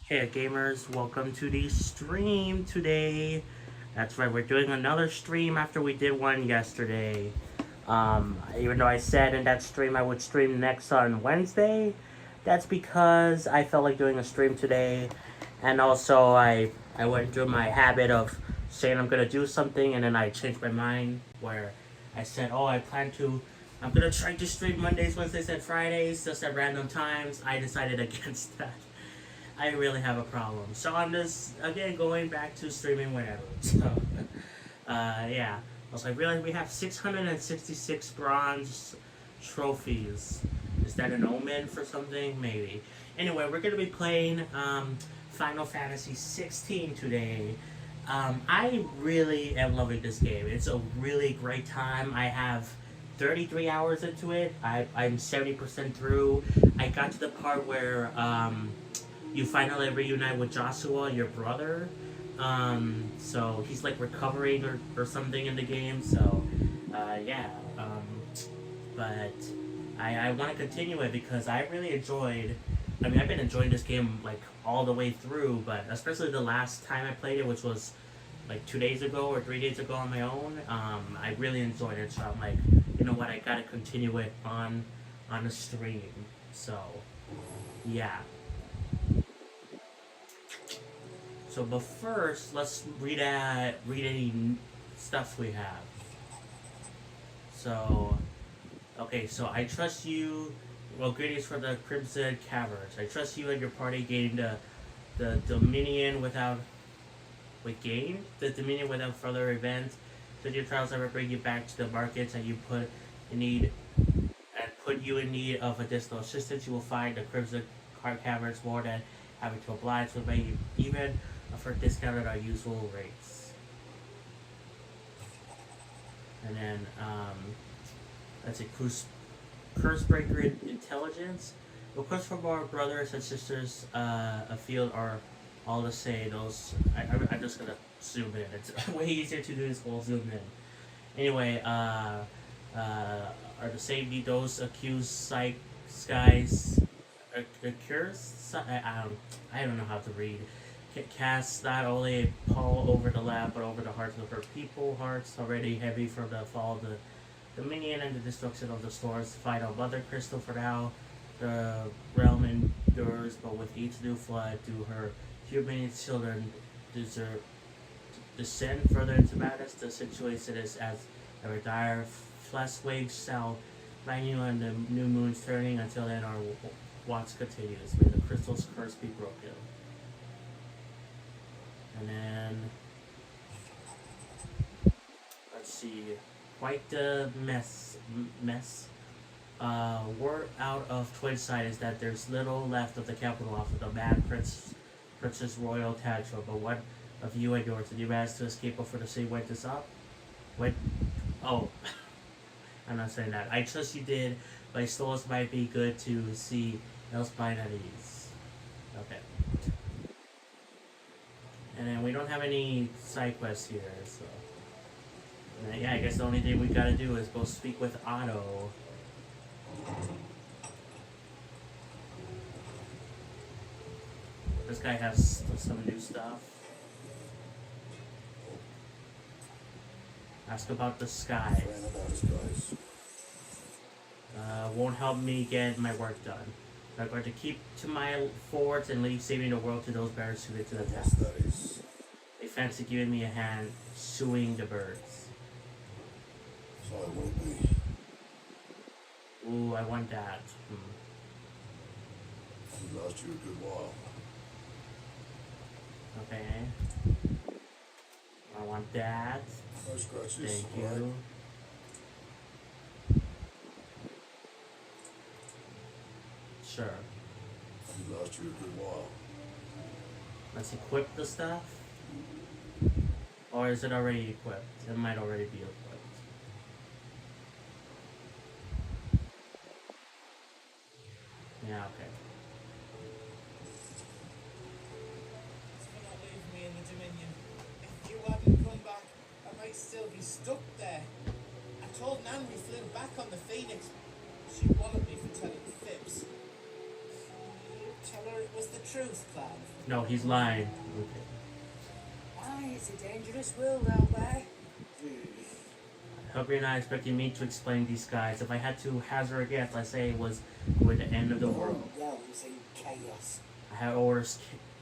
Hey gamers, welcome to the stream today. That's right, we're doing another stream after we did one yesterday. Even though I said in that stream I would stream next on Wednesday, that's because I felt like doing a stream today. And also I went through my habit of saying I'm gonna do something and then I changed my mind where I said, oh, I'm gonna try to stream Mondays, Wednesdays, and Fridays just at random times. I decided against that. I really have a problem. So I'm just again going back to streaming whenever. So yeah. Also, I realized we have 666 bronze trophies. Is that an omen for something? Maybe. Anyway, we're gonna be playing Final Fantasy 16 today. I really am loving this game. It's a really great time. I have 33 hours into it. I'm 70% through. I got to the part where you finally reunite with Joshua, your brother. So he's like recovering or something in the game. So, yeah. But I want to continue it because I really enjoyed. I mean, I've been enjoying this game like all the way through, but especially the last time I played it, which was like 2 days ago or 3 days ago on my own. I really enjoyed it. So I'm like, you know what? I gotta continue it on the stream. So, yeah. So, but first, let's read any stuff we have. So, okay, so I trust you. Well, greetings for the Crimson Caverns. I trust you and your party gained the Dominion without. Wait, gained the Dominion without further events. Did your trials ever bring you back to the markets and put you in need of additional assistance? You will find the Crimson Caverns more than having to oblige with me, even for discounted our usual rates. And then, let's see, Cursebreaker Intelligence. Requests from our brothers and sisters afield are all the same. I'm just gonna zoom in. It's way easier to do this while zoom in. Anyway, are the same need those accused skies occurs? I don't know how to read. Cast not only a pall over the land, but over the hearts of her people, hearts already heavy from the fall of the dominion and the destruction of the stores. Fight on Mother Crystal for now. The realm endures, but with each new flood, do her human children deserve descend further into madness. The situation is as ever dire. Flesh waves shall find you and the new moon's turning. Until then, our watch continues. May the crystal's curse be broken. And then, let's see, quite the mess. Word out of Twinside is that there's little left of the capital after the mad Princess Royal tantrum. But what of you and yours? Did you manage to escape before the sea went this up? Oh, I'm not saying that. I trust you did, but it still might be good to see else by at ease. Okay. And then we don't have any side quests here, so. Yeah, I guess the only thing we gotta do is go speak with Otto. This guy has some new stuff. Ask about the skies. Won't help me get my work done. I'm going to keep to my forwards and leave saving the world to those bears suited to the task. They fancy giving me a hand suing the birds. So it won't be. Ooh, I want that. You lost you a good while. Okay. I want that. No scratches. Thank you. Right. Sure. You lost you a good while. Let's equip the stuff. Or is it already equipped? It might already be equipped. Yeah, okay. Cannot leave me in the Dominion. If you hadn't come back, I might still be stuck there. I told Nan we flew back on the Phoenix. She walloped me for telling fibs. Tell her it was the truth, Cloud. No, he's lying. Okay. Why, it's a dangerous world out there. I hope you're not expecting me to explain these guys. If I had to hazard a guess, I'd say it was with the end of the world. Realms in chaos. I had orders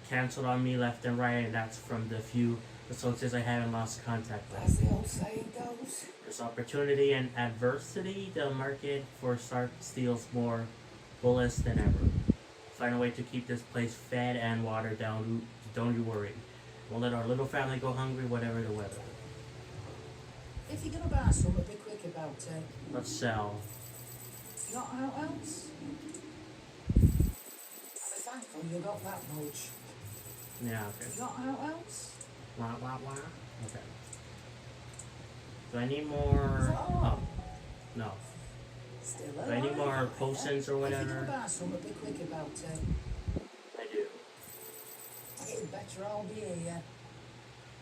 cancelled on me left and right, and that's from the few associates I haven't lost contact with. As the old saying goes. There's opportunity and adversity. The market for Stark steals more bullets than ever. Find a way to keep this place fed and watered down. Don't you worry. We'll let our little family go hungry, whatever the weather. If you're gonna buy something, be quick about it. Let's sell. Not how else? I'll be thankful you got that much. Yeah, okay. Not how else? Wah, wah, wah. Okay. Do I need more? Oh, no. Still Do I need more potions or If you're whatever? gonna buy something, be quick about it. I do. Getting better all year.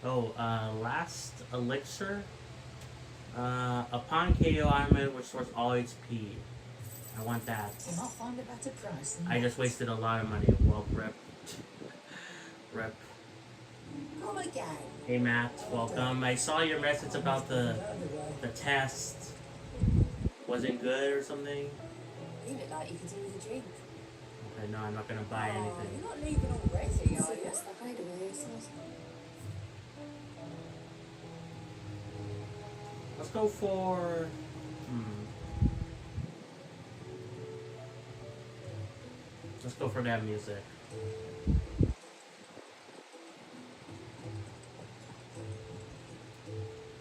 Oh, last elixir. Upon KO item restores all HP. I want that. You might find a better price than I that. just wasted a lot of money. Well, rep. Rep. Come again. Hey Matt, welcome. I saw your message about the test. Wasn't good or something? You look like you could do with a drink. Okay, no, I'm not gonna buy anything. You're not leaving already, are you? That's the hideaway, isn't it? Let's go for. Let's go for that music.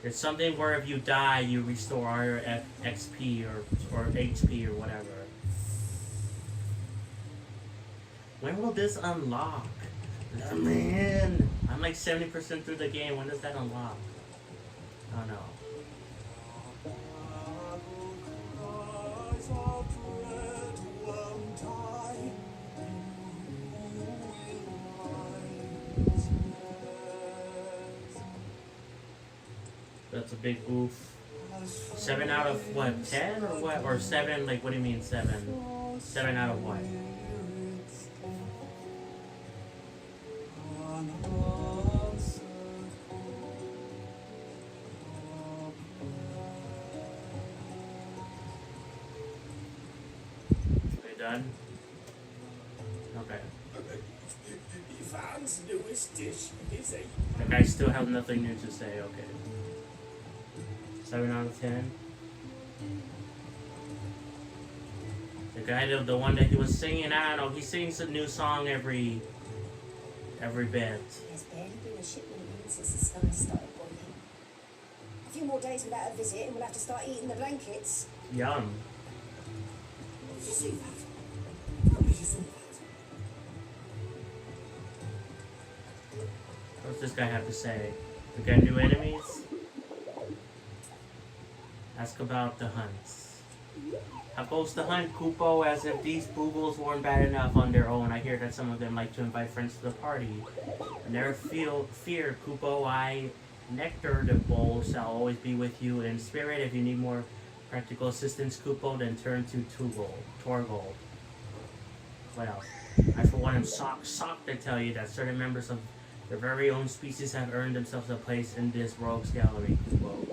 It's something where if you die, you restore your XP or HP or whatever. When will this unlock? Man, I'm like 70% through the game. When does that unlock? I don't know. That's a big oof. 7 out of what? 10 or what? Or 7? Like, what do you mean 7? 7 out of what? Are you done? Okay. Ivan's newest dish is a The guy still has nothing new to say. Okay. 7 out of 10. The guy, the one that he was singing, I don't know. He sings a new song every bit. There's barely been a shipment in since the sky started boiling. A few more days without a visit and we'll have to start eating the blankets. Yum. Did you see that? How did you see that? What's this guy have to say? We got new enemies? Ask about the hunts. How goes the hunt, Kupo? As if these boobles weren't bad enough on their own. I hear that some of them like to invite friends to the party. Never feel fear, Kupo. I, Nectar the Bowl, shall always be with you in spirit. If you need more practical assistance, Kupo, then turn to Torgold. What else? I for one am shocked to tell you that certain members of their very own species have earned themselves a place in this rogues gallery, Kupo.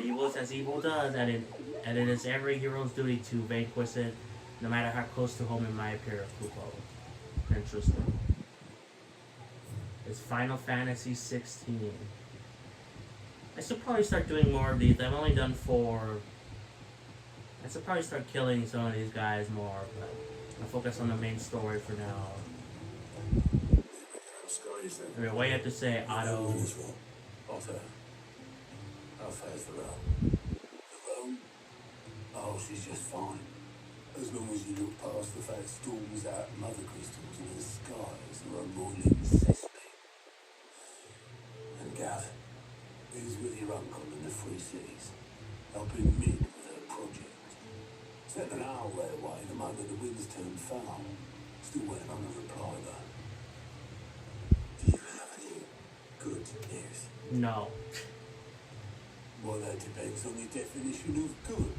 Evil is as evil does, and it is every hero's duty to vanquish it, no matter how close to home it might appear, Kupo. Interesting. It's Final Fantasy 16. I should probably start doing more of these. I've only done 4. I should probably start killing some of these guys more, but I'll focus on the main story for now. I mean, what you have to say, Otto? Otter. How fares the realm? The realm? Oh, she's just fine. As long as you look past the fact storms out mother crystals in the skies are unroiling cesspit. And Gav, he's with your uncle in the Free Cities, helping Mid with her project. Sent an owl their way the moment the winds turned foul. Still waiting on a reply though. Do you have any good news? No. Well, that depends on your definition of good.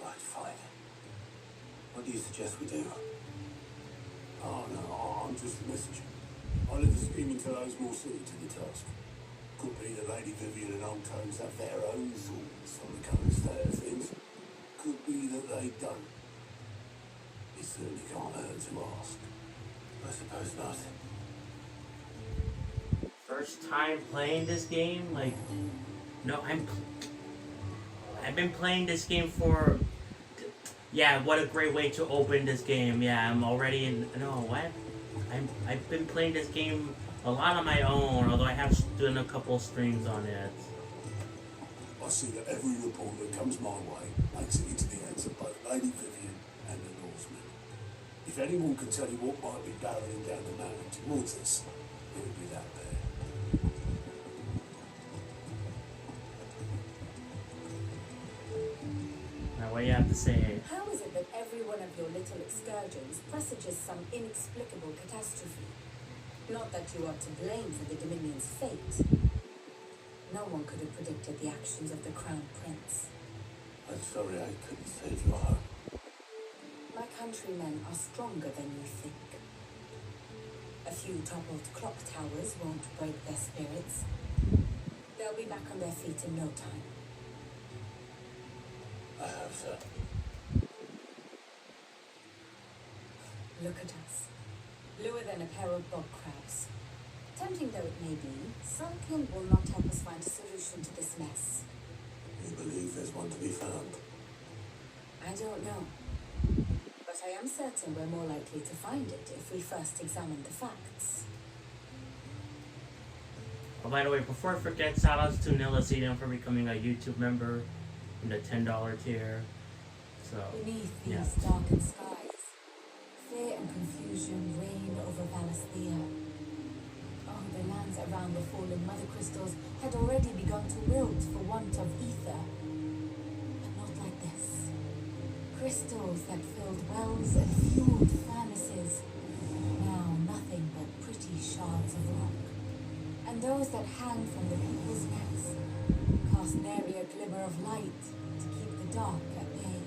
Right, fine. What do you suggest we do? Oh no, I'm just a messenger. I leave the stream until those more suited to the task. Could be that Lady Vivian and Old Tones have their own thoughts on the current state of things. Could be that they don't. It certainly can't hurt to ask. I suppose not. First time playing this game? Like, no, I've been playing this game for... Yeah, what a great way to open this game. Yeah, I'm already in... No, what? I've been playing this game a lot on my own, although I have done a couple streams on it. I see that every report that comes my way makes it into the hands of both Lady Vivian and the Norsemen. If anyone could tell you what might be barreling down the mountain towards us, it would be that pair. Now, what do you have to say? How is it that every one of your little excursions presages some inexplicable catastrophe? Not that you are to blame for the Dominion's fate. No one could have predicted the actions of the Crown Prince. I'm sorry I couldn't save your home. My countrymen are stronger than you think. A few toppled clock towers won't break their spirits. They'll be back on their feet in no time. I hope so. Look at us. Bluer than a pair of bog crabs. Tempting though it may be, sulking will not help us find a solution to this mess. You believe there's one to be found? I don't know. But I am certain we're more likely to find it if we first examine the facts. Oh, by the way, before I forget, shoutouts to Nilla Zedon for becoming a YouTube member in the $10 tier. So, Beneath these yeah. darkened skies, fear and confusion reign over Valisthea. Oh, the lands around the fallen mother crystals had already begun to wilt for want of ether. But not like this. Crystals that filled wells and fueled furnaces. Now nothing but pretty shards of rock. And those that hang from the people's necks cast nary a glimmer of light to keep the dark at bay.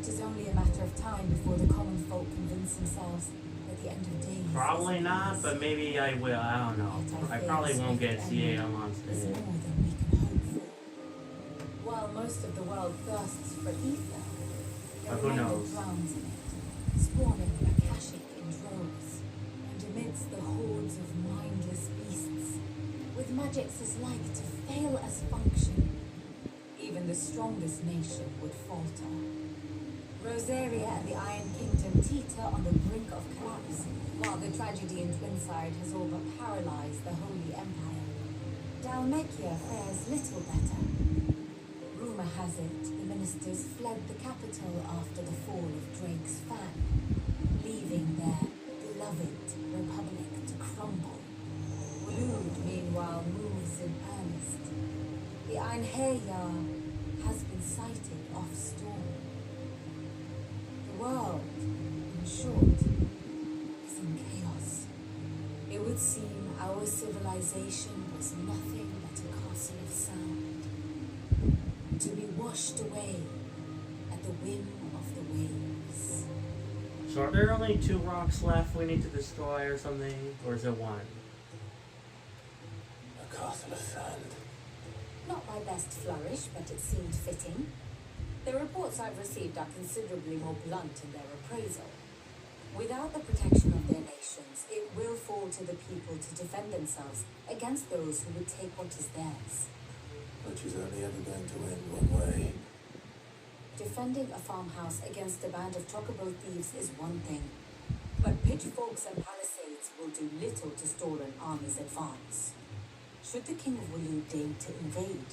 It is only a matter of time before the common folk convince themselves that the end of days Probably is not, near. but maybe I will. I don't know. I probably won't get CA on launch Is day. more than we can hope for. While most of the world thirsts for ether, But the who remnant knows? drowns in it, spawning akashic in droves, and amidst the hordes of mindless beasts, with magics as like to fail as function, even the strongest nation would falter. Rosaria and the Iron Kingdom teeter on the brink of collapse, while the tragedy in Twinside has all but paralyzed the Holy Empire. Dalmekia fares little better. Rumor has it the ministers fled the capital after the fall of Drake's fan, leaving their beloved republic to crumble. Waloed, meanwhile, moves in earnest. The Einherjar has been sighted off storm. The world, in short, is in chaos. It would seem our civilization was nothing but a castle of sound, to be washed away at the whim of the waves. So are there only 2 rocks left we need to destroy or something? Or is it 1? A castle of sand. Not my best flourish, but it seemed fitting. The reports I've received are considerably more blunt in their appraisal. Without the protection of their nations, it will fall to the people to defend themselves against those who would take what is theirs. Which is only ever going to end one way. Defending a farmhouse against a band of chocobo thieves is one thing, but pitchforks and palisades will do little to stall an army's advance. Should the King of Waloed deign to invade,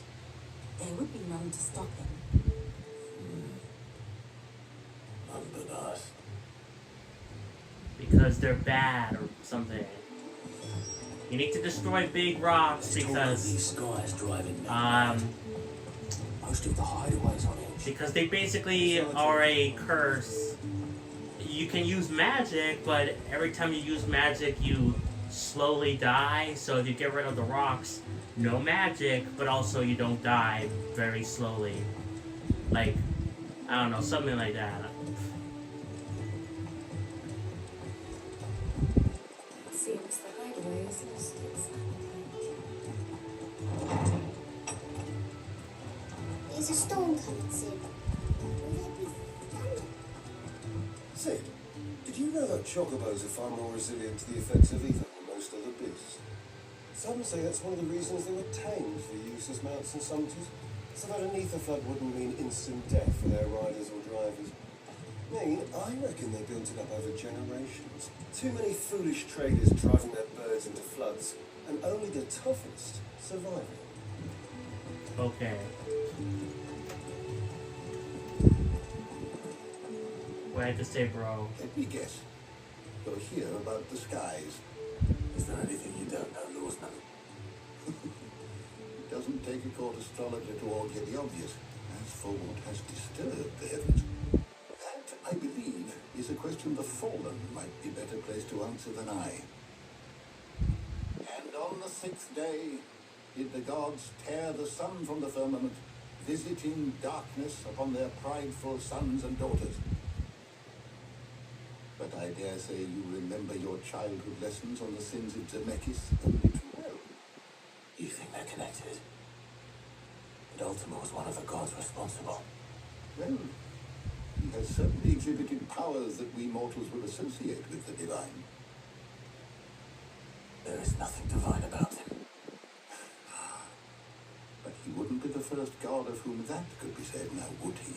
there would be none to stop him. None but us. Because they're bad or something. You need to destroy big rocks These because skies driving me. Most of the hideaways on edge. because they basically are a curse. You can use magic, but every time you use magic, you slowly die. So if you get rid of the rocks, no magic, but also you don't die very slowly. Like, I don't know, something like that. has lost its sanity. There's a storm coming soon. Will there be thunder? Sid, did you know that chocobos are far more resilient to the effects of ether than most other beasts? Some say that's one of the reasons they were tamed for use as mounts and soldiers, so that an ether flood wouldn't mean instant death for their riders or drivers. I reckon they built it up over generations. Too many foolish traders driving their birds into floods, and only the toughest surviving. Okay. What I have to say, bro? Let me guess. You're here about the skies. Is there anything you don't know, Lawsman? It doesn't take a court astrologer to all get the obvious. As for what has disturbed the heavens, that, I believe, is a question the Fallen might be better placed to answer than I. And on the 6th day did the gods tear the sun from the firmament, visiting darkness upon their prideful sons and daughters. But I dare say you remember your childhood lessons on the sins of Zemeckis only too well. You think they're connected? But Ultima was one of the gods responsible. Well, he has certainly exhibited powers that we mortals would associate with the divine. There is nothing divine about him. But he wouldn't be the first god of whom that could be said, now would he?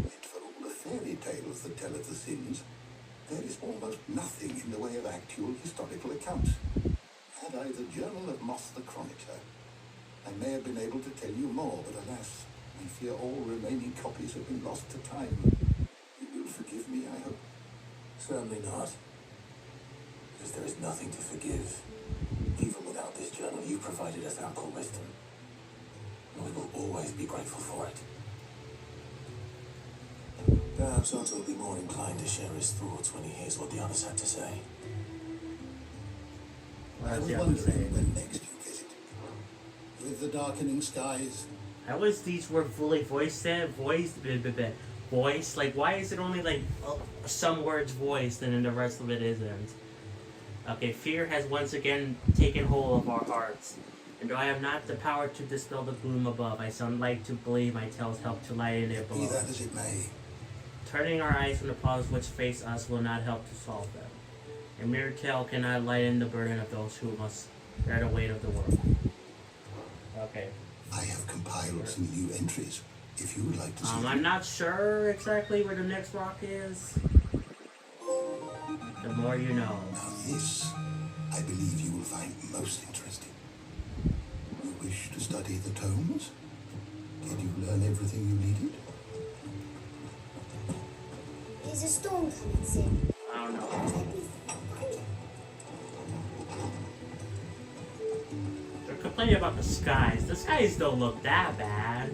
Yet for all the fairy tales that tell of the sins, there is almost nothing in the way of actual historical accounts. Had I the journal of Moss the Chronicler, I may have been able to tell you more, but alas, I fear all remaining copies have been lost to time. You will forgive me, I hope. Certainly not. Because there is nothing to forgive. Even without this journal, you provided us ample wisdom. And we will always be grateful for it. Perhaps Otto will be more inclined to share his thoughts when he hears what the others have to say. What I does was he have to wondering say? when next you visit. With the darkening skies, I wish these were fully voiced. Voiced. Like, why is it only like some words voiced and then the rest of it isn't? Okay, fear has once again taken hold of our hearts. And though I have not the power to dispel the gloom above, I still like to believe my tales help to lighten it be below. that as it may, Turning our eyes from the problems which face us will not help to solve them. A mere tale cannot lighten the burden of those who must bear the weight of the world. Okay. I have compiled some new entries, if you would like to see them. I'm not sure exactly where the next rock is. The more you know. Now this, I believe you will find most interesting. You wish to study the tomes? Did you learn everything you needed? There's a storm coming soon. I don't know. Will there be thunder? They're complaining about the skies. The skies don't look that bad.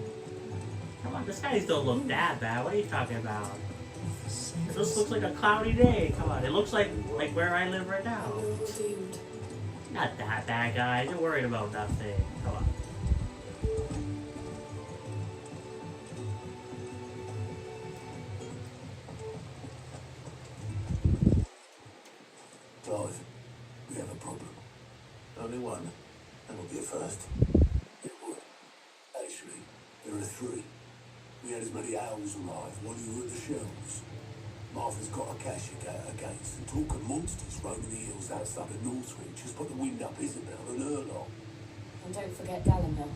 Come on, the skies don't look that bad. What are you talking about? It just looks like a cloudy day. Come on, it looks like where I live right now. Doomed. Not that bad, guys. You're worried about nothing. Come on. Clive, we have a problem. Only one. That will be a first. It would. Actually, there are three. We had as many owls arrive while you were at the shelves. Martha's got a Akashic at her gates, and talk of monsters roaming the hills outside of Northridge has put the wind up Isabel and her lot. And don't forget Gallagher.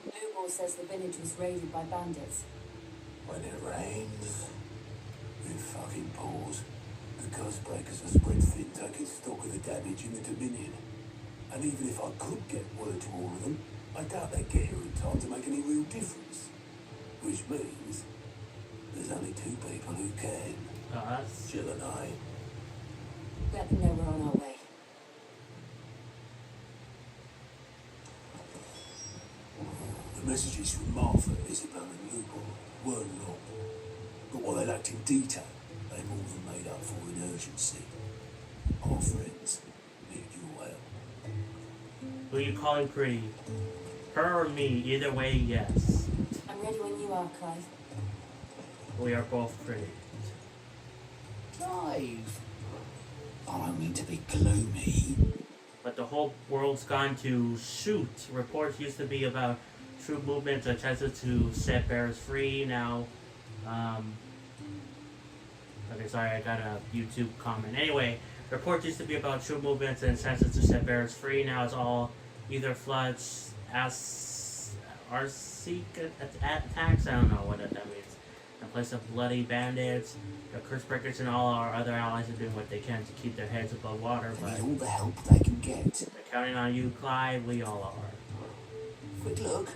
Lubor says the village was raided by bandits. When it rains, it fucking pours. The curse breakers are spread thin, taking stock of the damage in the Dominion. And even if I could get word to all of them, I doubt they'd get here in time to make any real difference. Which means there's only two people who can. Us. Jill and I. Let them know we're on our way. The messages from Martha, Isabel and Lubor weren't long. But while they lacked in detail, they more than made up for in urgency. Our friends need your help. Who are you calling pretty? Her or me? Either way, yes. I'm ready when you are, Clive. We are both pretty. Clive! I don't mean to be gloomy. But the whole world's gone to shoot. Reports used to be about troop movements or chances to set bears free. Now, okay, sorry, I got a YouTube comment. Anyway, reports used to be about troop movements and chances to set bears free. Now it's all either floods, RC attacks. I don't know what that means. In place of bloody bandits, the curse breakers and all our other allies are doing what they can to keep their heads above water. They But need all the help they can get. they're counting on you, Clyde. We all are. Quick look.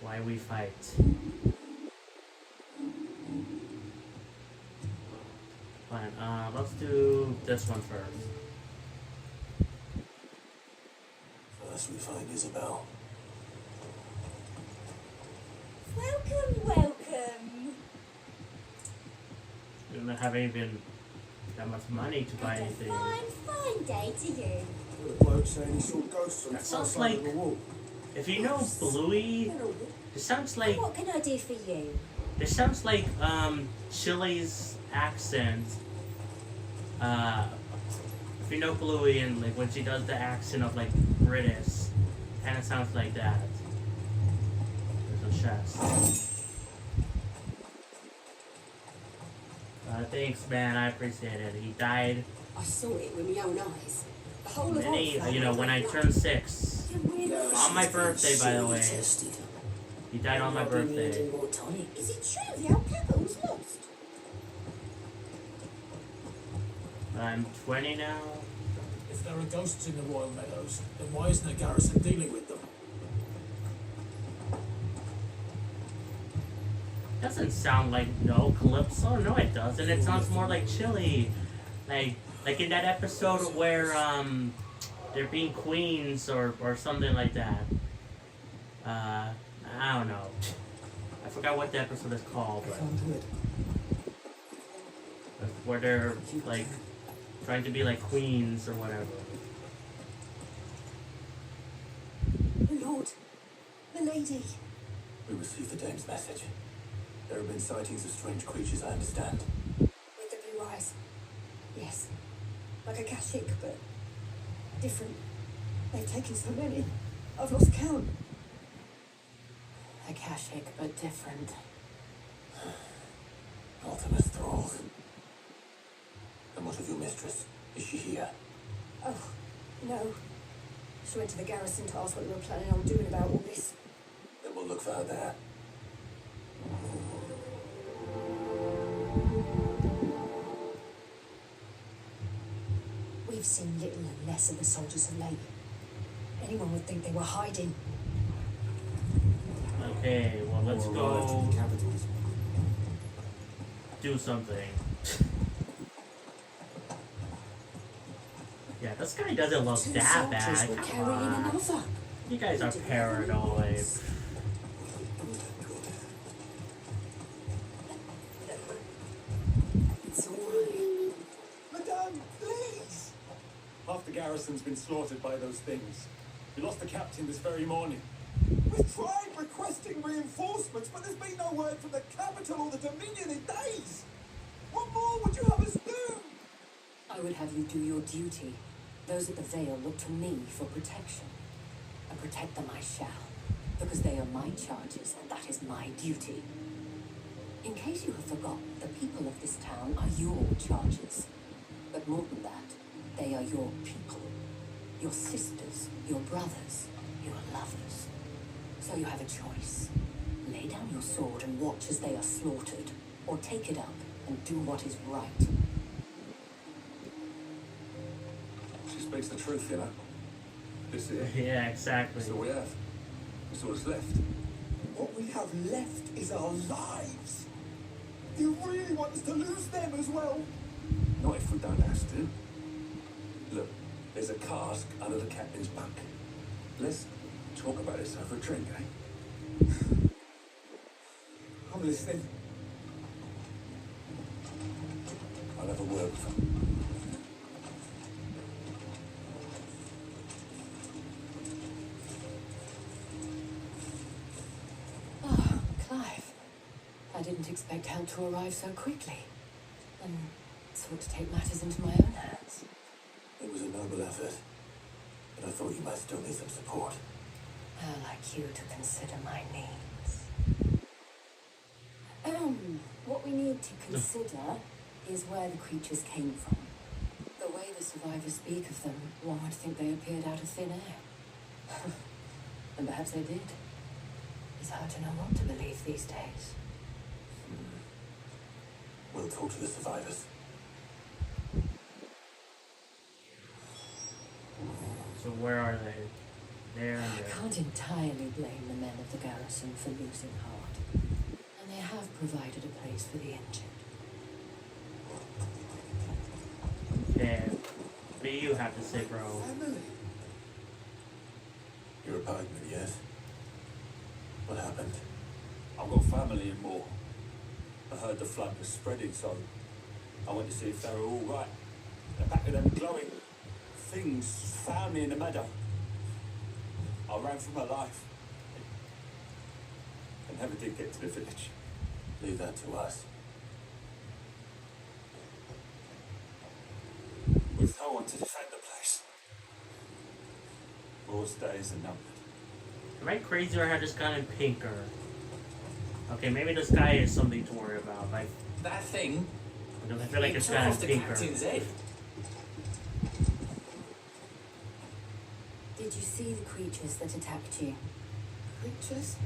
Why we fight. Fine. Let's do this one first. First we find Isabel. Welcome, welcome. We don't have even that much money to buy And a anything. fine day to you. The bloke saying he saw ghosts on That the sounds side like- of the wall. If you know Bluey, it sounds like What can I do for you? Chili's accent. If you know Bluey and like when she does the accent of like British, kind of sounds like that. There's a chest. Thanks, man. I appreciate it. He died. I saw it with my own eyes. The whole of Many, Oxford when I went turned 6. On my birthday, by the way. Tested. He died on my birthday. needing more tonic. Is it true the old capital's lost? I'm 20 now. If there are ghosts in the Royal Meadows, then why isn't the garrison dealing with them? Doesn't sound like no Calypso. No, it doesn't. It sounds more like Chili. Like in that episode where they're being queens or something like that. I don't know. I forgot what the episode is called, but where they're like trying to be like queens or whatever. Lord, milady. We received the dame's message. There have been sightings of strange creatures, I understand. With the blue eyes. Yes. Like a Kashik, but different. They've taken so many. I've lost count. A Kashik, but different. Ultimus thralls. And what of your mistress? Is she here? Oh, no. She went to the garrison to ask what we were planning on doing about all this. Then we'll look for her there. We've seen little and less of the soldiers of late. Anyone would think they were hiding. Okay, well let's Or arrived go in the capitals. do something. Yeah, this guy doesn't look Two that soldiers bad. were Come carrying on. another. You guys are paranoid. It's all right. Madame, please! Half the garrison's been slaughtered by those things. We lost the captain this very morning. We've tried requesting reinforcements, but there's been no word from the capital or the Dominion in days. What more would you have us do? I would have you do your duty. Those at the Vale look to me for protection. And protect them I shall, because they are my charges, and that is my duty. In case you have forgotten, the people of this town are your charges. But more than that, they are your people. Your sisters, your brothers, your lovers. So you have a choice. Lay down your sword and watch as they are slaughtered, or take it up and do what is right. She speaks the truth, you know. This here. Yeah, exactly. That's all we have. That's all that's left. What we have left is our lives. Do you really want us to lose them as well? Not if we don't have to. Look, there's a cask under the captain's bunk. Let's talk about this over a drink, eh? I'm listening. I'll have a word with her. Ah, Clive. I didn't expect help to arrive so quickly. And sought to take matters into my own hands. It was a noble effort, but I thought you might still need some support. I'd like you to consider my needs. What we need to consider is where the creatures came from. The way the survivors speak of them, one would think they appeared out of thin air. And perhaps they did. It's hard to know what to believe these days. We'll talk to the survivors. So where are they? There and I there. can't entirely blame the men of the garrison for losing heart. And they have provided a place for the injured. Okay. What do you have to say, bro? Family. You're a pikeman, yes? What happened? I've got family and more. I heard the flood was spreading, so I went to see if they were all right. The back of them glowing things found me in the meadow. I ran for my life. I never did get to the village. Leave that to us. With no one to defend the place. War's days are numbered. Am I crazy or have this gotten pinker? Okay, maybe the sky is something to worry about. Like, That thing. because I feel like it's cut gotten off the pinker. captain's head. Did you see the creatures that attacked you? Creatures?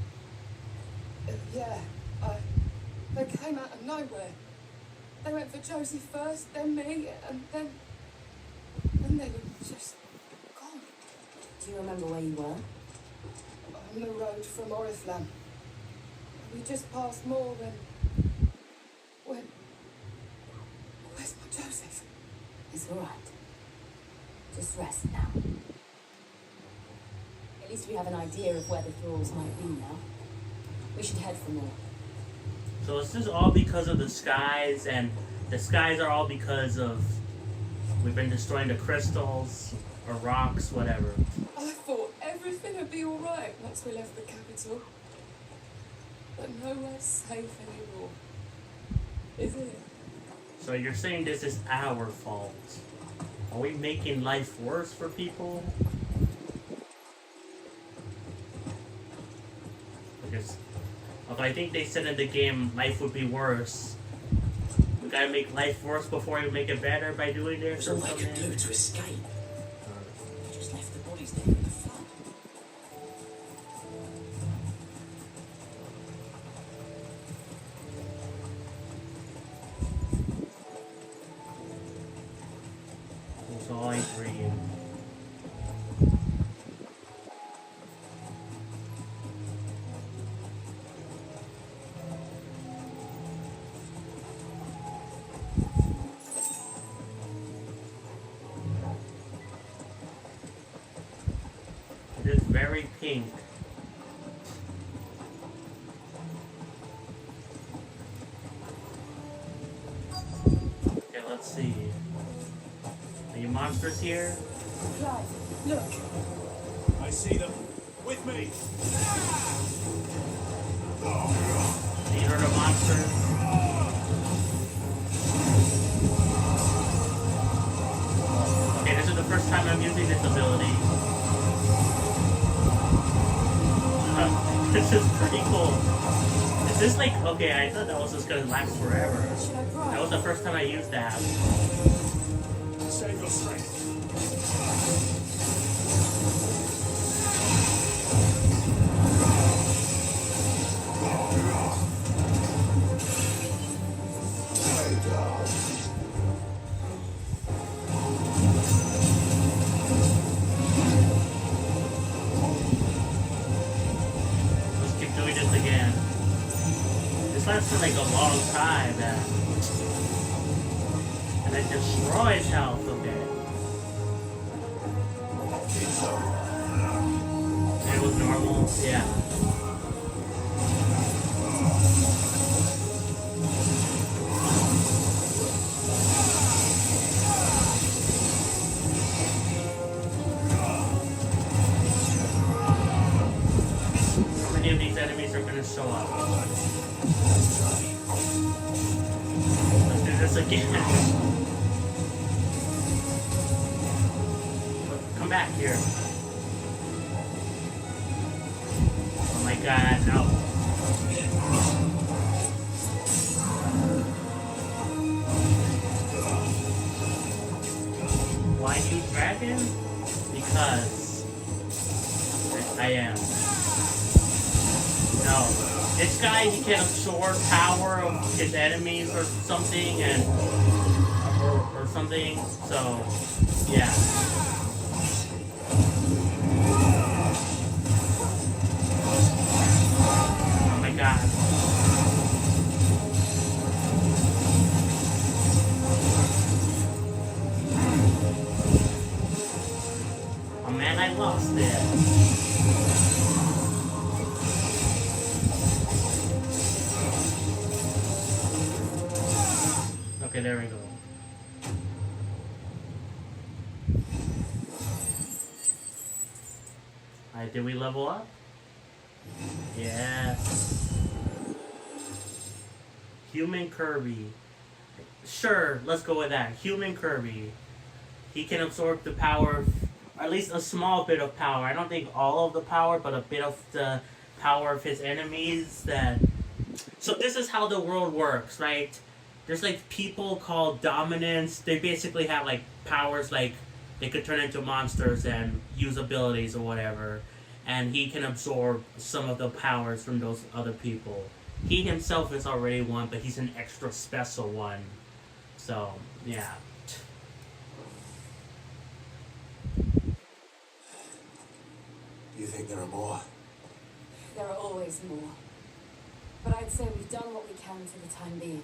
Yeah, they came out of nowhere. They went for Josie first, then me, and then they were just gone. Do you remember where you were? On the road from Oriflamme. We just passed more when... Where's my Joseph? It's all right. Just rest now. At least we have an idea of where the thralls might be now. We should head for more. So is this all because of the skies, and the skies are all because of we've been destroying the crystals or rocks, whatever. I thought everything would be all right once we left the capital. But nowhere's safe anymore. Is it? So you're saying this is our fault? Are we making life worse for people? Because, okay, I think they said in the game life would be worse. We gotta make life worse before we make it better by doing this It or was all they could do something. to escape. They just left the bodies there in the flood. It's all I dream. It is very pink. Okay, let's see. Any monsters here? Clive, look. I see them. With me. These are the monsters. Okay, this is the first time I'm using this ability. This is pretty cool. Is this like, okay, I thought that was just gonna last forever. Should I drive? That was the first time I used that. Save your strength. Let's keep doing this again. This lasts for like a long time, man. And it destroys health, okay. It was normal, yeah. How many of these enemies are gonna show up? Let's do this this again. Come back here. Oh my god, no. Why you dragon? Because I am. No. This guy, he can absorb power of his enemies or something, and or something. So, yeah. Oh my god. Oh man, I lost it. Okay, there we go. Alright, did we level up? Yes. Human Kirby. Sure, let's go with that. Human Kirby. He can absorb the power, at least a small bit of power. I don't think all of the power, but a bit of the power of his enemies. So this is how the world works, right? There's like people called dominants. They basically have like powers, like they could turn into monsters and use abilities or whatever. And he can absorb some of the powers from those other people. He himself is already one, but he's an extra special one. So, yeah. Do you think there are more? There are always more. But I'd say we've done what we can for the time being.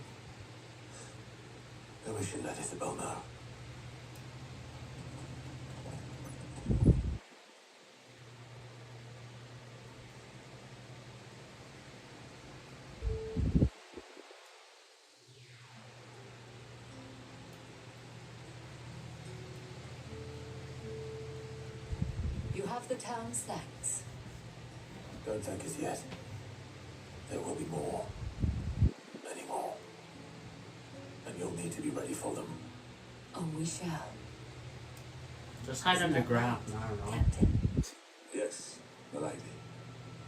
Then we should let Isabel know. You have the town's thanks. Don't thank us yet. There will be more. Many more. And you'll need to be ready for them. Oh, we shall. Just hide underground. I don't know. Captain. Yes, my lady.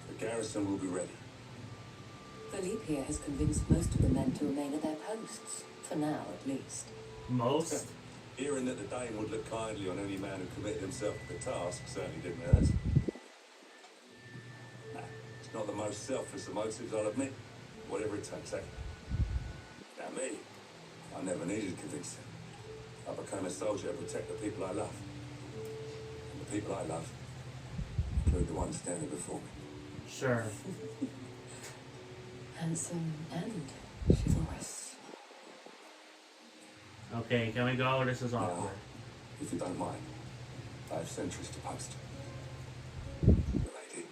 The garrison will be ready. Philippe here has convinced most of the men to remain at their posts. For now, at least. Most? Hearing that the Dane would look kindly on any man who committed himself to the task certainly didn't hurt. Nah, it's not the most selfless of motives, I'll admit. Whatever it takes, eh? Now me, I never needed convincing. I became a soldier to protect the people I love. And the people I love include the ones standing before me. Sure. Handsome and chivalrous. Okay, can we go? This is awkward. Now, if you don't mind, I have sentries to post. Lady.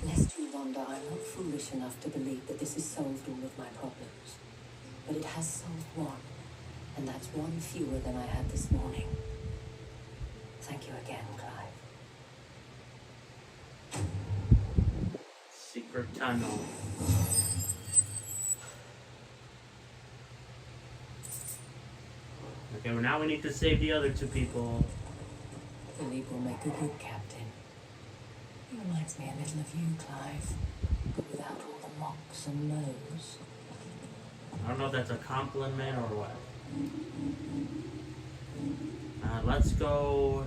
Lest you wonder, I'm not foolish enough to believe that this has solved all of my problems. But it has solved one, and that's one fewer than I had this morning. Thank you again, Clive. Secret tunnel. Okay, well now we need to save the other two people. Philippe will make a good captain. He reminds me a little of you, Clive, but without all the mocks and no's. I don't know if that's a compliment or what. Let's go.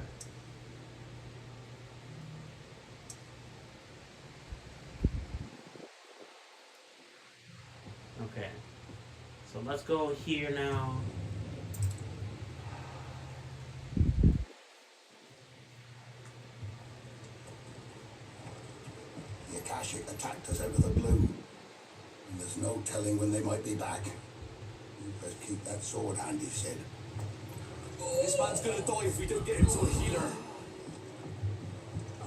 Okay. So let's go here now. The Akashic attacked us out of the blue. And there's no telling when they might be back. You best keep that sword handy, Sid. This man's gonna die if we don't get him to a healer.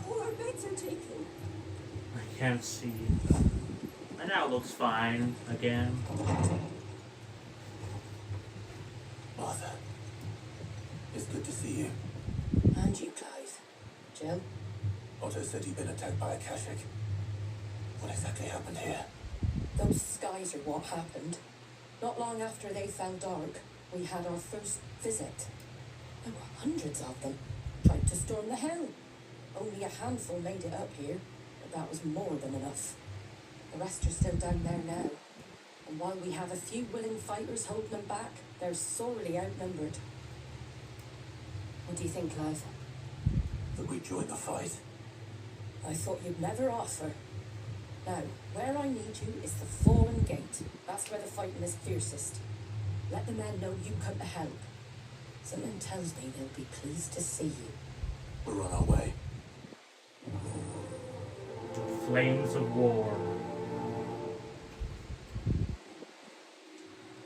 All our beds are taken. I can't see. And now it looks fine again. Martha, it's good to see you. And you, Clive. Joe? Otto said you'd been attacked by Akashic. What exactly happened here? Those skies are what happened. Not long after they fell dark, we had our first visit. There were hundreds of them, tried to storm the hill. Only a handful made it up here, but that was more than enough. The rest are still down there now. And while we have a few willing fighters holding them back, they're sorely outnumbered. What do you think, Clive? That we join the fight? I thought you'd never offer. Now, where I need you is the Fallen Gate. That's where the fighting is fiercest. Let the men know you come to help. Something tells me they'll be pleased to see you. We're on our way. Flames of war.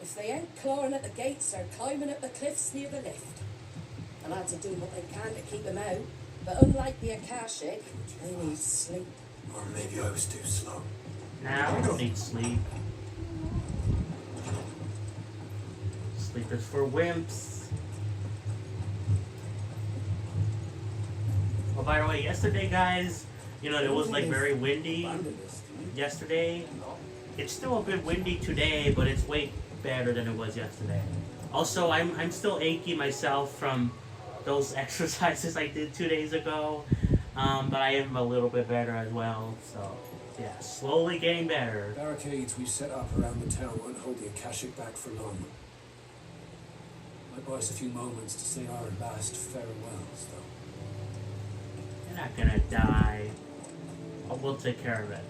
If they ain't clawing at the gates, they're climbing up the cliffs near the lift. The lads are doing what they can to keep them out, but unlike the Akashic, they need sleep. Or maybe I was too slow. Now we don't need sleep. Sleep is for wimps. Oh, by the way, yesterday, guys, you know, it was like very windy yesterday. It's still a bit windy today, but it's way better than it was yesterday. Also, I'm still achy myself from those exercises I did 2 days ago, but I am a little bit better as well. So, yeah, slowly getting better. Barricades we've set up around the town won't hold the Akashic back for long. Might buy us a few moments to say our last farewells, though. You're not gonna die. We'll take care of it.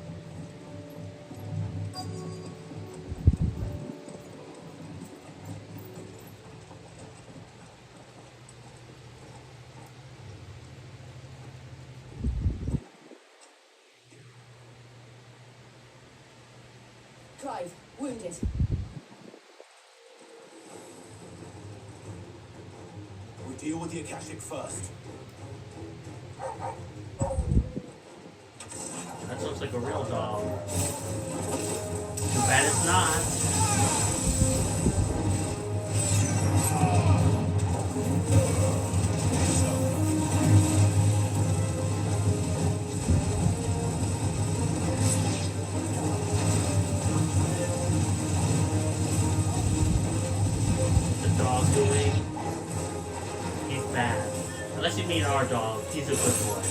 Clive, wounded. We deal with the Akashic first. That looks like a real dog. Too bad it's not. The dog doing? He's bad. Unless you mean our dog, he's a good boy.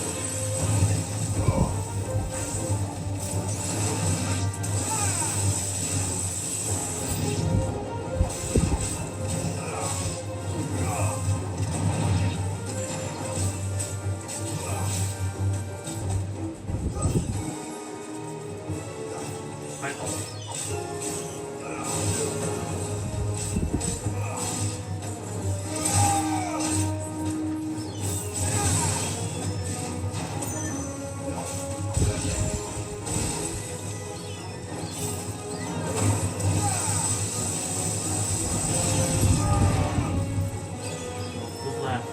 Who's left?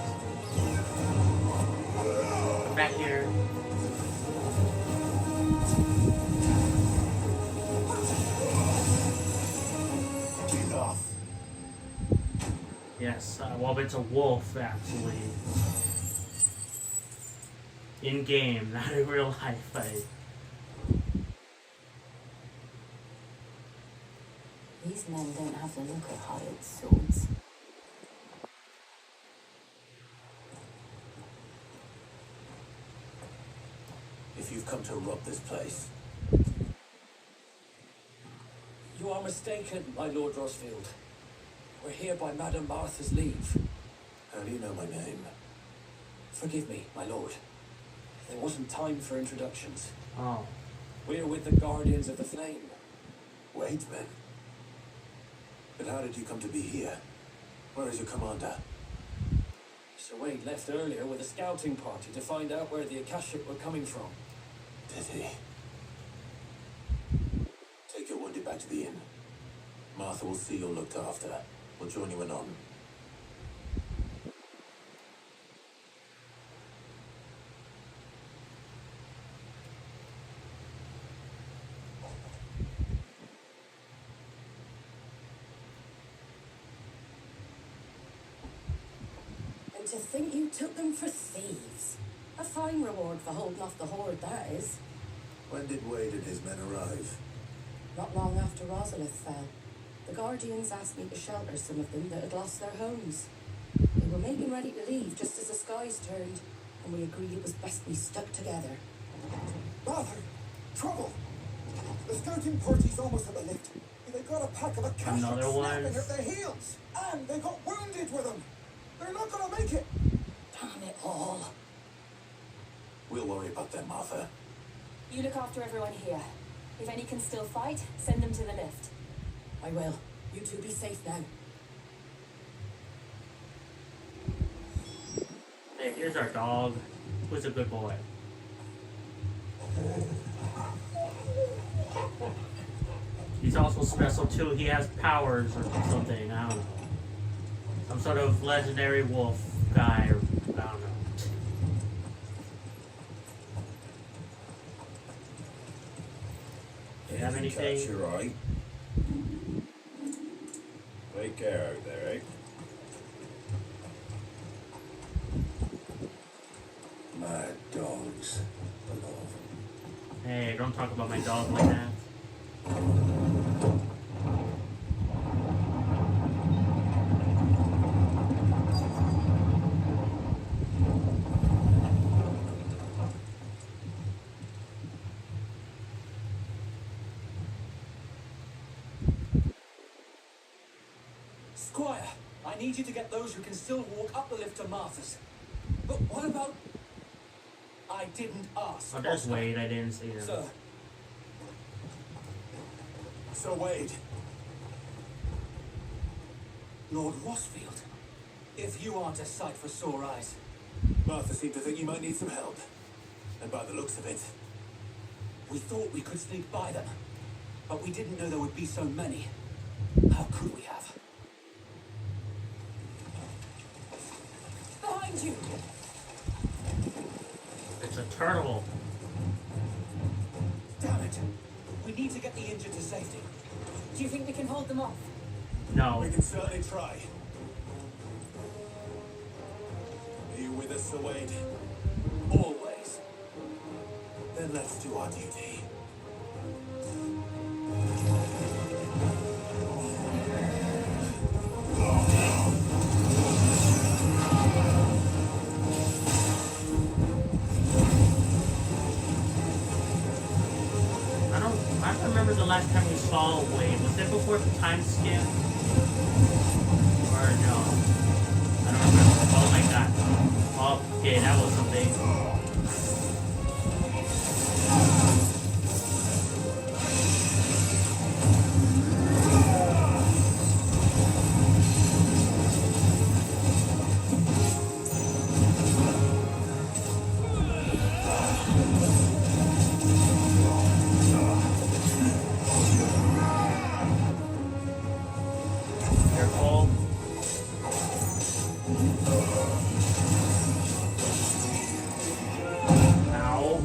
Come back here. Enough. Yes, well, it's a wolf, actually. In game, not in real life. These men don't have the look of hired swords. If you've come to rob this place, You are mistaken, my Lord Rosfield. We're here by Madame Martha's leave. how do you know my name? Forgive me, my lord. There wasn't time for introductions. Oh. We're with the Guardians of the Flame. Wait, men. But how did you come to be here? Where is your commander? Sir Wade left earlier with a scouting party to find out where the Akashic were coming from. Did he? Take your wounded back to the inn. Martha will see you're looked after. We'll join you anon. And to think you took them for thieves. A fine reward for holding off the horde, that is. When did Wade and his men arrive? Not long after Rosalith fell, the Guardians asked me to shelter some of them that had lost their homes. They were making ready to leave just as the skies turned, and we agreed it was best we stuck together. Bother! Trouble! The scouting party's almost at the lift. They got a pack of a cash Another one. snapping at their heels. And they got wounded with them. They're not gonna make it. Damn it all. We'll worry about them, Martha. You look after everyone here. If any can still fight, send them to the lift. I will. You two be safe now. Hey, here's our dog. Who's a good boy. He's also special too. He has powers or something. I don't know. Some sort of legendary wolf guy. Or, I don't know. Do you have anything? Catch your eye. Take care out there, eh? Mad dogs. Hey, don't talk about my dog like that. Squire, I need you to get those who can still walk up the lift to Martha's. But what about... I didn't ask. Oh, there's Oscar. Wade. I didn't see him. Sir Wade. Lord Rossfield. If you aren't a sight for sore eyes. Martha seemed to think you might need some help. And by the looks of it, We thought we could sneak by them, but we didn't know there would be so many. How could we have? Behind you! It's a turtle. Damn it! We need to get the injured to safety. Do you think we can hold them off? No. we can certainly try. Are you with us, Sir Wade? Always. Then let's do our duty. I don't remember the last time we saw Wade. Was it before the time skip? Or no? I don't remember. Oh my god. Oh, okay, that was something. Careful. Ow.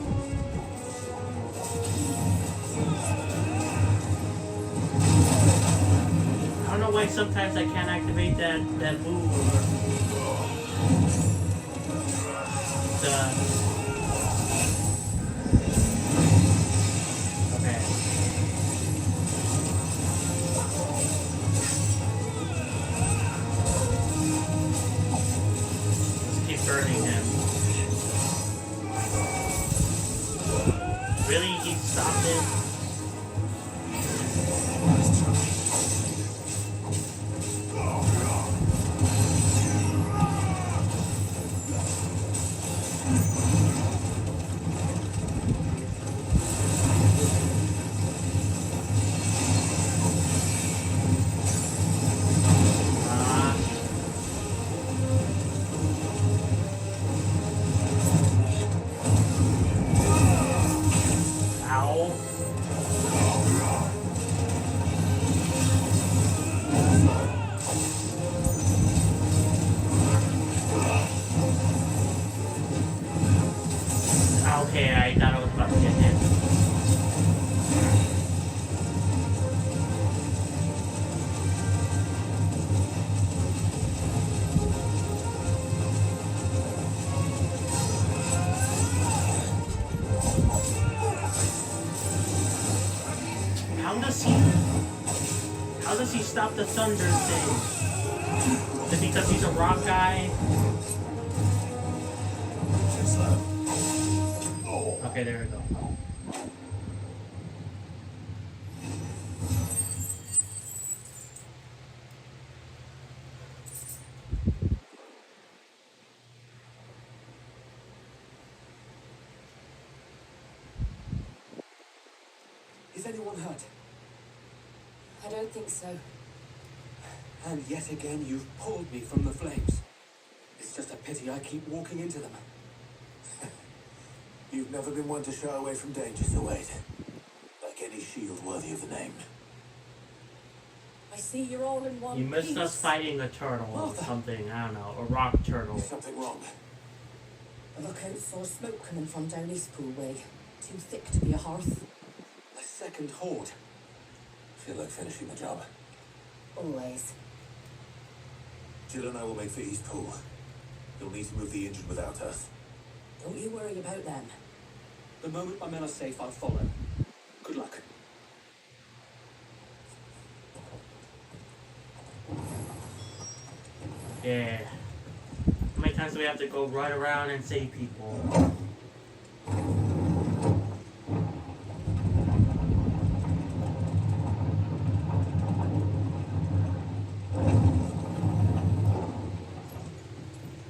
I don't know why sometimes I can't activate that move. Okay. Let's keep burning him. Really? He stopped it? Ah. Ow. Okay, I thought I was about to get hit. How does he stop the thunder thing? Is it because he's a rock guy? Okay, there we go. Is anyone hurt? I don't think so. And yet again, you've pulled me from the flames. It's just a pity I keep walking into them. You've never been one to shy away from danger, so wait. Like any shield worthy of the name. I see you're all in one You missed piece. us fighting a turtle or something, I don't know, a rock turtle. Is something wrong? The lookout saw smoke coming from down Eastpool way. Too thick to be a hearth. A second horde. Feel like finishing the job. Always. Jill and I will make for Eastpool. You'll need to move the injured without us. Don't you worry about them. The moment my men are safe, I'll follow. Good luck. Yeah. How many times do we have to go right around and save people?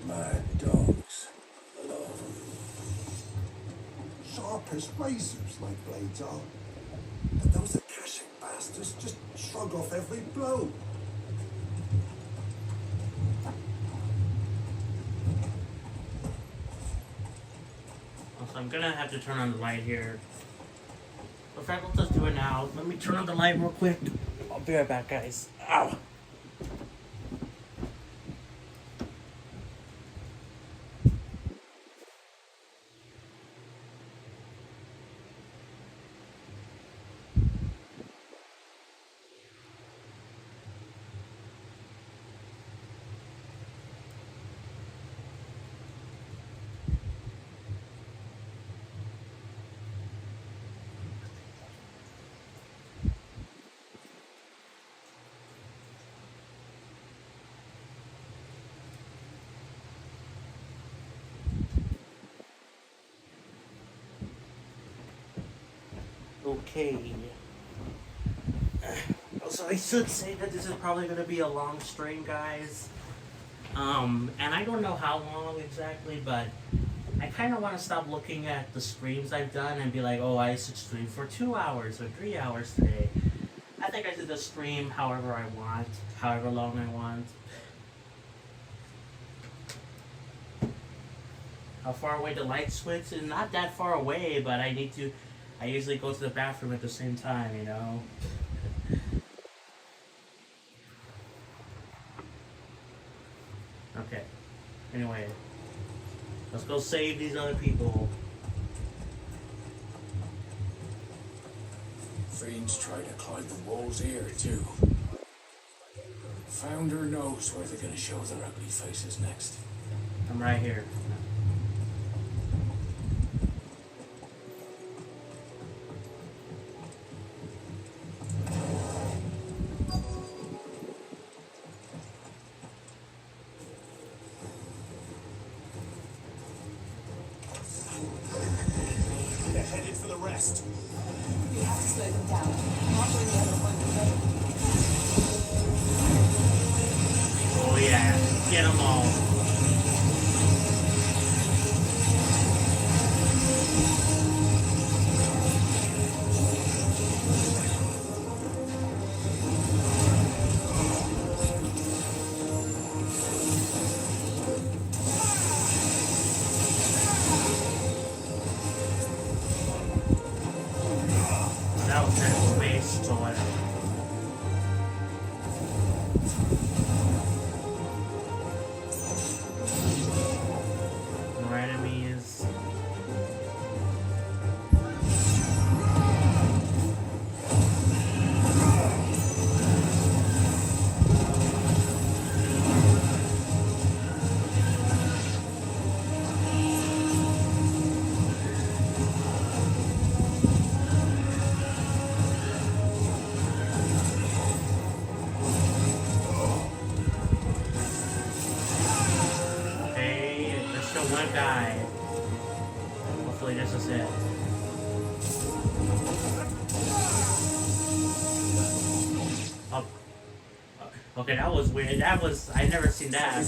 Mad dogs. A lot of them. Sharp as razors, like blades are. But those Akashic bastards just shrug off every blow. So I'm gonna have to turn on the light here. In fact, let's just do it now. Let me turn on the light real quick. I'll be right back, guys. Ow! Okay. So I should say that this is probably going to be a long stream, guys. And I don't know how long exactly, but I kind of want to stop looking at the streams I've done and be like, oh, I should stream for 2 hours or 3 hours today. I think I should just stream however I want, however long I want. How far away the light switch is not that far away, but I usually go to the bathroom at the same time, you know? Okay. Anyway. Let's go save these other people. Fiends try to climb the walls here, too. Founder knows where they're gonna show their ugly faces next. I'm right here. They're headed for the rest. You have to slow them down. Not when the others won't be ready. Oh yeah, get them all. That was a waste or whatever. More enemies. guy. Hopefully this is it. Oh. Okay, that was weird. That was... I never seen that.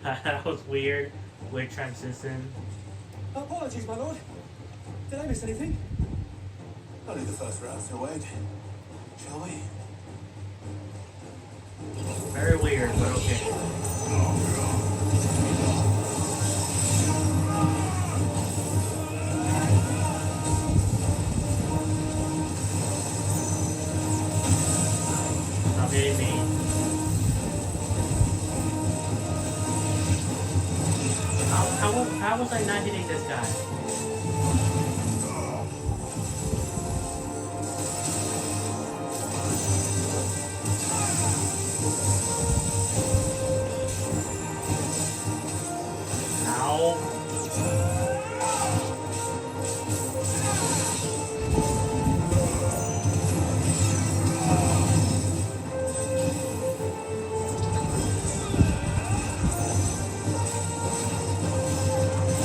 That was weird. Weird transition. Apologies, my lord. Did I miss anything? Only the first round's to wait. Shall we? Very weird, but okay. Stop hitting me. How was I not hitting this guy?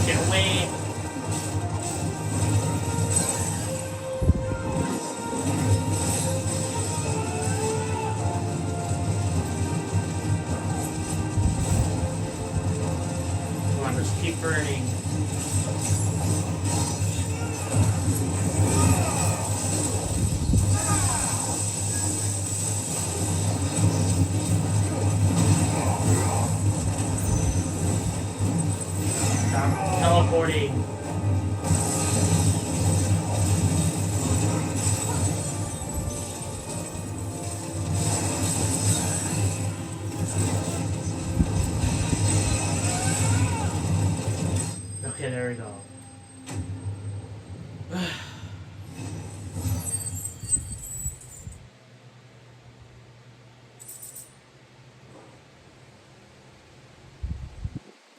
Get away! Come on, just keep burning. Stop teleporting. Okay, there we go.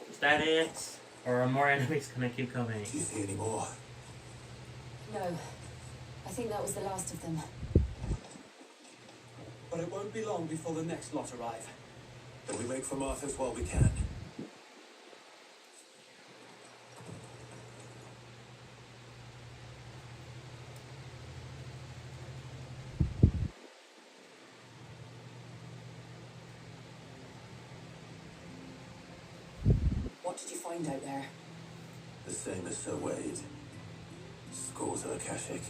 Is that it? Or are more enemies gonna keep coming? Do you see any more? No. I think that was the last of them. But it won't be long before the next lot arrive. Then we make for Martha's while we can. What did you find out there? The same as Sir Wade. Scores of Akashic.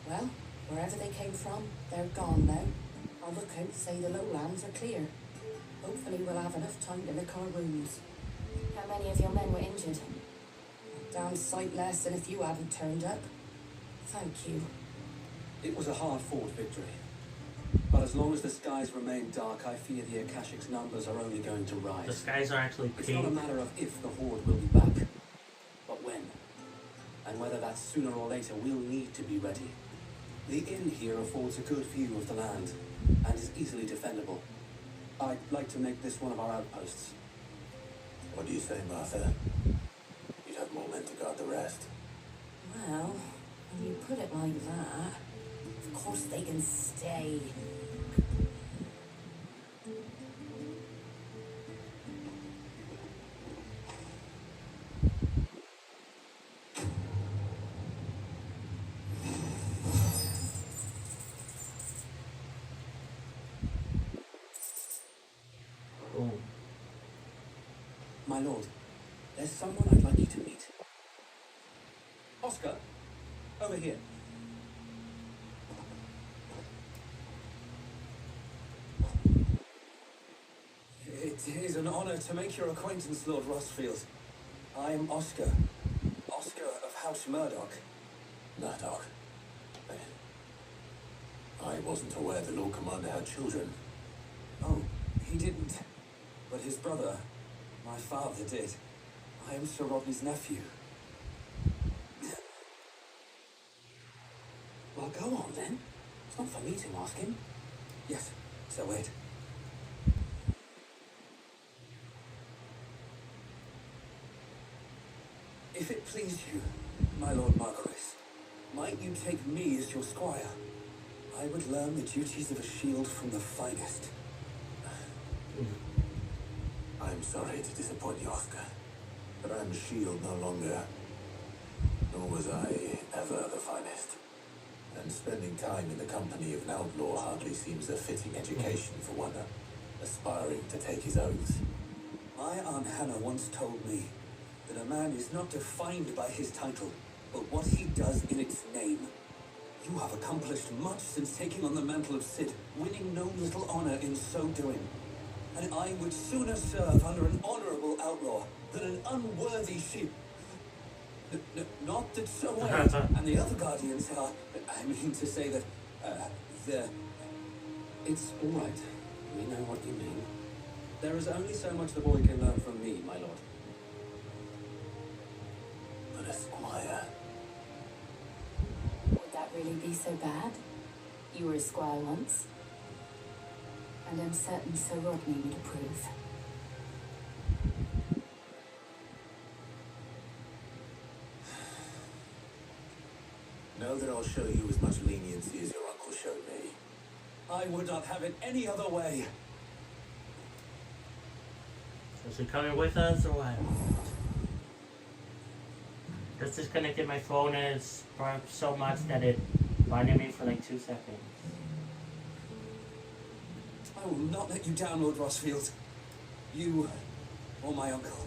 Well, wherever they came from, they're gone now. Our lookouts say the lowlands are clear. Hopefully we'll have enough time to lick our wounds. How many of your men were injured? Damn sight less than if you hadn't turned up. Thank you. It was a hard-fought victory. But as long as the skies remain dark, I fear the Akashic's numbers are only going to rise. The skies are actually It's not a pink. matter of if the Horde will be back, but when. And whether that's sooner or later, we'll need to be ready. The inn here affords a good view of the land, and is easily defendable. I'd like to make this one of our outposts. What do you say, Martha? You'd have more men to guard the rest. Well, when you put it like that, of course they can stay. Oh. My lord, there's someone I'd like you to meet. Oscar, over here. It is an honor to make your acquaintance, Lord Rosfield. I am Oscar. Oscar of House Murdoch. Murdoch. I wasn't aware the Lord Commander had children. Oh, he didn't. But his brother, my father, did. I am Sir Rodney's nephew. Well, go on then. It's not for me to ask him. Yes, Sir Wade. If it please you, my Lord Margaret, might you take me as your squire? I would learn the duties of a shield from the finest. I'm sorry to disappoint you, Oscar, but I'm S.H.I.E.L.D. no longer. Nor was I ever the finest. And spending time in the company of an outlaw hardly seems a fitting education for one aspiring to take his oath. My Aunt Hannah once told me that a man is not defined by his title, but what he does in its name. You have accomplished much since taking on the mantle of Cid, winning no little honor in so doing. And I would sooner serve under an honorable outlaw than an unworthy sheep. Not that Sir Wade and the other guardians are... I mean to say that, they're... It's all right. We know what you mean. There is only so much the boy can learn from me, my lord. But a squire... Would that really be so bad? You were a squire once. And I'm certain Sir Rodney would approve. Know that I'll show you as much leniency as your uncle showed me. I would not have it any other way. Is he coming with us or what? Just disconnected my phone and it's brought up so much that it blinded me for like 2 seconds. I will not let you down, Lord Rossfield. You or my uncle.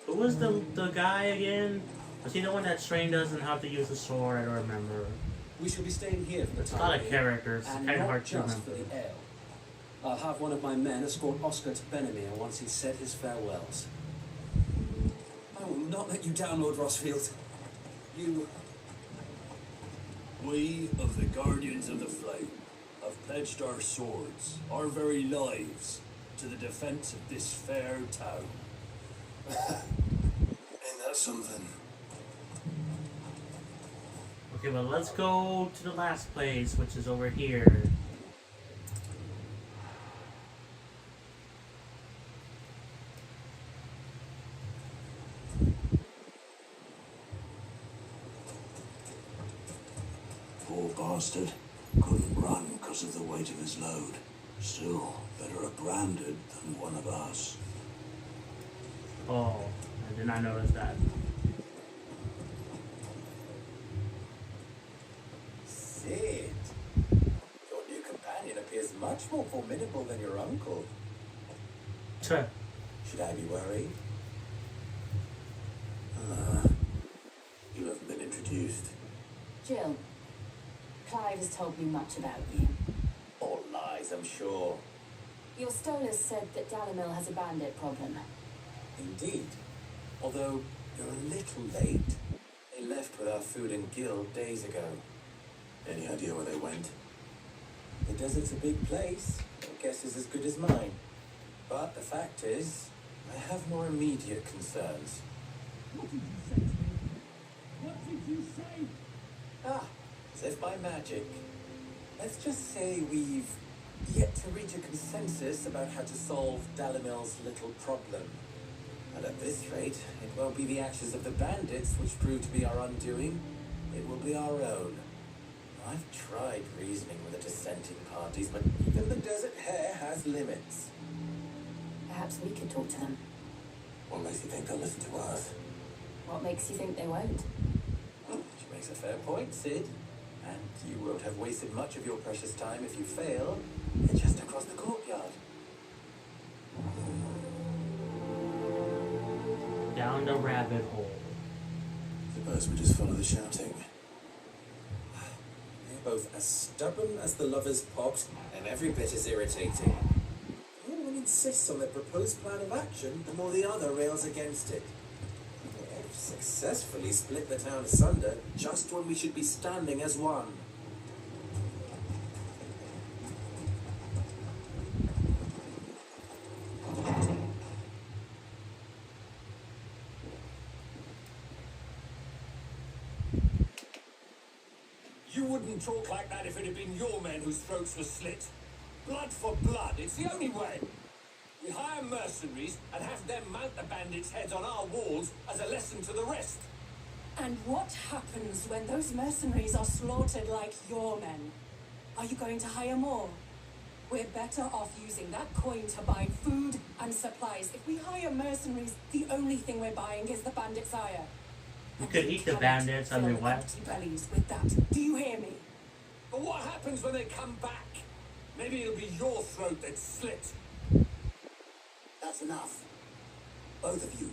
Who was the guy again? Was he the one that trained us on how to use a sword? I don't remember. We shall be staying here for the It's time a lot of being, characters. It's and kind of not hard to just for remember. the ale. I'll have one of my men escort Oscar to Benimir once he's said his farewells. I will not let you down, Lord Rossfield. You... We of the Guardians of the Flame have pledged our swords, our very lives, to the defense of this fair town. Ain't that something? Okay, well, let's go to the last place, which is over here. Poor bastard. Couldn't run because of the weight of his load. Still, better a branded than one of us. Oh, I did not notice that. Cid, your new companion appears much more formidable than your uncle. Tuh. Should I be worried? You haven't been introduced. Jill, Clive has told me much about you. All lies, I'm sure. Your Stolas said that Dalimil has a bandit problem. Indeed. Although, you're a little late. They left with our food and guild days ago. Any idea where they went? The desert's a big place. Your guess is as good as mine. But the fact is, I have more immediate concerns. What did you say to me? What did you say? Ah, as if by magic. Let's just say we've yet to reach a consensus about how to solve Dalimil's little problem. And at this rate, it won't be the actions of the bandits which prove to be our undoing. It will be our own. I've tried reasoning with the dissenting parties, but even the desert hare has limits. Perhaps we could talk to them. What makes you think they'll listen to us? What makes you think they won't? She makes a fair point, Cid. And you won't have wasted much of your precious time if you fail. They're just across the courtyard. Down the rabbit hole. Suppose we just follow the shouting. They're both as stubborn as the lovers' pot and every bit as irritating. The more one insists on their proposed plan of action, the more the other rails against it. They've successfully split the town asunder just when we should be standing as one. You wouldn't talk like that if it had been your men whose throats were slit. Blood for blood, it's the only way. We hire mercenaries and have them mount the bandits' heads on our walls as a lesson to the rest. And what happens when those mercenaries are slaughtered like your men? Are you going to hire more? We're better off using that coin to buy food and supplies. If we hire mercenaries, the only thing we're buying is the bandits' ire. You could eat the bandits, I mean, what? Empty bellies with that. Do you hear me? But what happens when they come back? Maybe it'll be your throat that's slit. That's enough. Both of you.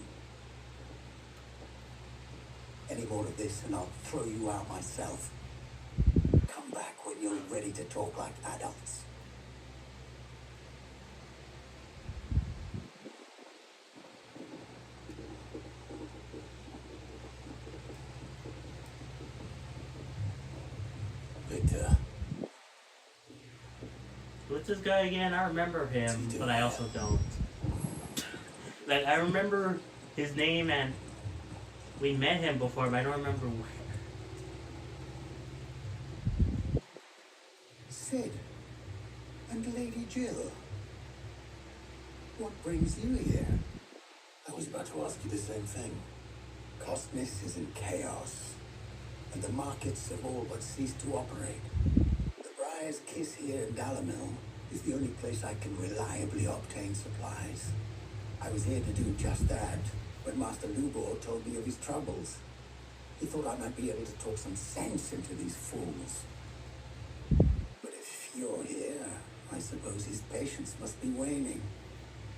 Any more of this and I'll throw you out myself. Come back when you're ready to talk like adults. Victor. What's this guy again? I remember him, but I also don't. Like, I remember his name and we met him before, but I don't remember where. Sid. And Lady Jill. What brings you here? I was about to ask you the same thing. Cosmos is in chaos, and the markets have all but ceased to operate. The Briar's Kiss here in Dalamil is the only place I can reliably obtain supplies. I was here to do just that when Master Lubor told me of his troubles. He thought I might be able to talk some sense into these fools. But if you're here, I suppose his patience must be waning.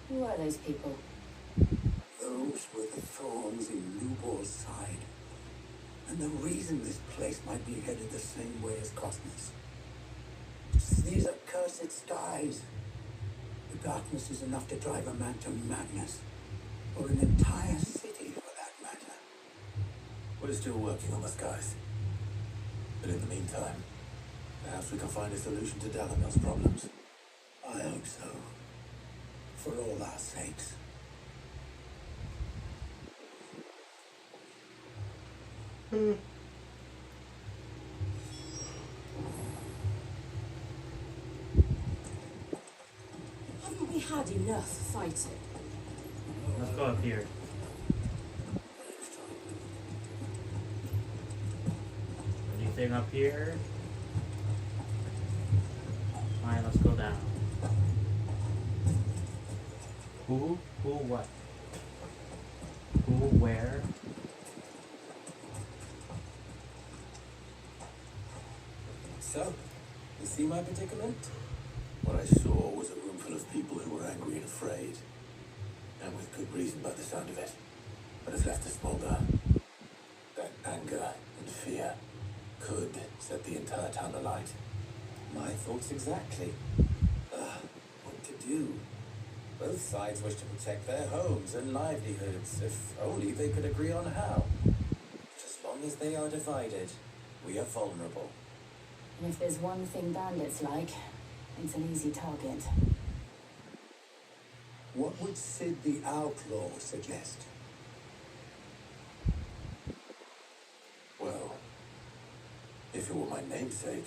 Who are those people? Those were the thorns in Lubor's side. And the reason this place might be headed the same way as Cosmos. These accursed skies. The darkness is enough to drive a man to madness. Or an entire city, for that matter. We're still working on the skies. But in the meantime, perhaps we can find a solution to Dalamil's problems. I hope so. For all our sakes. Haven't we had enough fighting? Let's go up here. Anything up here? Alright, let's go down. Who? Who what? Who where? So, you see my predicament? What I saw was a room full of people who were angry and afraid. And with good reason by the sound of it. But it's left a smolder. That anger and fear could set the entire town alight. My thoughts exactly. What to do? Both sides wish to protect their homes and livelihoods, if only they could agree on how. But as long as they are divided, we are vulnerable. And if there's one thing bandits like, it's an easy target. What would Sid the Outlaw suggest? Well, if it were my namesake,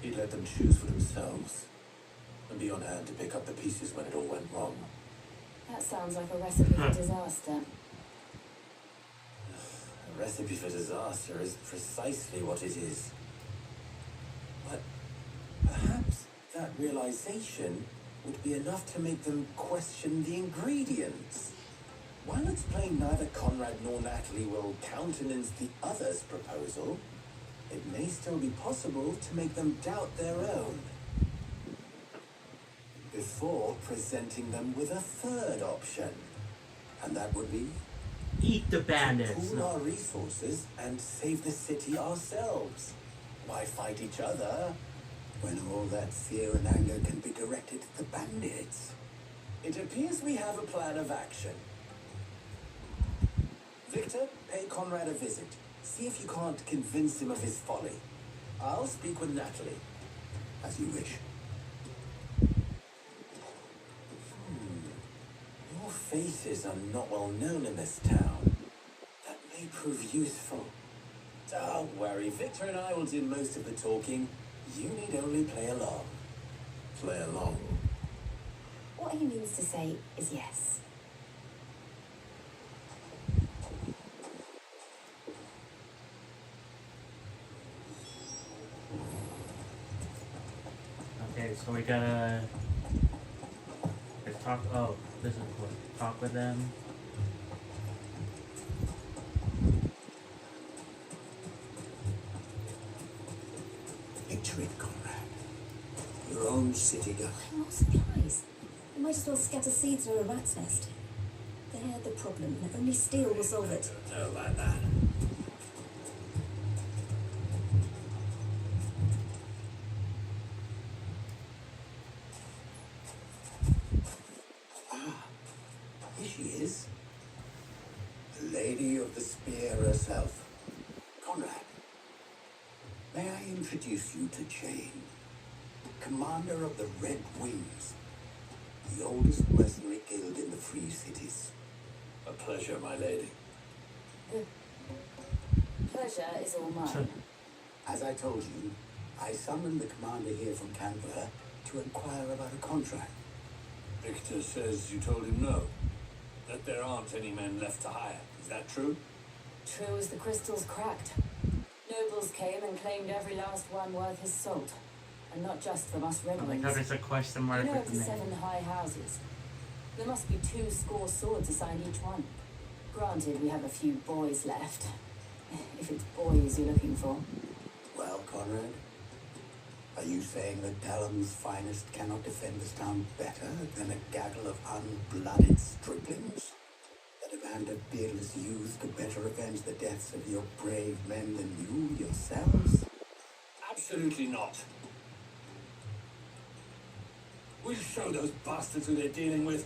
he'd let them choose for themselves and be on hand to pick up the pieces when it all went wrong. That sounds like a recipe for disaster. A recipe for disaster is precisely what it is. But perhaps that realization would be enough to make them question the ingredients. While it's plain neither Conrad nor Natalie will countenance the other's proposal, it may still be possible to make them doubt their own. Before presenting them with a third option. And that would be Eat the bandits. to pool No. our resources and save the city ourselves. Why fight each other When all that fear and anger can be directed at the bandits. It appears we have a plan of action. Victor, pay Conrad a visit. See if you can't convince him of his folly. I'll speak with Natalie. As you wish. Your faces are not well known in this town. That may prove useful. Don't worry, Victor and I will do most of the talking. You need only play along. Play along. What he means to say is yes. Alright, so we gotta... Let's talk... Oh, this is cool. Talk with them. Picture it, Conrad. Your own city girl. More supplies. We might as well scatter seeds or a rat's nest. They're the problem, and only steel will solve it. Don't know about that. Here she is. The Lady of the Spear herself. Conrad, may I introduce you to Jane, commander of the Red Wings, the oldest mercenary guild in the Free Cities. A pleasure, my lady. The pleasure is all mine. As I told you, I summoned the commander here from Canberra to inquire about a contract. Victor says you told him no. That there aren't any men left to hire. Is that true? True as the crystals cracked. Nobles came and claimed every last one worth his salt. And not just from us Red I like Wings. how there's a question mark You know with of the the name. 7 high houses. There must be 2 score swords assigned each one. Granted, we have a few boys left. If it's boys you're looking for. Well, Conrad, are you saying that Dallam's finest cannot defend this town better than a gaggle of unblooded striplings? That a band of beardless youths could better avenge the deaths of your brave men than you yourselves? Absolutely not. We'll show those bastards who they're dealing with.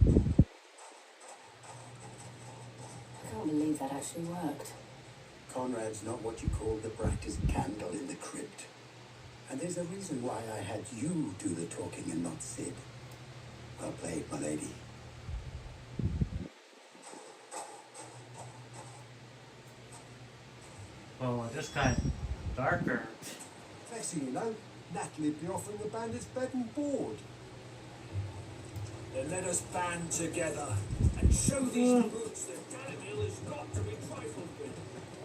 I can't believe that actually worked. Conrad's not what you call the brightest candle in the crypt. And there's a reason why I had you do the talking and not Sid. Well played, my lady. Oh, it just got darker. Next thing you know, Natalie'd be offering the bandits bed and board. Then let us band together and show these brutes that Dalamil is not to be trifled with.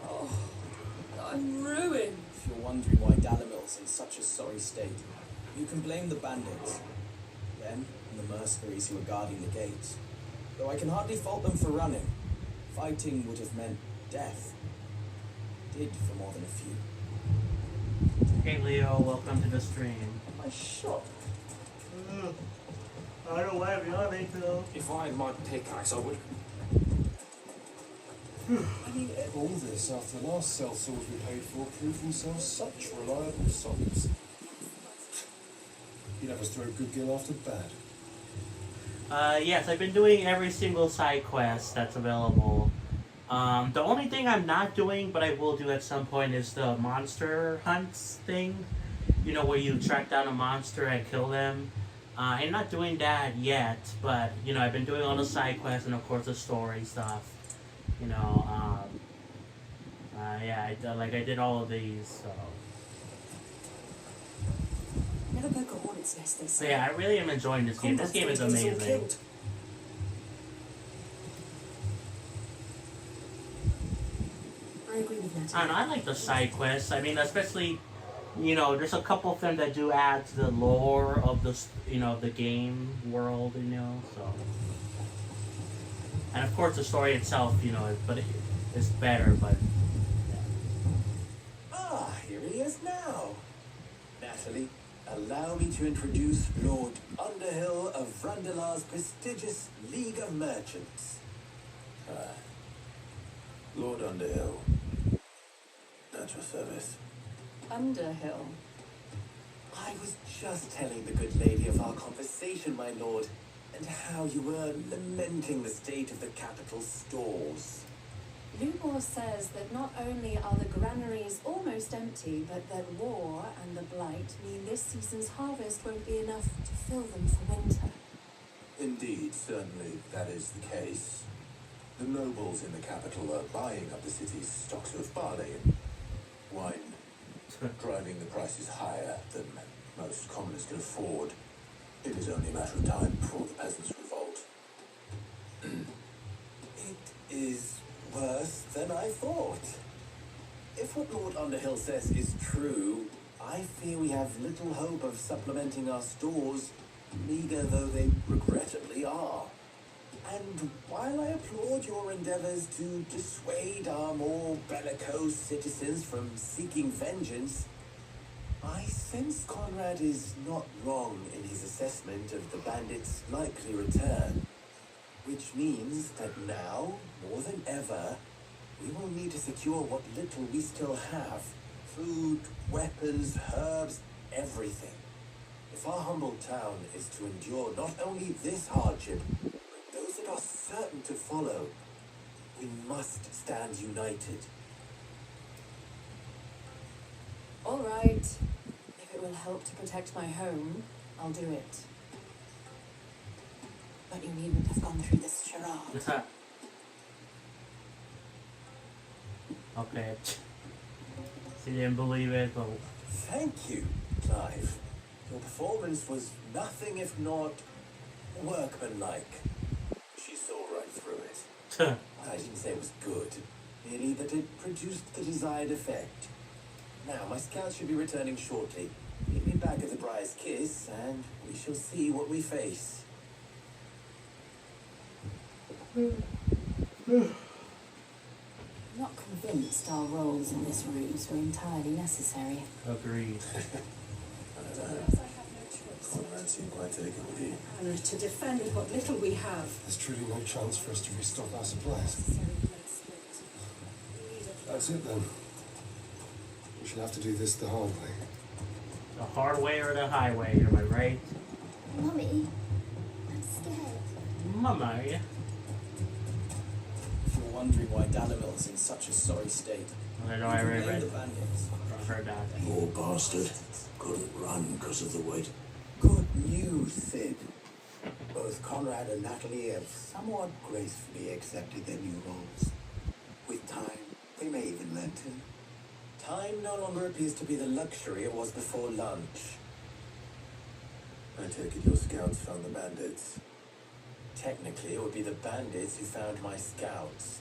Oh, I'm ruined. If you're wondering why Dalamil's in such a sorry state, you can blame the bandits, them and the mercenaries who are guarding the gates. Though I can hardly fault them for running. Fighting would have meant death. Did for more than a few. Hey Leo, welcome to the stream. My shop. I don't know why I'm yawning though. If I had my pickaxe, I would. I mean, all this after the last cell swords we paid for proved themselves such reliable souls. You'd have us throw good gill after bad. Yes, I've been doing every single side quest that's available. The only thing I'm not doing, but I will do at some point, is the monster hunts thing. You know, where you track down a monster and kill them. I'm not doing that yet, but, you know, I've been doing all the side quests and, of course, the story stuff. You know, yeah, I did all of these, so... Never poke a hornet's nest this So yeah, I really am enjoying this game. This game is amazing. I agree with that. I don't know, I like the side quests. I mean, especially, you know, there's a couple of them that do add to the lore of the, you know, the game world, you know, so. And of course the story itself, you know, it's better, but, yeah. Ah, here he is now. Natalie, allow me to introduce Lord Underhill of Vrandalar's prestigious League of Merchants. Lord Underhill. At your service. Underhill. I was just telling the good lady of our conversation, my lord, and how you were lamenting the state of the capital's stores. Lumor says that not only are the granaries almost empty, but that war and the blight mean this season's harvest won't be enough to fill them for winter. Indeed, certainly that is the case. The nobles in the capital are buying up the city's stocks of barley and wine, driving the prices higher than most commoners can afford. It is only a matter of time before the peasants revolt. It is worse than I thought. If what Lord Underhill says is true, I fear we have little hope of supplementing our stores, meager though they regrettably are. And while I applaud your endeavors to dissuade our more bellicose citizens from seeking vengeance, I sense Conrad is not wrong in his assessment of the bandits' likely return. Which means that now, more than ever, we will need to secure what little we still have. Food, weapons, herbs, everything. If our humble town is to endure not only this hardship, but those that are certain to follow, we must stand united. All right. If it will help to protect my home, I'll do it. But you needn't have gone through this charade. Okay. She didn't believe it, but... Thank you, Clive. Your performance was nothing if not workmanlike. She saw right through it. I didn't say it was good, merely that it produced the desired effect. Now, my scouts should be returning shortly. Meet me back at the Briar's Kiss, and we shall see what we face. I'm not convinced our roles in this ruse were entirely necessary. Agreed. Conrad seemed quite taken with you. And to defend what little we have. There's truly no chance for us to restock our supplies. That's it then. We shall have to do this the hard way. The hard way or the highway, am I right? Mummy, I'm scared. Mama, yeah. If you're wondering why Dalamil's in such a sorry state, I know I you can read blame it. the bandits. I heard that. Poor bastard. Couldn't run because of the weight. Good news, Sid. Both Conrad and Natalie have somewhat gracefully accepted their new roles. With time, they may even learn to. Time no longer appears to be the luxury it was before lunch. I take it your scouts found the bandits. Technically, it would be the bandits who found my scouts.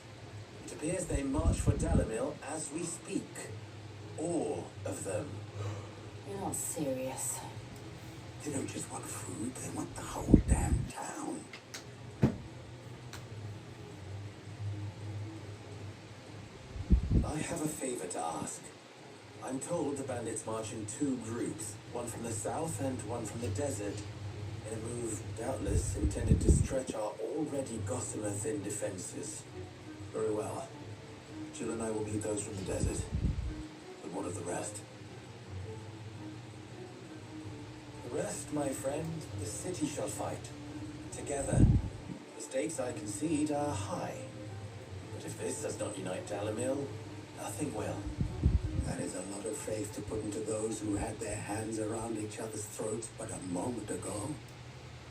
It appears they march for Dalamil as we speak. All of them. You're not serious. They don't just want food, they want the whole damn town. I have a favor to ask. I'm told the bandits march in two groups, one from the south and one from the desert, in a move doubtless intended to stretch our already gossamer-thin defenses. Very well. Jill and I will meet those from the desert. But what of the rest? The rest, my friend, the city shall fight. Together. The stakes, I concede, are high. But if this does not unite Dalamil, nothing will. That is a lot of faith to put into those who had their hands around each other's throats but a moment ago.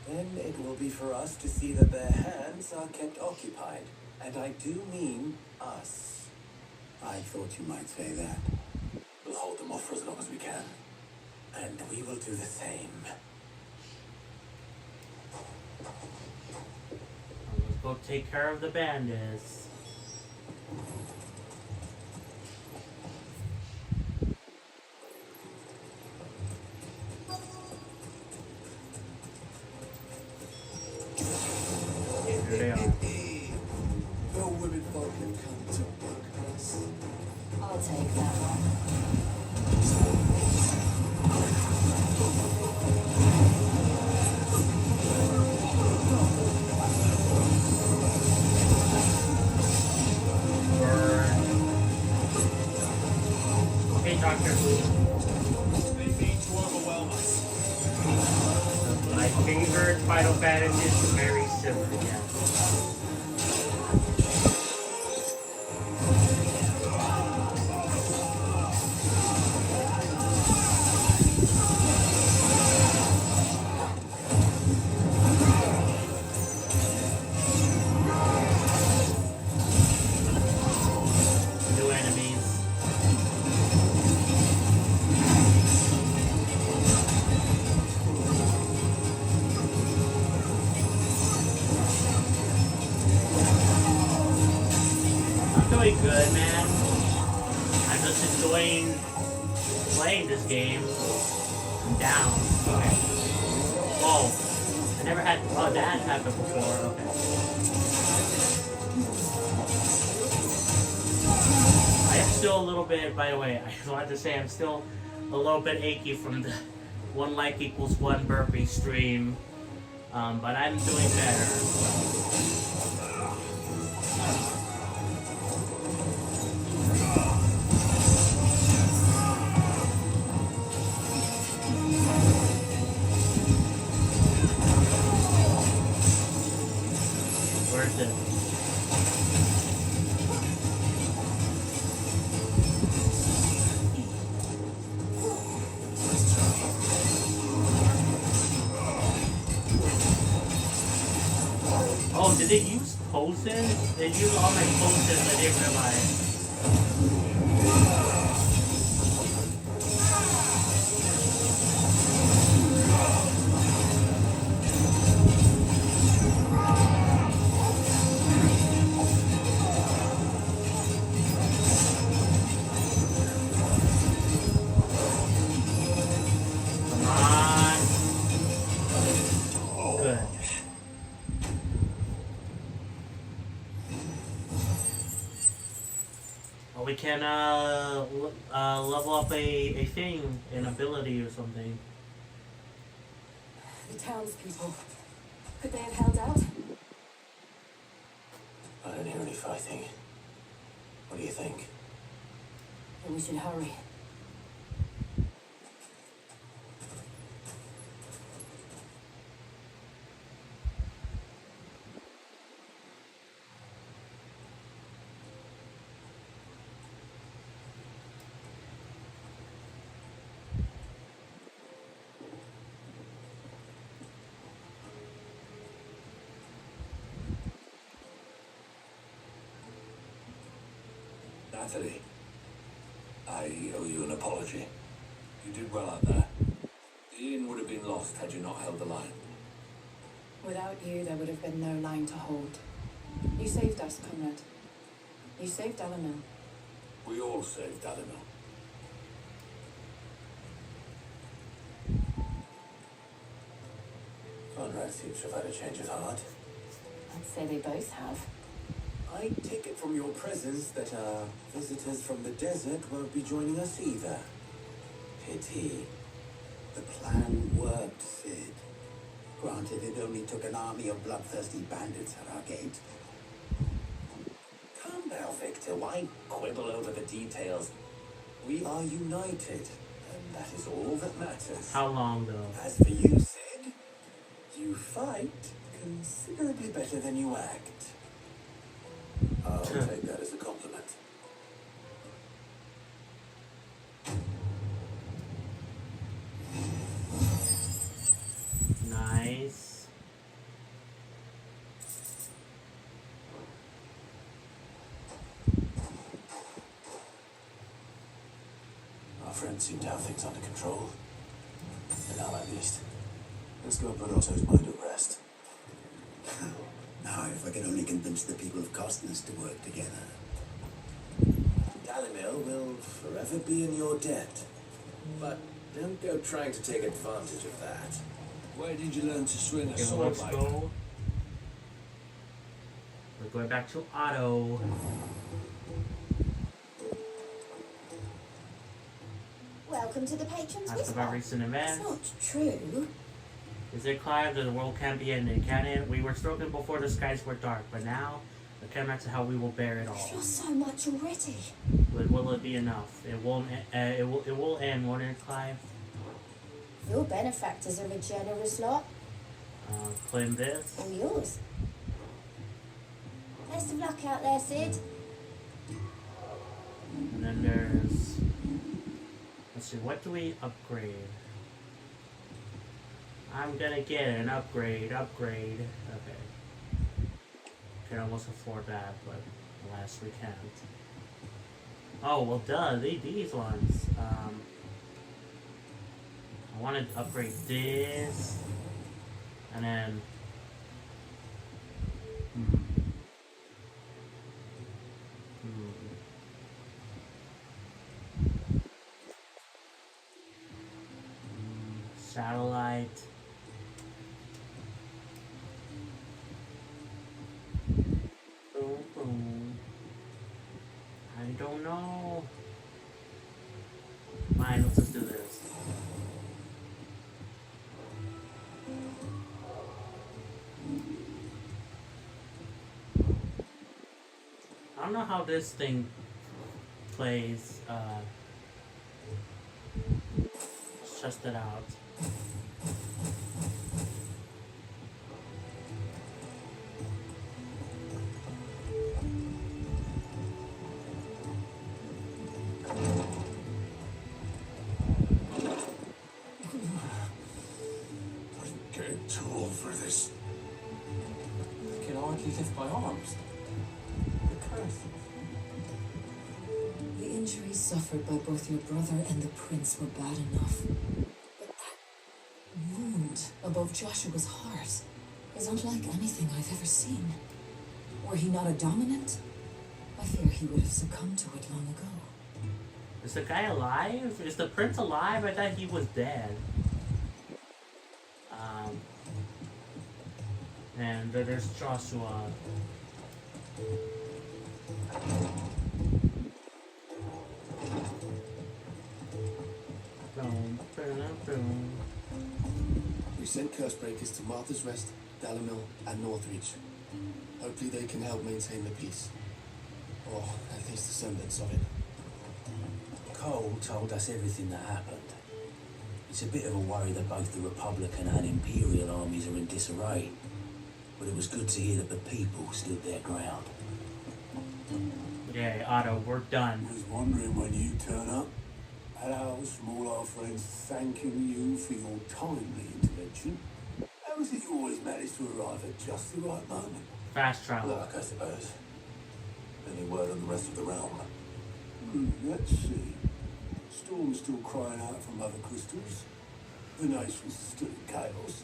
Then it will be for us to see that their hands are kept occupied. And I do mean us. I thought you might say that. We'll hold them off for as long as we can. And we will do the same. Let's go take care of the bandits. Here they are. No women folk have come to work us. I'll take that one. Hey, Dr. Blue. They mean to overwhelm us. My favorite Final Fantasy is very similar, yeah. New enemies. I'm doing good, man. I'm just enjoying playing this game. I'm down. Okay. Whoa. I never had. Oh, that happened before. Okay. I am still a little bit. By the way, I just wanted to say I'm still a little bit achy from the 1 like equals 1 burpee stream. But I'm doing better. Where's it? Oh, did it use potions? It used all my potions, I didn't realize. Come on. Good. Well, we can level up a thing, an ability or something. The townspeople. Could they have held out? I don't hear any fighting. What do you think? Then we should hurry. Natalie, I owe you an apology. You did well out there. The inn would have been lost had you not held the line. Without you, there would have been no line to hold. You saved us, Conrad. You saved Alamil. We all saved Alamil. Conrad seems to have had a change of heart. I'd say they both have. I take it from your presence that our visitors from the desert won't be joining us either. Pity. The plan worked, Sid. Granted, it only took an army of bloodthirsty bandits at our gate. Calm down, Victor. Why quibble over the details? We are united, and that is all that matters. How long though? As for you, Sid, you fight considerably better than you act. I'll take that as a compliment. Nice. Our friends seem to have things under control. For now, at least. Let's go and put Otto's mind at rest. Now, if I can only convince the people of Costness to work together. Dalimil will forever be in your debt. But don't go trying to take advantage of that. Where did you learn to swing a Okay, sword let's like go. We're going back to Otto. Welcome to the Patrons Ask Whisper. about recent events. It's not true. Is it clear that the world can't be ended? Can it? We were stricken before the skies were dark, but now the climax of how we will bear it all. You're so much already. But will it be enough? It won't. It will end, won't it, Clive? Your benefactors are a generous lot. Claim this. All yours. Best of luck out there, Sid. And then there's. Let's see. What do we upgrade? I'm gonna get an upgrade. Upgrade. Okay. Can almost afford that, but alas, we can't. Oh well, duh. These ones. I want to upgrade this, and then. Satellite. Boom, boom. I don't know. Fine, let's just do this. I don't know how this thing plays. Let's test it out. Getting too old for this. I can hardly lift my arms. The curse. The injuries suffered by both your brother and the prince were bad enough. But that wound above Joshua's heart is unlike anything I've ever seen. Were he not a dominant, I fear he would have succumbed to it long ago. Is the guy alive? Is the prince alive? I thought he was dead. And there's Joshua. Boom, boom, boom. We sent Cursebreakers to Martha's Rest, Dalamil, and Northreach. Hopefully they can help maintain the peace. Or at least a semblance of it. Cole told us everything that happened. It's a bit of a worry that both the Republican and Imperial armies are in disarray. But it was good to hear that the people stood their ground. Yay, Otto, we're done. I was wondering when you turn up. Hello, small old friends, thanking you for your timely intervention. How is it you always manage to arrive at just the right moment? Fast travel. Luck, I suppose. Any word on the rest of the realm? Let's see. Storm's still crying out for mother crystals. The nation's still in chaos.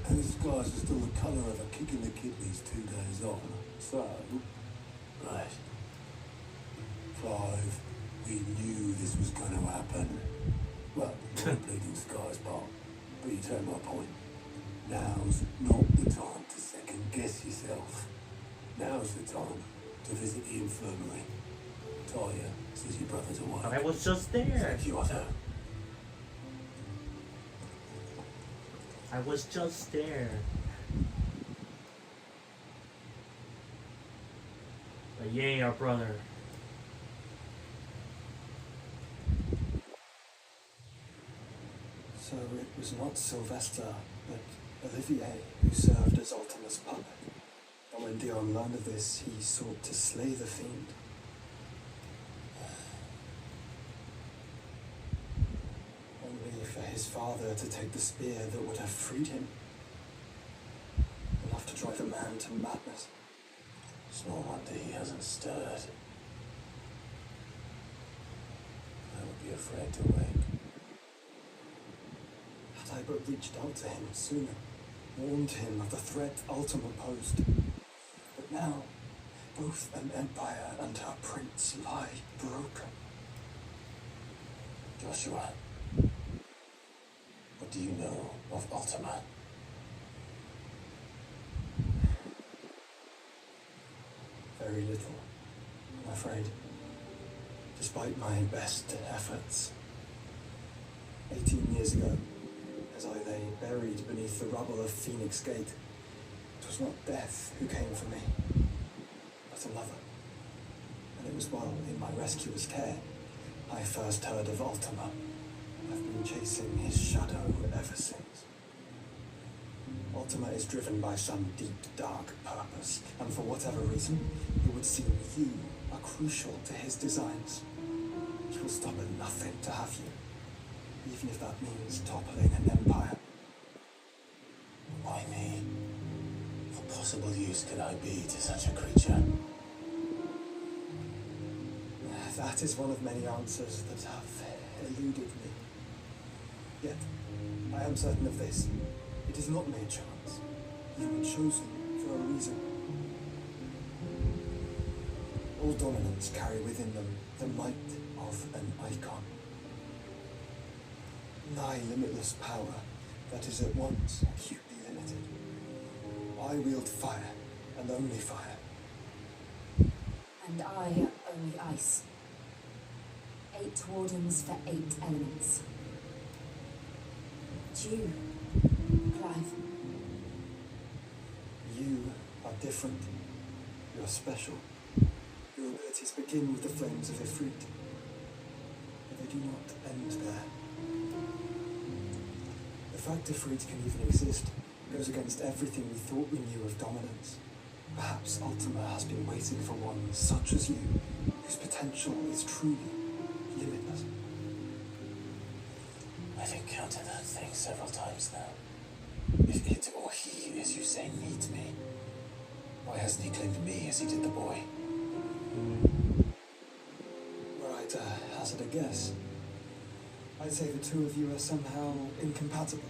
And the skies are still the colour of a kick in the kidneys 2 days on. So, Right. Clive, we knew this was going to happen. Well, not bleeding skies part, but you take my point. Now's not the time to second guess yourself. Now's the time to visit the infirmary. Talia says your brother's awake. I was just there. Thank you, Otto. I was just there. But yay, our brother. So it was not Sylvester, but Olivier who served as Ultima's puppet. And when Dion learned of this, he sought to slay the fiend. Only for his father to take the spear that would have freed him. Enough to drive a man to madness. It's no wonder he hasn't stirred. I would be afraid to wake. Had I but reached out to him sooner, warned him of the threat Ultima posed. But now, both an empire and her prince lie broken. Joshua, what do you know of Ultima? Very little, I'm afraid. Despite my best efforts. 18 years ago, as I lay buried beneath the rubble of Phoenix Gate, it was not death who came for me, but another. And it was while in my rescuer's care, I first heard of Ultima. I've been chasing his shadow ever since. Ultima is driven by some deep, dark purpose, and for whatever reason, it would seem you are crucial to his designs. He will stop at nothing to have you, even if that means toppling an empire. Why me? What possible use could I be to such a creature? That is one of many answers that have eluded me. Yet, I am certain of this. It is not mere chance. You were chosen for a reason. All dominants carry within them the might of an icon. Nigh limitless power, that is at once acutely limited. I wield fire, and only fire. And I only ice. 8 wardens for 8 elements. But you, Clive. You are different. You're special. Your abilities begin with the flames of Ifrit, but they do not end there. The fact Ifrit can even exist goes against everything we thought we knew of dominance. Perhaps Ultima has been waiting for one such as you, whose potential is truly limitless. I've encountered that thing several times now. If it or he, as you say, needs me, why hasn't he claimed me as he did the boy? Were I to hazard a guess, I'd say the two of you are somehow incompatible.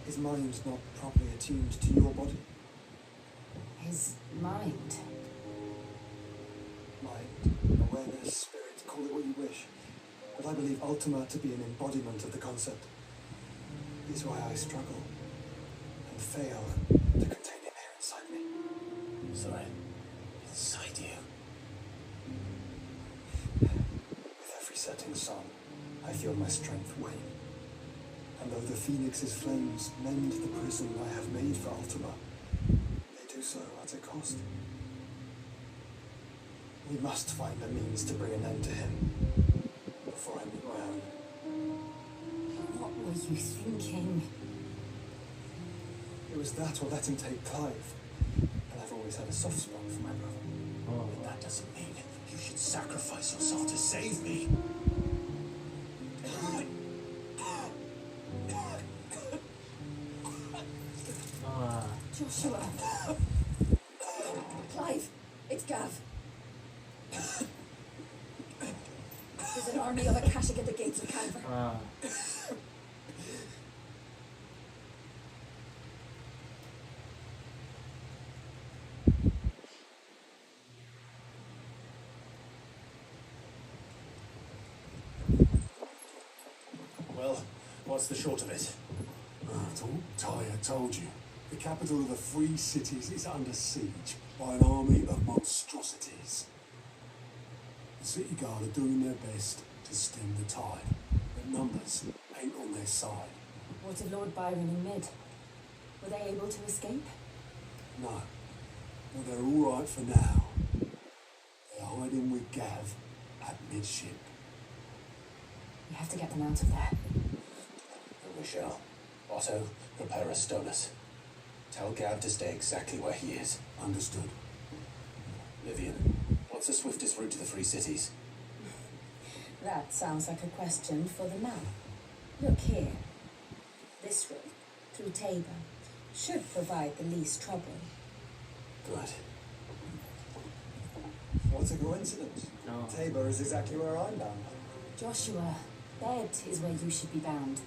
His mind's not properly attuned to your body. His mind. Mind, awareness, spirit, call it what you wish. But I believe Ultima to be an embodiment of the concept. Is why I struggle and fail to contain him here inside me. Sorry, inside you. With every setting sun, I feel my strength wane. And though the Phoenix's flames mend the prison I have made for Ultima, they do so at a cost. We must find a means to bring an end to him before I meet my own. What were you thinking? It was that or let him take Clive. And I've always had a soft spot for my brother. But that doesn't mean you should sacrifice yourself to save me. Joshua. Clive, it's Gav. There's an army of Akashic at the gates of Canver. Well, what's the short of it? Tyre told you. The capital of the Free Cities is under siege by an army of monstrosities. The city guard are doing their best to stem the tide, but numbers ain't on their side. What of Lord Byron and Mid? Were they able to escape? No. Well, they're all right for now. They're hiding with Gav at midship. We have to get them out of there. And we shall. Otto, prepare a stonus. Tell Gav to stay exactly where he is. Understood. Vivian, what's the swiftest route to the Free Cities? That sounds like a question for the map. Look here. This road, through Tabor, should provide the least trouble. Good. What a coincidence. No. Tabor is exactly where I'm bound. Joshua, bed is where you should be bound.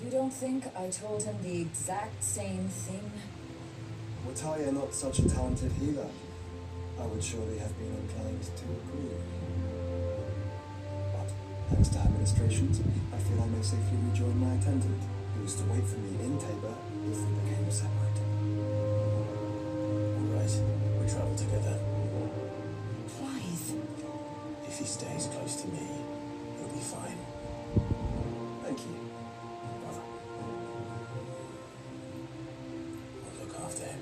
You don't think I told him the exact same thing? Were Tyre not such a talented healer, I would surely have been inclined to agree. But, thanks to administrations, I feel I may safely rejoin my attendant, who is to wait for me in Tabor if we became separated. All right, we travel together. Clive. If he stays close to me, he'll be fine. Thank you. Brother. We'll look after him.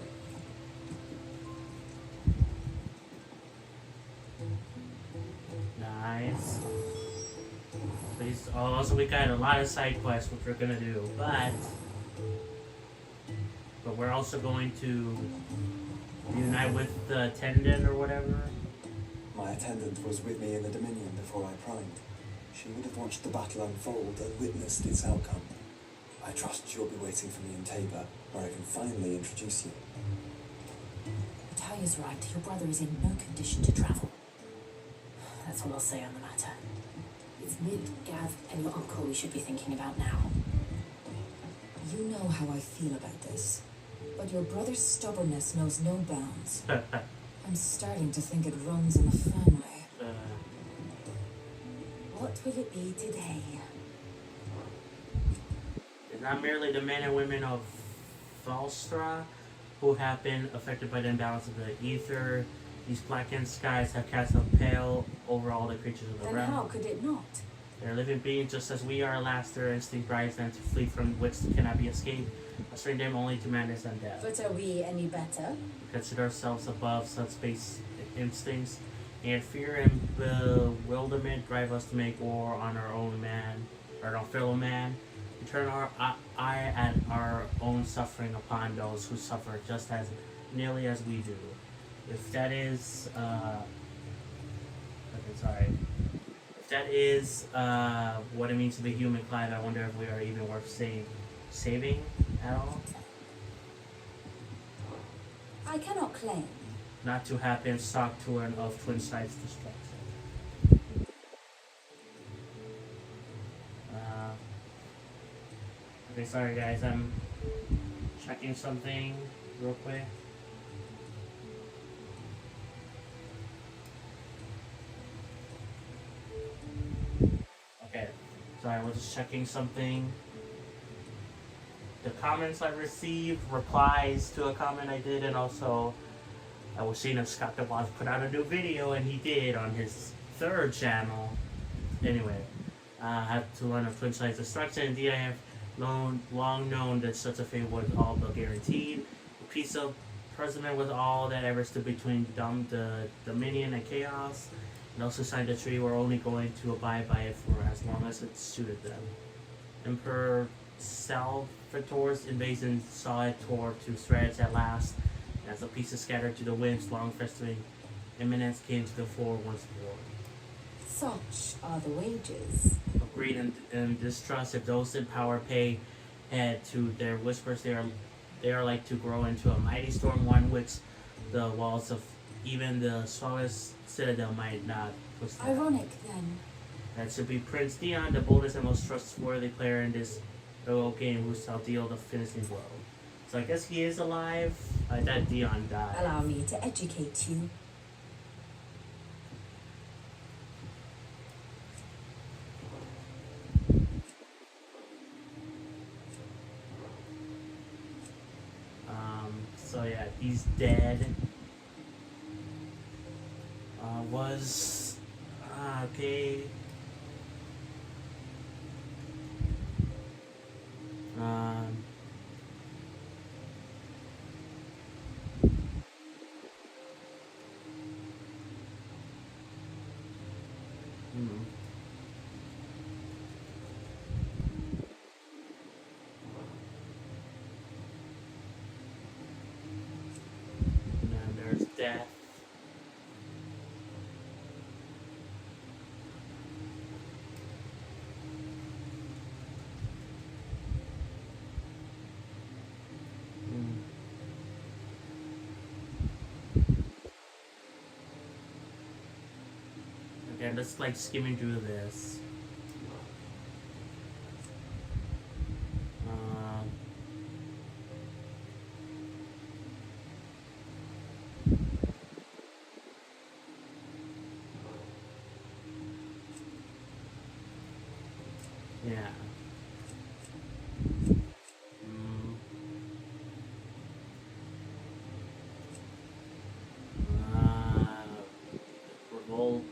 Nice. Please. Oh, so we got a lot of side quests, which we're gonna do, but we're also going to reunite with the attendant or whatever. My attendant was with me in the Dominion before I primed. She would have watched the battle unfold and witnessed its outcome. I trust you'll be waiting for me in Tabor, where I can finally introduce you. Tyre's right. Your brother is in no condition to travel. That's all I'll say on the matter. It's Mid, Gav, and your uncle we should be thinking about now. You know how I feel about this, but your brother's stubbornness knows no bounds. I'm starting to think it runs in the family. What will it be today? not merely the men and women of Valstra who have been affected by the imbalance of the ether. These blackened skies have cast a pale over all the creatures of the Then realm. how could it not? They're living beings just as we are. Alas, their instinct drives them to flee from which cannot be escaped, restraining them only to madness and death. But are we any better? We consider ourselves above such base instincts, and fear and bewilderment drive us to make war on our own man, or our fellow man. We turn our eye at our own suffering upon those who suffer just as nearly as we do. If that is, If that is what it means to be human, Clive, I wonder if we are even worth saving at all. I cannot claim. Not to have been stalked to an of twin sides destruction. Okay, sorry guys, I'm checking something real quick. Okay, so I was just checking something. The comments I received, replies to a comment I did, and also I was seeing if Scott DeWaz put out a new video, and he did on his third channel. Anyway, I have to learn of twin sides destruction. Indeed, I have long known that such a fate was all but guaranteed. The peace of President was all that ever stood between the Dominion and Chaos, and also signed a treaty were only going to abide by it for as long as it suited them. Emperor Salvator's invasion saw it tore to shreds at last, and as the pieces scattered to the winds, long festering imminence came to the fore once more. Such are the wages. Of greed and distrust, if those in power pay heed to their whispers, they are like to grow into a mighty storm, one which the walls of even the smallest citadel might not withstand. Ironic, then. That should be Prince Dion, the boldest and most trustworthy player in this game, who shall deal the finishing blow. So I guess he is alive. That Dion died. Allow me to educate you. So yeah, he's dead. Okay. And then there's death. Okay, let's like skimming through this. Yeah. Revolt.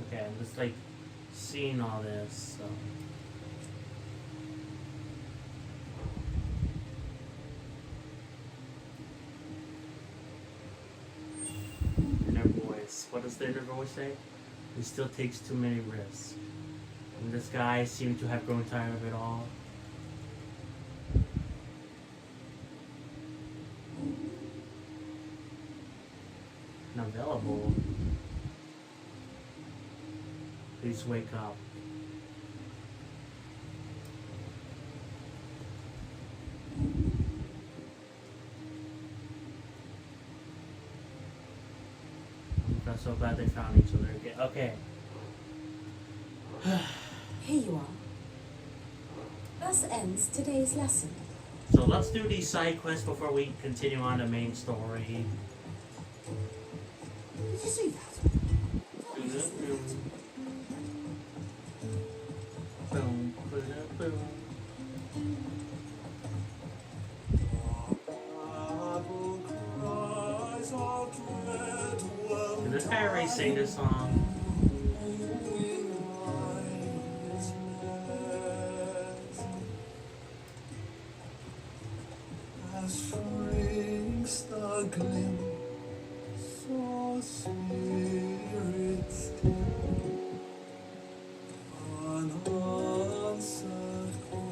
Okay, I'm just like seeing all this, so. Inner voice. What does the inner voice say? He still takes too many risks. And this guy seemed to have grown tired of it all. Unavailable. Please wake up. I'm so glad they found each other again. Okay. Here you are. Thus ends today's lesson. So let's do these side quests before we continue on the main story. Did you see that? Boom, boom, boom. Did this guy already sing this song?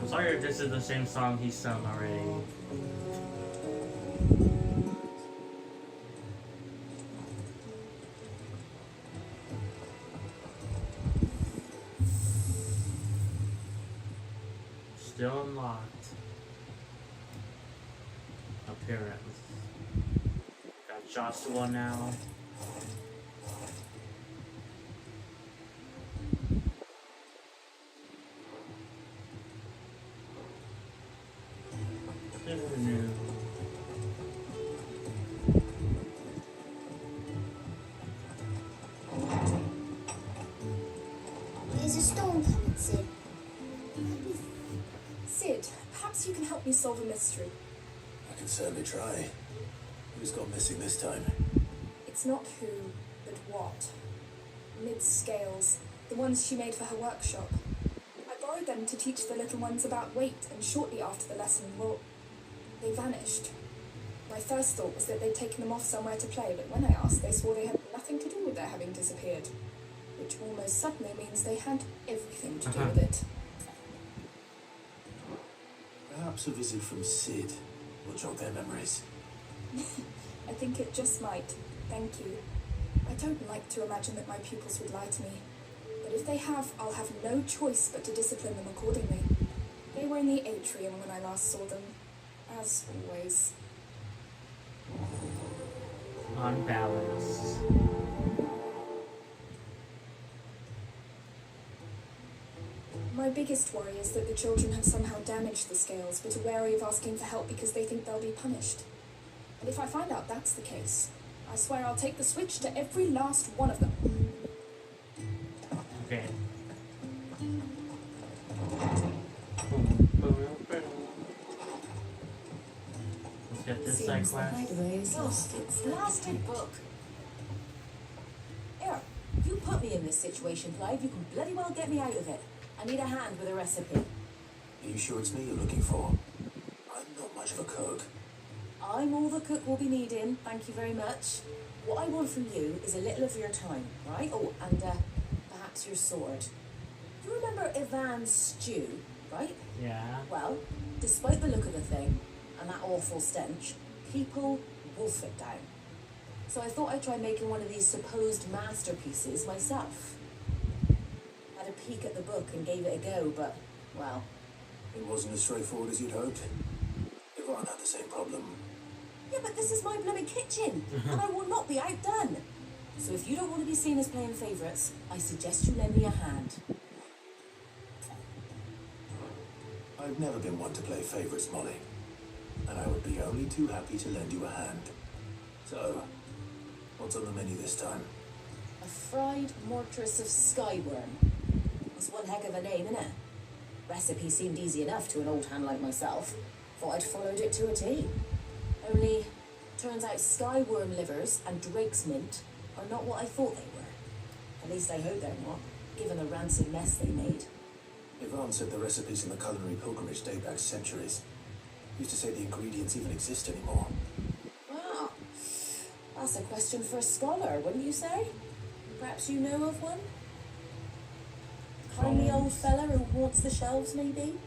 I'm sorry if this is the same song he's sung already. Still unlocked. Appearance. Got Joshua now. There's a storm coming, Sid. Sid, perhaps you can help me solve a mystery. I can certainly try. Who's gone missing this time? It's not who, but what. Mid's scales, the ones she made for her workshop. I borrowed them to teach the little ones about weight, and shortly after the lesson, well, they vanished. My first thought was that they'd taken them off somewhere to play, but when I asked, they swore they had nothing to do with their having disappeared. Which almost certainly means they had everything to do with it. Perhaps a visit from Sid will jog their memories. I think it just might. Thank you. I don't like to imagine that my pupils would lie to me. But if they have, I'll have no choice but to discipline them accordingly. They were in the atrium when I last saw them. As always. Unbalanced. My biggest worry is that the children have somehow damaged the scales, but are wary of asking for help because they think they'll be punished. And if I find out that's the case, I swear I'll take the switch to every last one of them. Okay. Let's get this side quest. Lost its blasted book. Here, you put me in this situation, Clive. You can bloody well get me out of it. I need a hand with a recipe. Are you sure it's me you're looking for? I'm not much of a cook. I'm all the cook will be needing, thank you very much. What I want from you is a little of your time, right? Oh, and perhaps your sword. You remember Ivan's stew, right? Yeah. Well, despite the look of the thing, and that awful stench, people wolf it down. So I thought I'd try making one of these supposed masterpieces myself. Had a peek at the book and gave it a go, but, well... It wasn't as straightforward as you'd hoped. Yvonne had the same problem. Yeah, but this is my blooming kitchen, and I will not be outdone. So if you don't want to be seen as playing favourites, I suggest you lend me a hand. I've never been one to play favourites, Molly. And I would be only too happy to lend you a hand. So, what's on the menu this time? A fried mortress of skyworm. That's one heck of a name, innit? Recipe seemed easy enough to an old hand like myself. Thought I'd followed it to a T. Only, turns out skyworm livers and drake's mint are not what I thought they were. At least I hope they're not, given the rancid mess they made. Yvonne said the recipes in the culinary pilgrimage date back centuries. Used to say the ingredients even exist anymore. Wow. That's a question for a scholar, wouldn't you say? Perhaps you know of one? Kindly old fella who haunts the shelves, maybe?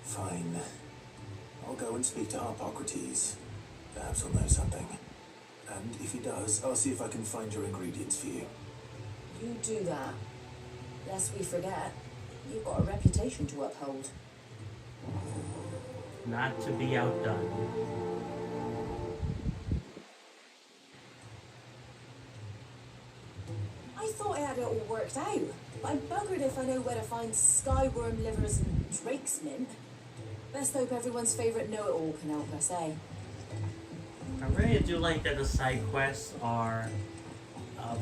Fine. I'll go and speak to Harpocrates. Perhaps he'll know something. And if he does, I'll see if I can find your ingredients for you. You do that. Lest we forget, you've got a reputation to uphold. Not to be outdone. I thought I had it all worked out. But I'm buggered if I know where to find skyworm livers and drake's mint. Let's hope everyone's favourite know-it-all can help us, eh? I really do like that the side quests are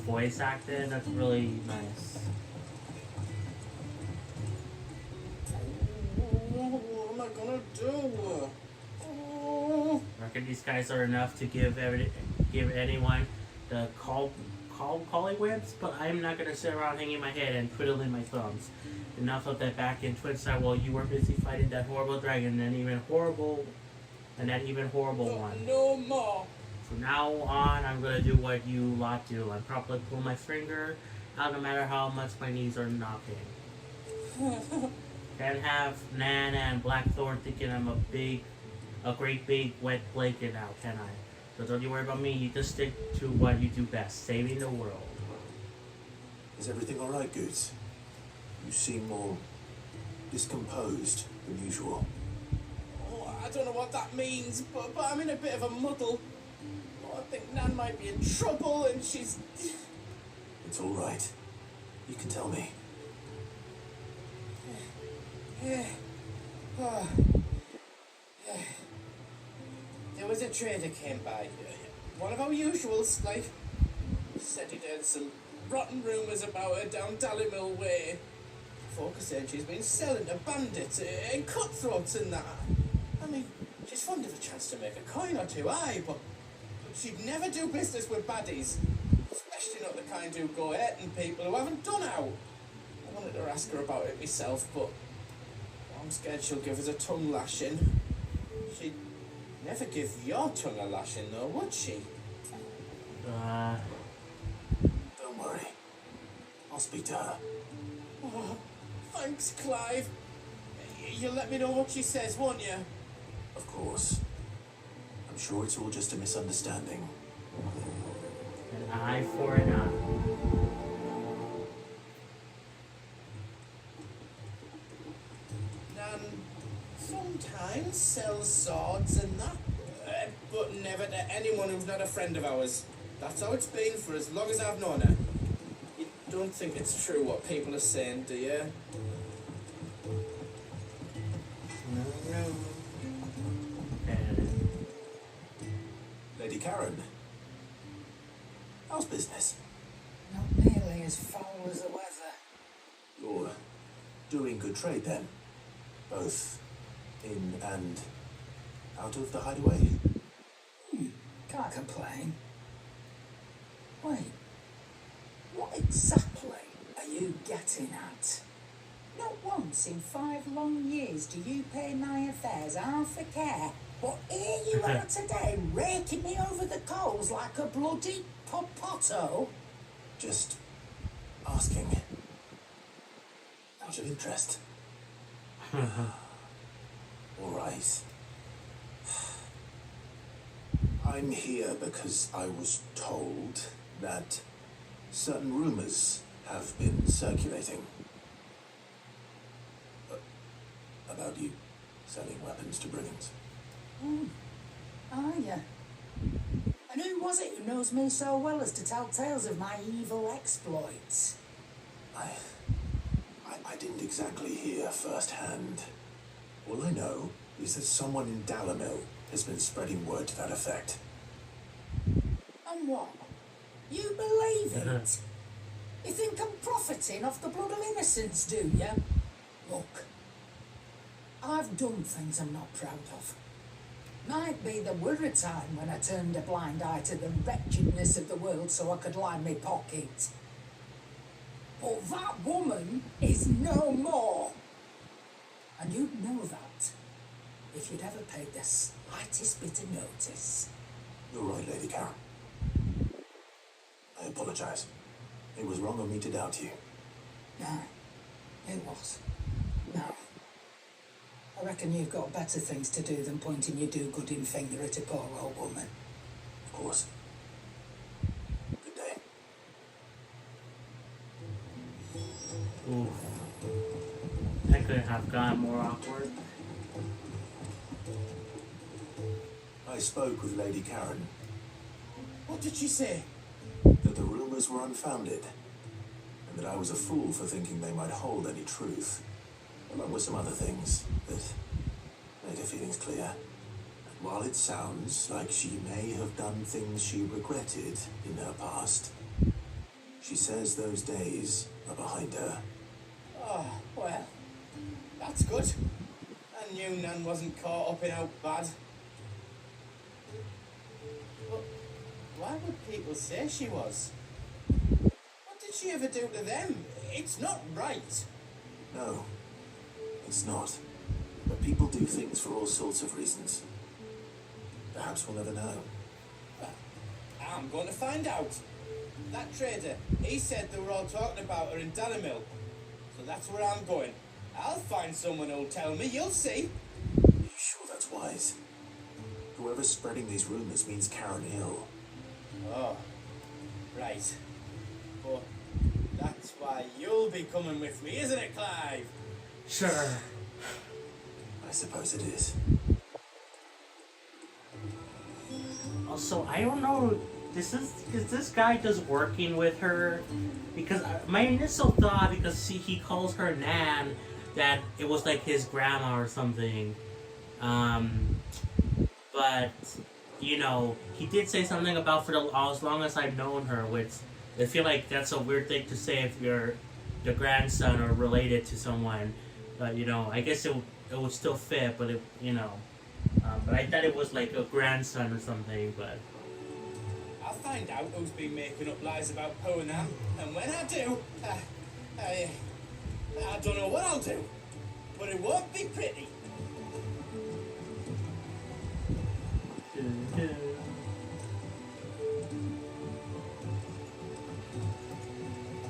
voice acted. That's really nice. What am I gonna do? I reckon these guys are enough to give anyone the calling whips, but I'm not gonna sit around hanging my head and twiddling my thumbs. Enough of that back in Twin side while you were busy fighting that horrible dragon and that even horrible one. No more. From now on, I'm gonna do what you lot do. I'm probably pull my finger out no matter how much my knees are knocking. Can't have Nana and Blackthorn thinking I'm a great big wet blanket now, can I? So don't you worry about me. You just stick to what you do best, saving the world. Is everything all right, Goose? You seem more discomposed than usual. Oh, I don't know what that means, but I'm in a bit of a muddle. Oh, I think Nan might be in trouble, and she's... It's all right. You can tell me. There was a trader came by. One of our usuals, like, said he'd heard some rotten rumours about her down Dallimil Way. Folk are saying she's been selling to bandits and cutthroats and that. I mean, she's fond of a chance to make a coin or two, aye, but she'd never do business with baddies. Especially not the kind who go hurting people who haven't done out. I wanted to ask her about it myself, but I'm scared she'll give us a tongue lashing. She'd never give your tongue a lashing, though, would she? Don't worry. I'll speak to her. Oh, thanks, Clive. You'll let me know what she says, won't you? Of course. I'm sure it's all just a misunderstanding. An eye for an eye. Nan sometimes sells swords and that, but never to anyone who's not a friend of ours. That's how it's been for as long as I've known her. You don't think it's true what people are saying, do you? Lady Karen, how's business? Not nearly as foul as the weather. You're doing good trade then? Both in and out of the hideaway? Can't complain. Wait, what exactly are you getting at? Not once in 5 long years do you pay my affairs half a care, but here you are today raking me over the coals like a bloody potato. Just asking. Out of interest. All right. I'm here because I was told that certain rumors have been circulating about you selling weapons to brigands. Are you? And who was it who knows me so well as to tell tales of my evil exploits? I didn't exactly hear firsthand. All I know is that someone in Dallimil has been spreading word to that effect. And what? You believe it? You think I'm profiting off the blood of innocence, do you? Look, I've done things I'm not proud of. Might be there were a time when I turned a blind eye to the wretchedness of the world so I could line my pocket. But that woman is no more. And you'd know that if you'd ever paid the slightest bit of notice. You're right, Lady Karen. I apologize. It was wrong of me to doubt you. No, it was. No. I reckon you've got better things to do than pointing your do-gooding finger at a poor old woman. Of course. Good day. Ooh. That could have gone more awkward. I spoke with Lady Karen. What did she say? That the rumors were unfounded, and that I was a fool for thinking they might hold any truth, along with some other things that her feelings clear. And while it sounds like she may have done things she regretted in her past, she says those days are behind her. Oh, well, that's good. I knew Nan wasn't caught up in out bad. But why would people say she was? What did she ever do to them? It's not right. No, it's not. But people do things for all sorts of reasons. Perhaps we'll never know. Well, I'm going to find out. That trader, he said they were all talking about her in Dalimil. So that's where I'm going. I'll find someone who'll tell me, you'll see. Are you sure that's wise? Whoever's spreading these rumors means Karen Hill. Oh, right. But that's why you'll be coming with me, isn't it, Clive? Sure. I suppose it is. Also, I don't know. Is this guy just working with her? Because my initial thought, because he calls her Nan, that it was like his grandma or something. But you know, he did say something about for as long as I've known her, which I feel like that's a weird thing to say if you're the grandson or related to someone. But you know, I guess it would still fit. But it, you know, but I thought it was like a grandson or something. But I'll find out who's been making up lies about Poe and Nan, and when I do, I don't know what I'll do, but it won't be pretty.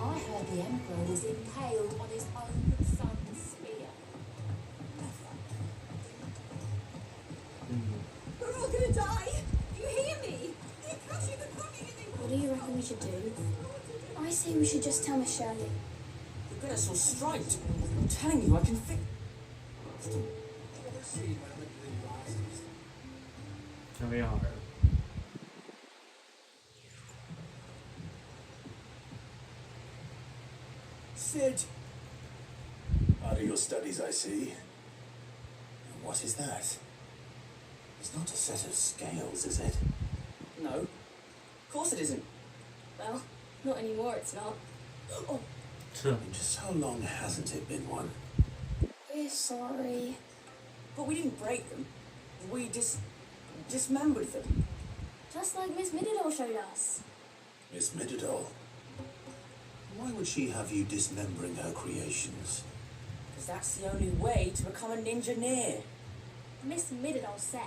I heard the Emperor was impaled on his own son's spear. We're all gonna die! You hear me? What do you reckon we should do? I say we should just tell Miss Shirley. You'll get us all striped. I'm telling you, I can fix. here we are. Sid! Out of your studies, I see. And what is that? It's not a set of scales, is it? No. Of course it isn't. Well, not anymore, it's not. Oh, And just how long hasn't it been one? we're sorry. But we didn't break them. We dismembered them. Just like Miss Middledore showed us. Miss Middledore? Why would she have you dismembering her creations? Because that's the only way to become a ninja-neer. Miss Middledore said,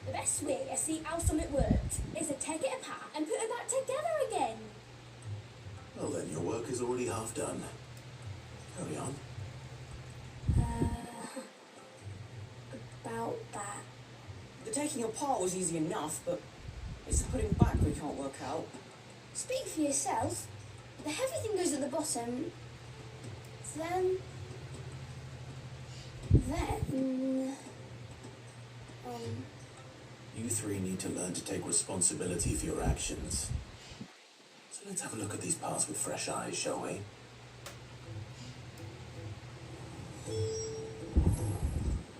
the best way to see how something worked is to take it apart and put it back together again. Well then, your work is already half done. Carry on. About that. The taking apart was easy enough, but it's the putting back we can't work out. Speak for yourself. The heavy thing goes at the bottom. Then... You three need to learn to take responsibility for your actions. So let's have a look at these parts with fresh eyes, shall we?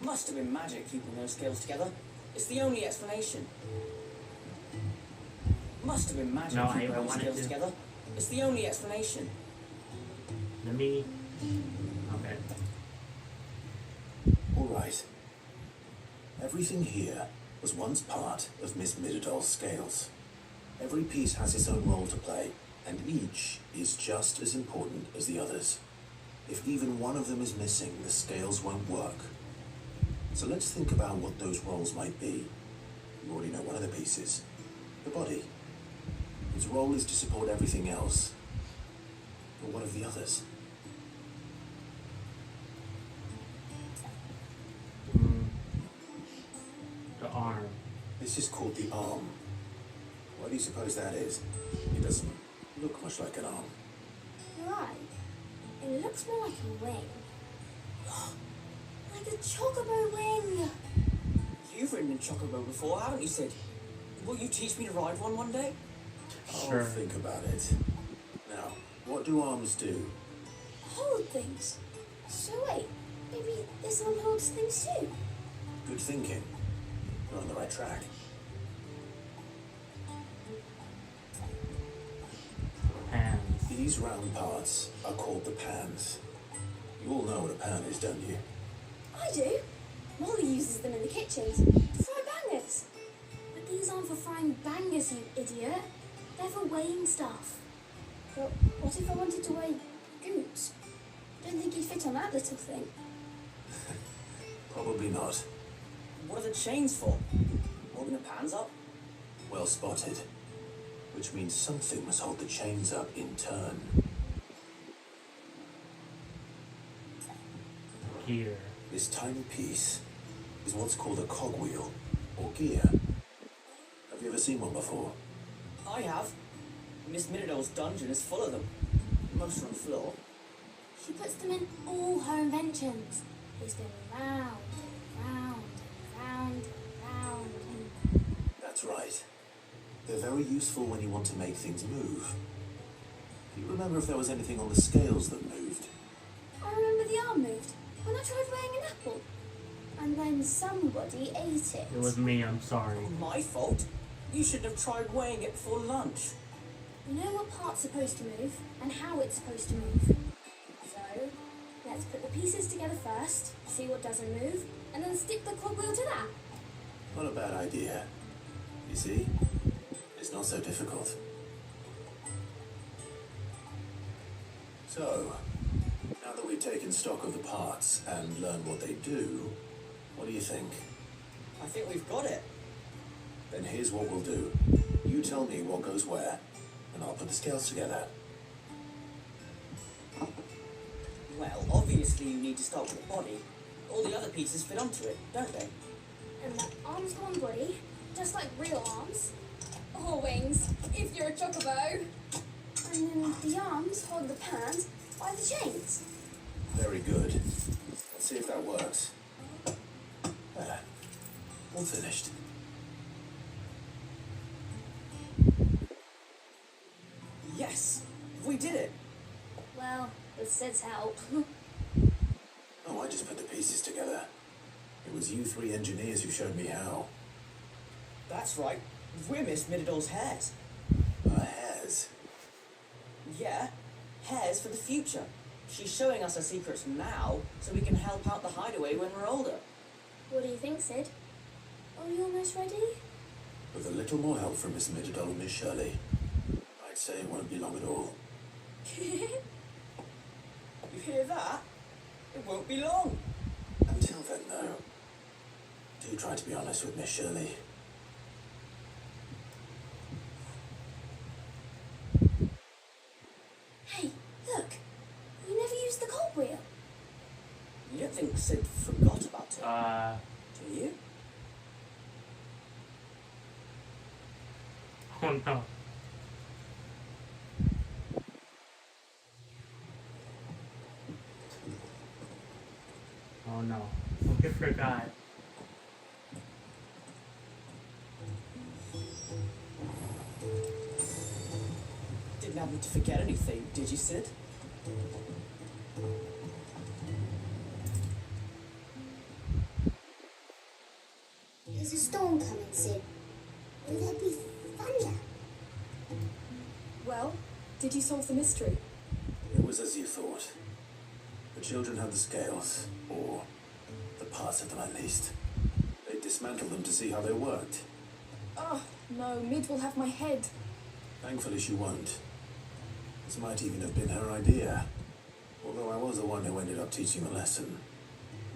Must have been magic keeping those scales together. It's the only explanation. Must have been magic No, keeping I those wanted scales to. together. It's the only explanation. Let me. Okay. All right. Everything here was once part of Miss Middledor's scales. Every piece has its own role to play, and each is just as important as the others. If even one of them is missing, the scales won't work. So let's think about what those roles might be. You already know one of the pieces. The body. Its role is to support everything else. But what of the others? The arm. This is called the arm. Why do you suppose that is? It doesn't look much like an arm. Right. It looks more like a wing. Like a chocobo wing. You've ridden a chocobo before, haven't you, Sid? Will you teach me to ride one day? I'll think about it. Now, what do arms do? Hold things. So wait, maybe this arm holds things too. Good thinking. We're on the right track. Pans. These round parts are called the pans. You all know what a pan is, don't you? I do. Molly uses them in the kitchen to fry bangers. But these aren't for frying bangers, you idiot. They're for weighing stuff. But what if I wanted to weigh goops? I don't think you'd fit on that little thing. Probably not. What are the chains for? Holding the pans up? Well spotted. Which means something must hold the chains up in turn. Gear. This tiny piece is what's called a cogwheel, or gear. Have you ever seen one before? I have. Miss Minidore's dungeon is full of them. Most are on the floor. She puts them in all her inventions. They spin round and round and round and round and... That's right. They're very useful when you want to make things move. Do you remember if there was anything on the scales that moved? I remember the arm moved when I tried weighing an apple. And then somebody ate it. It was me, I'm sorry. My fault. You should have tried weighing it before lunch. You know what part's supposed to move and how it's supposed to move. So, let's put the pieces together first, see what doesn't move, and then stick the cogwheel to that. Not a bad idea. You see? It's not so difficult. So, now that we've taken stock of the parts and learned what they do, what do you think? I think we've got it. Then here's what we'll do. You tell me what goes where, and I'll put the scales together. Well, obviously you need to start with the body. All the other pieces fit onto it, don't they? And the arms go on body, just like real arms. Or wings, if you're a chocobo. And then the arms hold the pans by the chains. Very good. Let's see if that works. There. All finished. Yes! We did it! Well, with Sid's help. Oh, I just put the pieces together. It was you three engineers who showed me how. That's right. We're Miss Minidore's hairs. Hairs? Yeah, hairs for the future. She's showing us her secrets now, so we can help out the hideaway when we're older. What do you think, Sid? Are you almost ready? With a little more help from Miss Mididol and Miss Shirley, I'd say it won't be long at all. You hear that? It won't be long. Until then, though, do try to be honest with Miss Shirley. Hey, look. We never used the cogwheel. You don't think Sid forgot about it? Do you? Oh no. Oh no. I forgot. Didn't have me to forget anything, did you, Sid? There's a storm coming, Sid. Will there be thunder? Well, did you solve the mystery? It was as you thought. The children had the scales, or the parts of them at least. They dismantled them to see how they worked. Oh, no, Mid will have my head. Thankfully she won't. This might even have been her idea. Although I was the one who ended up teaching the lesson.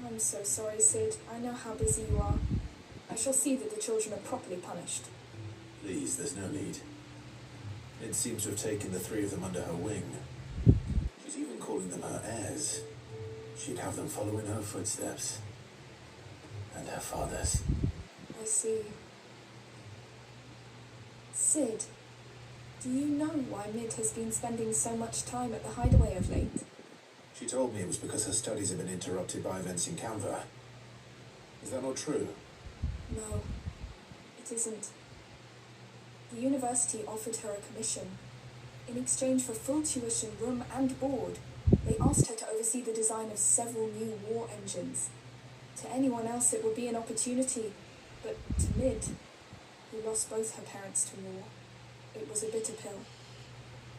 I'm so sorry, Sid. I know how busy you are. I shall see that the children are properly punished. Please, there's no need. It seems to have taken the three of them under her wing. She's even calling them her heirs. She'd have them follow in her footsteps. And her father's. I see. Sid, do you know why Mid has been spending so much time at the hideaway of late? She told me it was because her studies have been interrupted by events in Canva. Is that not true? No, it isn't. The university offered her a commission. In exchange for full tuition, room and board, they asked her to oversee the design of several new war engines. To anyone else it would be an opportunity, but to Mid, who lost both her parents to war, it was a bitter pill.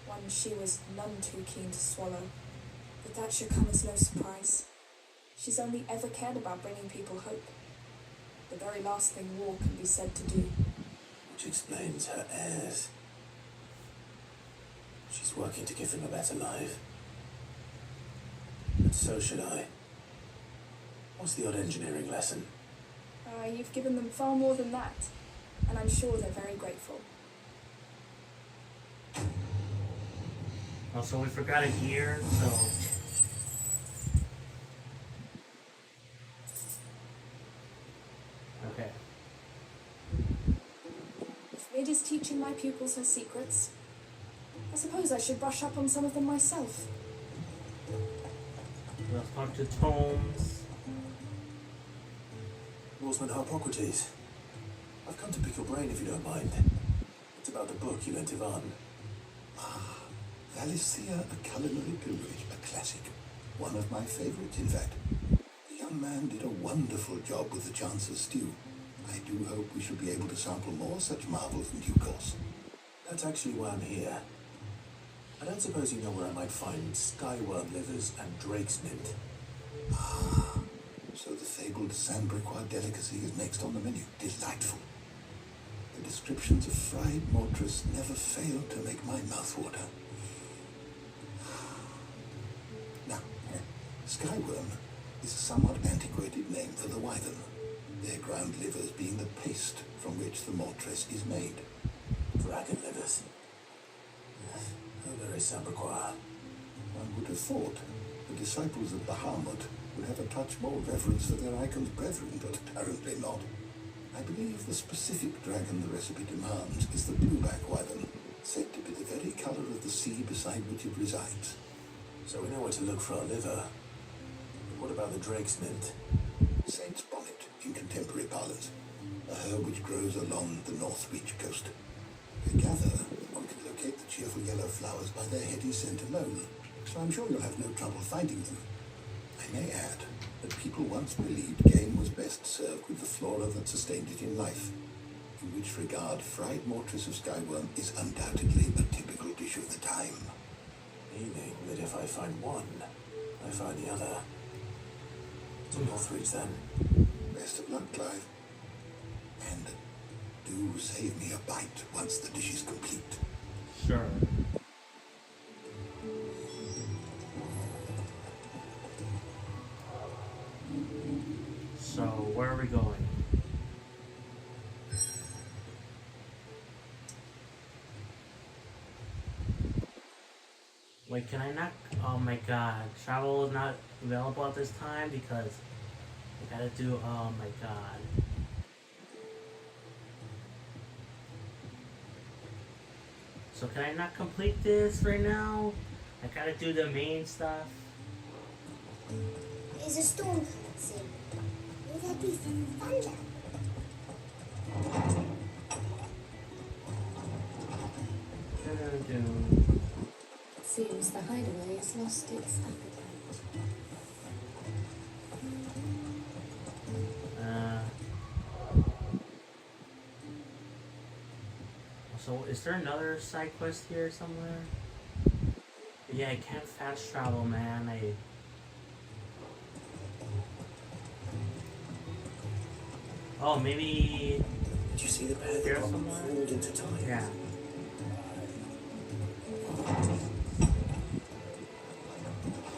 One she was none too keen to swallow. But that should come as no surprise. She's only ever cared about bringing people hope. The very last thing war can be said to do. Which explains her heirs. She's working to give them a better life. And so should I. What's the odd engineering lesson? You've given them far more than that, and I'm sure they're very grateful. Also, we forgot a gear, so... Okay. If Mid is teaching my pupils her secrets, I suppose I should brush up on some of them myself. Let's talk to Tomes. Norseman Harpocrates. I've come to pick your brain if you don't mind. It's about the book you lent Ivan. Valicia, a culinary pilgrimage, a classic. One of my favorites, in fact. The young man did a wonderful job with the Chance's stew. I do hope we shall be able to sample more such marvels in due course. That's actually why I'm here. I don't suppose you know where I might find skyworm livers and drake's mint. So the fabled Sandbricois delicacy is next on the menu. Delightful. The descriptions of fried mortress never fail to make my mouth water. Now, skyworm is a somewhat antiquated name for the wyvern, their ground livers being the paste from which the mortress is made. Dragon livers. Oh, very Sandbricois. One would have thought the disciples of Bahamut would have a touch more reverence for their icon's brethren, but apparently not. I believe the specific dragon the recipe demands is the blueback wyvern, said to be the very colour of the sea beside which it resides. So we know where to look for our liver. But what about the drake's mint? Saint's bonnet, in contemporary parlance, a herb which grows along the North Reach coast. I gather one can locate the cheerful yellow flowers by their heady scent alone, so I'm sure you'll have no trouble finding them. I may add that people once believed game was best served with the flora that sustained it in life, in which regard fried mortress of skyworm is undoubtedly a typical dish of the time. Meaning that if I find one, I find the other. To Northridge then. Best of luck, Clive. And do save me a bite once the dish is complete. Sure. So, where are we going? Wait, can I not? Oh my god. Travel is not available at this time because I gotta do. Oh my god. So, can I not complete this right now? I gotta do the main stuff. Is a storm coming soon? Will there be thunder? Seems the hideaway has lost its appetite. So, is there another side quest here somewhere? Yeah, I can't fast travel, man. Oh, maybe. Did you see the pair that got pulled into time? Yeah.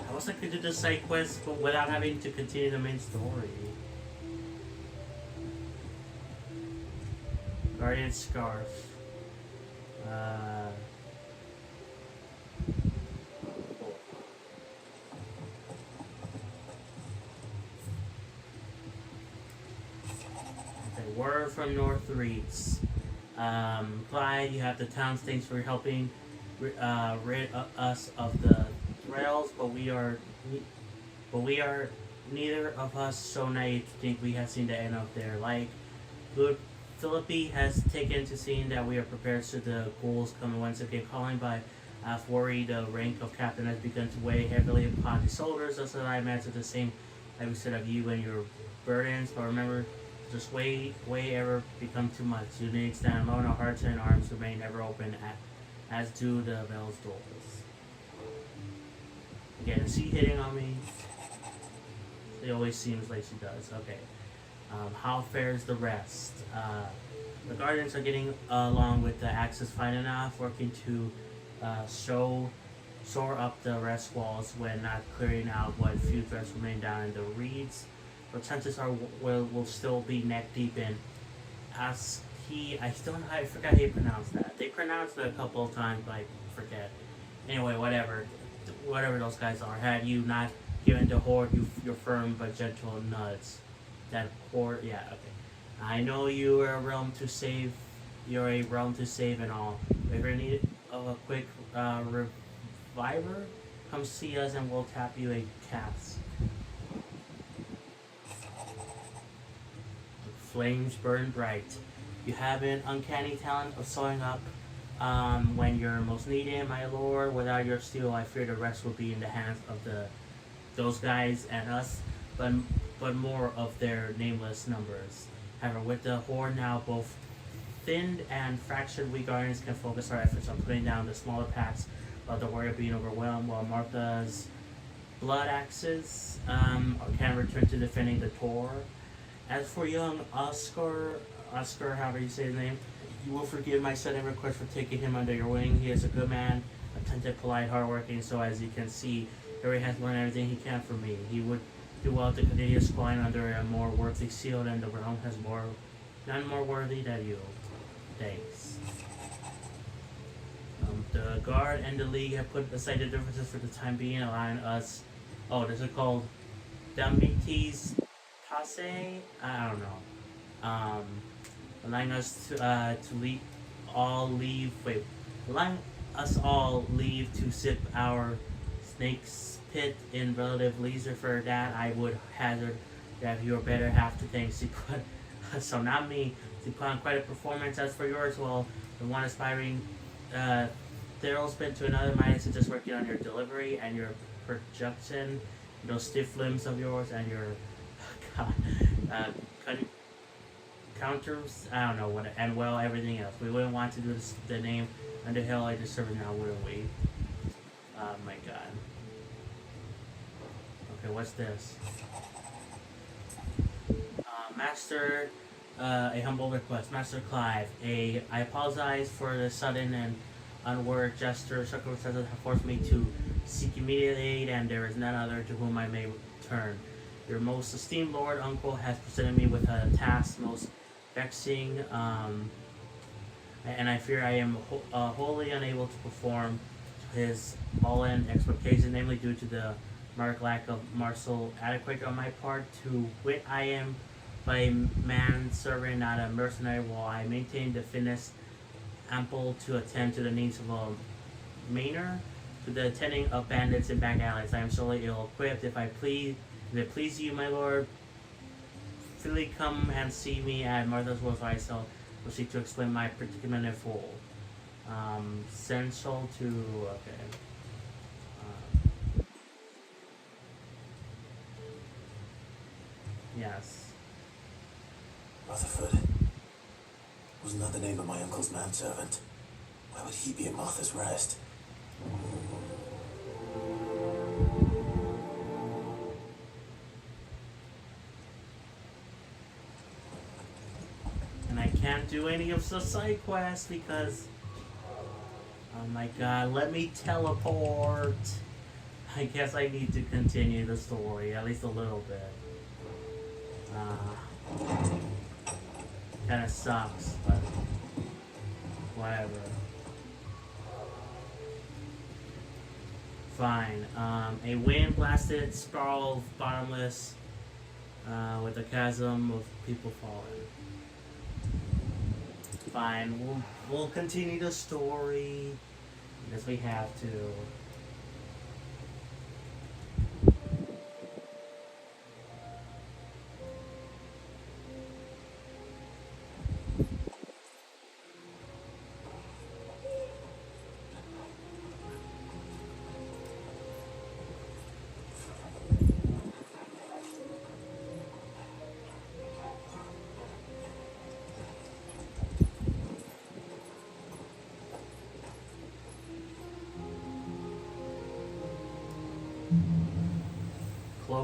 I was like to do the side quest, but without having to continue the main story. Guardian Scarf. Word from Northreach. Clyde, you have the town's thanks for helping rid us of the Thralls, but we are neither of us so naive to think we have seen the end of their life. Good Philippi has taken to seeing that we are prepared should the ghouls come once again calling by worry the rank of captain has begun to weigh heavily upon the soldiers, as I imagine the same instead of you and your burdens, but remember, just way ever become too much. You need to stand alone, our hearts and arms remain ever open, as do the veil's doors. Again, is she hitting on me? It always seems like she does. Okay. How fares the rest? The Guardians are getting along with the Axis fine enough, working to shore up the rest walls when not clearing out what few threats remain down in the reeds. But chances are will still be neck deep in I forgot how you pronounce that. They pronounced it a couple of times, but I forget. Anyway, whatever those guys are. Had you not given to Horde your firm but gentle nuds, that Horde, yeah, okay. I know you are a realm to save. You're a realm to save and all. If you're in need of a quick reviver, come see us and we'll tap you a caps. Flames burn bright. You have an uncanny talent of sewing up when you're most needed, my lord. Without your steel, I fear the rest will be in the hands of those guys and us, but more of their nameless numbers. However, with the Horde now both thinned and fractured, we Guardians can focus our efforts on putting down the smaller packs while the warrior being overwhelmed, while Martha's blood axes can return to defending the Tor. As for young Oscar, however you say his name, you will forgive my sudden request for taking him under your wing. He is a good man, attentive, polite, hardworking, so as you can see, Harry has learned everything he can from me. He would do well to continue squatting under a more worthy shield, and the realm has none more worthy than you. Thanks. The Guard and the League have put aside the differences for the time being, allowing us... Oh, this is called Damitis Passe? I don't know. Allowing us allowing us all leave to sip our snake's pit in relative leisure. For that, I would hazard that your better half to thanks to put, so not me, to put on quite a performance. As for yours, well, the one aspiring Theral's been to another minus to just working on your delivery and your projection, those stiff limbs of yours and your counters, I don't know what, and well, everything else. We wouldn't want to do this, the name under hell I deserve it now, wouldn't we? Oh my god. Okay, what's this? Master, a humble request. Master Clive, I apologize for the sudden and unword gesture. Circumstances have forced me to seek immediate aid, and there is none other to whom I may turn. Your most esteemed Lord Uncle has presented me with a task most vexing, and I fear I am wholly unable to perform his all-in expectation, namely due to the marked lack of martial adequate on my part. To wit, I am but a man-servant, not a mercenary, while I maintain the fitness ample to attend to the needs of a manor, to the attending of bandits in back alleys. I am sorely ill-equipped. If it please you, my lord, freely come and see me at Martha's Wolf. I shall proceed to explain my predicament in full. Central to... okay. Yes. Rutherford. Wasn't that the name of my uncle's manservant? Why would he be at Martha's Rest? And I can't do any of the side quests because... oh my god, let me teleport! I guess I need to continue the story, at least a little bit. Kinda sucks, but... whatever. Fine. A wind-blasted, sprawled, bottomless, with a chasm of people falling. Fine, we'll continue the story, as we have to.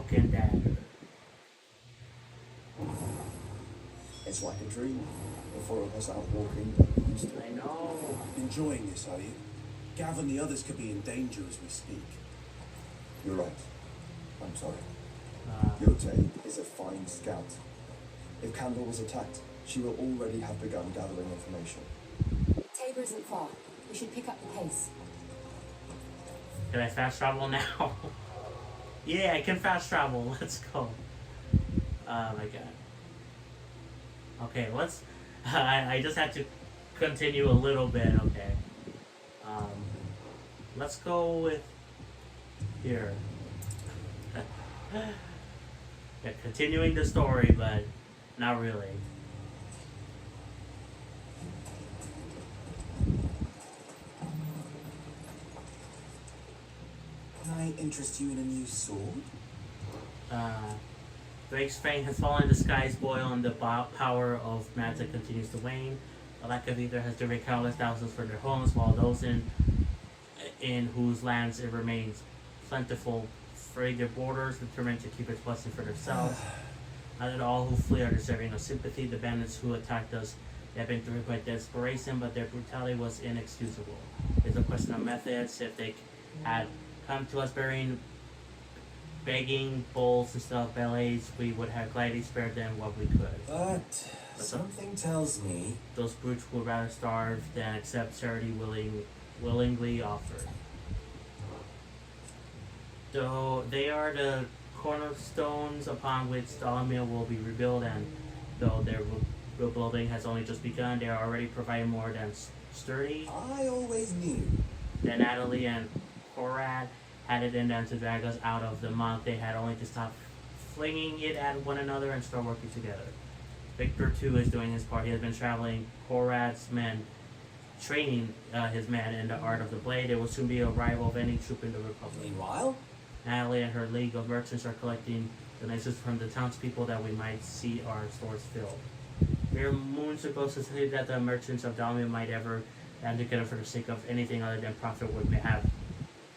cloak and dagger. It's like a dream. The four of us out walking. I know. Enjoying this, are you? Gav and the others could be in danger as we speak. You're right. I'm sorry. Yote is a fine scout. If Candle was attacked, she will already have begun gathering information. Tabor isn't far. We should pick up the pace. Can I fast travel now? Yeah, I can fast travel. Let's go. Oh my god. Okay, let's... I just had to continue a little bit, okay. Let's go with... Here. Yeah, continuing the story, but not really. Can I interest you in a new sword? Drake's fame has fallen, the skies boil, and the power of magic continues to wane. The lack of either has driven countless thousands from their homes, while those in whose lands it remains plentiful free their borders, determined to keep its blessing for themselves. Not that all who flee are deserving of sympathy. The bandits who attacked us, they have been driven by desperation, but their brutality was inexcusable. It's a question of methods. If they had come to us begging bowls instead of ballets, we would have gladly spared them what we could. But something tells me those brutes would rather starve than accept charity willingly offered. Though they are the cornerstones upon which Dalamil will be rebuilt, and though their rebuilding has only just begun, they are already providing more than sturdy. I always knew. Then Natalie and Korad had it in them to drag us out of the monk. They had only to stop flinging it at one another and start working together. Victor too is doing his part. He has been traveling Korad's men, training his men in the art of the blade. It will soon be a rival of any troop in the Republic. Meanwhile, Natalie and her league of merchants are collecting donations from the townspeople that we might see our stores filled. Mere moon supposed to say that the merchants of Dalmia might ever band together for the sake of anything other than profit would have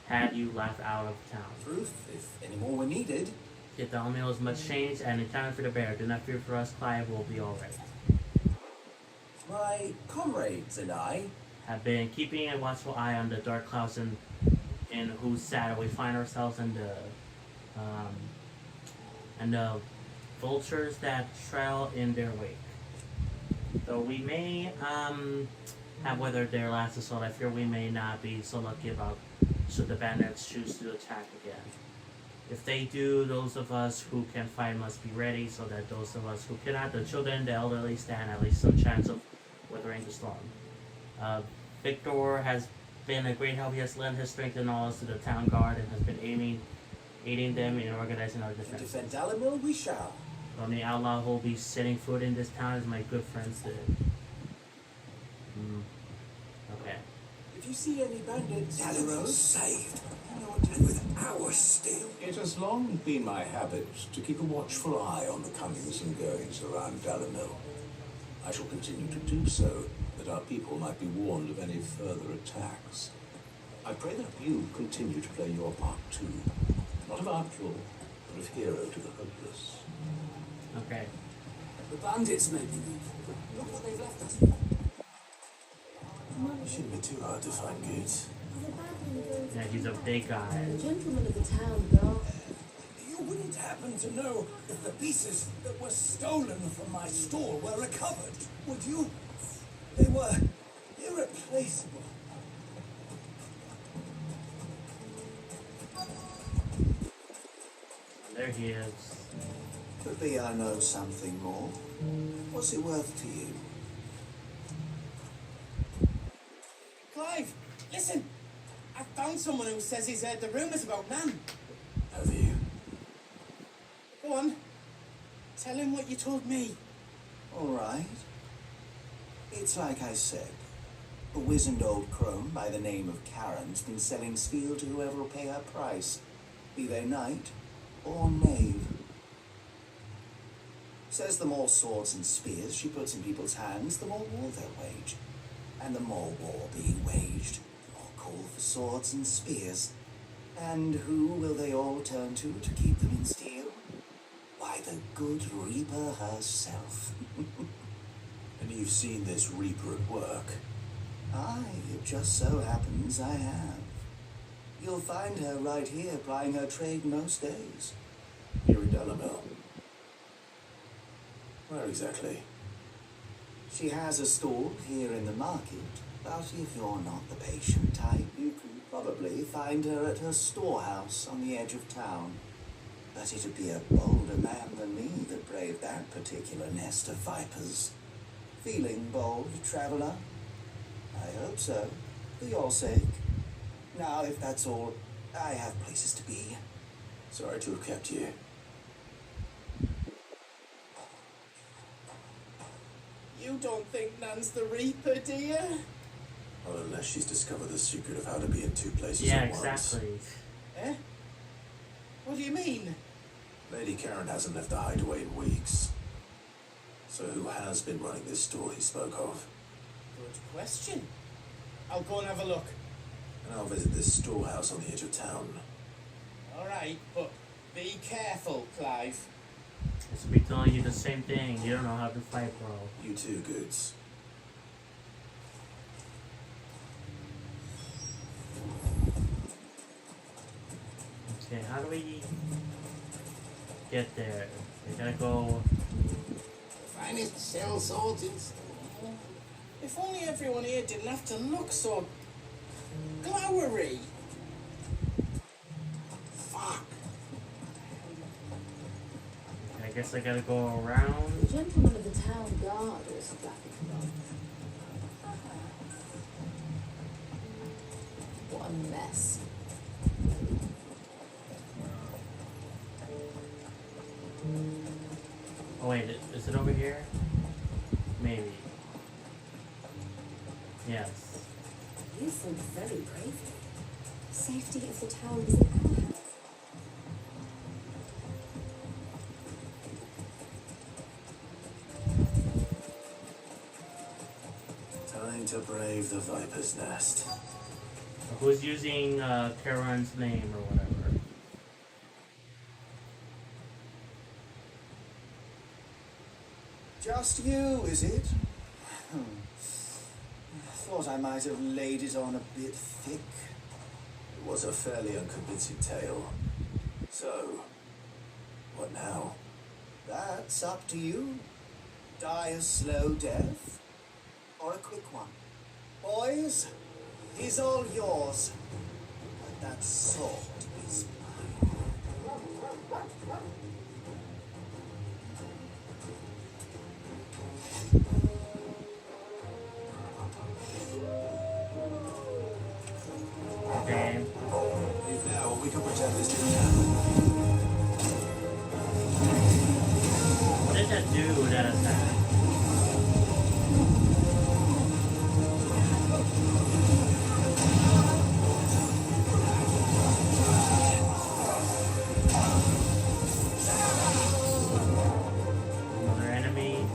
had you laughed out of town. Truth, if any more were needed. Yet Dalmia is much changed, and in time for the bear. Do not fear for us, Clive will be alright. My comrades and I have been keeping a watchful eye on the dark clouds in whose saddle we find ourselves, and the vultures that trail in their wake. Though we may have weathered their last assault, I fear we may not be so lucky about should the bandits choose to attack again. If they do, those of us who can fight must be ready, so that those of us who cannot, the children, the elderly, stand at least some chance of weathering the storm. Victor has been a great help. He has lent his strength and knowledge to the town guard and has been aiding them in organizing our defense. defend Dalamil we shall. The only outlaw who will be setting foot in this town is my good friend Sid. Okay. If you see any bandits, Dalamil's saved. You know what to do with our steel. It has long been my habit to keep a watchful eye on the comings and goings around Dalamil. I shall continue to do so, that our people might be warned of any further attacks. I pray that you continue to play your part too. Not of outlaw, but of hero to the hopeless. Okay. The bandits may be weak. Look what they've left us. It shouldn't be too hard to find goods. Yeah, he's a big guy. The gentleman of the town, though. You wouldn't happen to know if the pieces that were stolen from my store were recovered, would you? They were irreplaceable. There he is. Could be I know something more. What's it worth to you? Clive, listen! I found someone who says he's heard the rumours about Nan. Have you? Go on. Tell him what you told me. All right. It's like I said. A wizened old crone by the name of Karen's been selling steel to whoever will pay her price, be they knight or knave. Says the more swords and spears she puts in people's hands, the more war they'll wage. And the more war being waged, the more call for swords and spears. And who will they all turn to keep them in steel? Why, the good Reaper herself. And you've seen this Reaper at work? Aye, it just so happens I have. You'll find her right here plying her trade most days. Here in Dalamil. Where exactly? She has a stall here in the market, but if you're not the patient type, you can probably find her at her storehouse on the edge of town. But it'd be a bolder man than me that braved that particular nest of vipers. Feeling bold, traveler? I hope so, for your sake. Now, if that's all, I have places to be. Sorry to have kept you. You don't think Nan's the Reaper, do you? Well, unless she's discovered the secret of how to be in two places Yeah, at once. exactly. Eh? What do you mean? Lady Karen hasn't left the hideaway in weeks. So who has been running this store he spoke of? Good question. I'll go and have a look. And I'll visit this storehouse on the edge of town. All right, but be careful, Clive. This will be telling you the same thing. You don't know how to fight, bro. You too, Goods. Okay, how do we get there? We gotta go. Finest shell swords in store. If only everyone here didn't have to look so glowery. Fuck. I guess I gotta go around. The gentleman of the town guard is traffic along. What a mess. Oh wait, is it over here? Maybe. Yes. You think very bravely. Safety of the town is in our hands. Time to brave the Viper's Nest. Who's using Karen's name or whatever? Just you, is it? Thought I might have laid it on a bit thick. It was a fairly unconvincing tale. So, what now? That's up to you. Die a slow death, or a quick one. Boys, he's all yours. But that sword is mine. Okay. Leave now, and we can pretend this didn't happen. What did that do, that attack? Another enemy.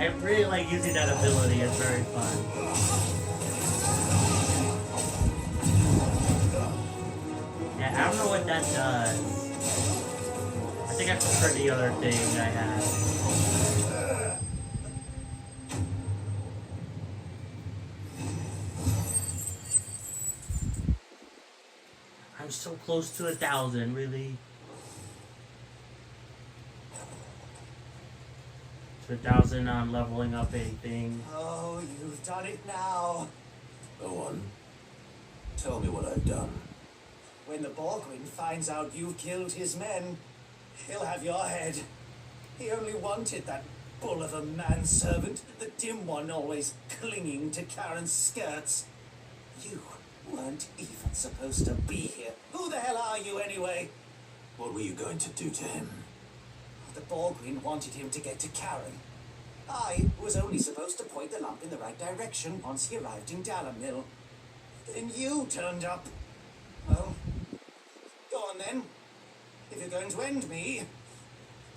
I really like using that ability, it's very fun. Yeah, I don't know what that does. I think I prefer the other thing I had. I'm so close to 1,000, really. To 1,000 on leveling up anything. Oh, you've done it now. Go on. Tell me what I've done. When the Borgwin finds out you've killed his men, he'll have your head. He only wanted that bull of a manservant, the dim one always clinging to Karen's skirts. You weren't even supposed to be here. Who the hell are you anyway? What were you going to do to him? The Borgwin wanted him to get to Karen. I was only supposed to point the lamp in the right direction once he arrived in Dalamil. Then you turned up. Well, go on then. If you're going to end me,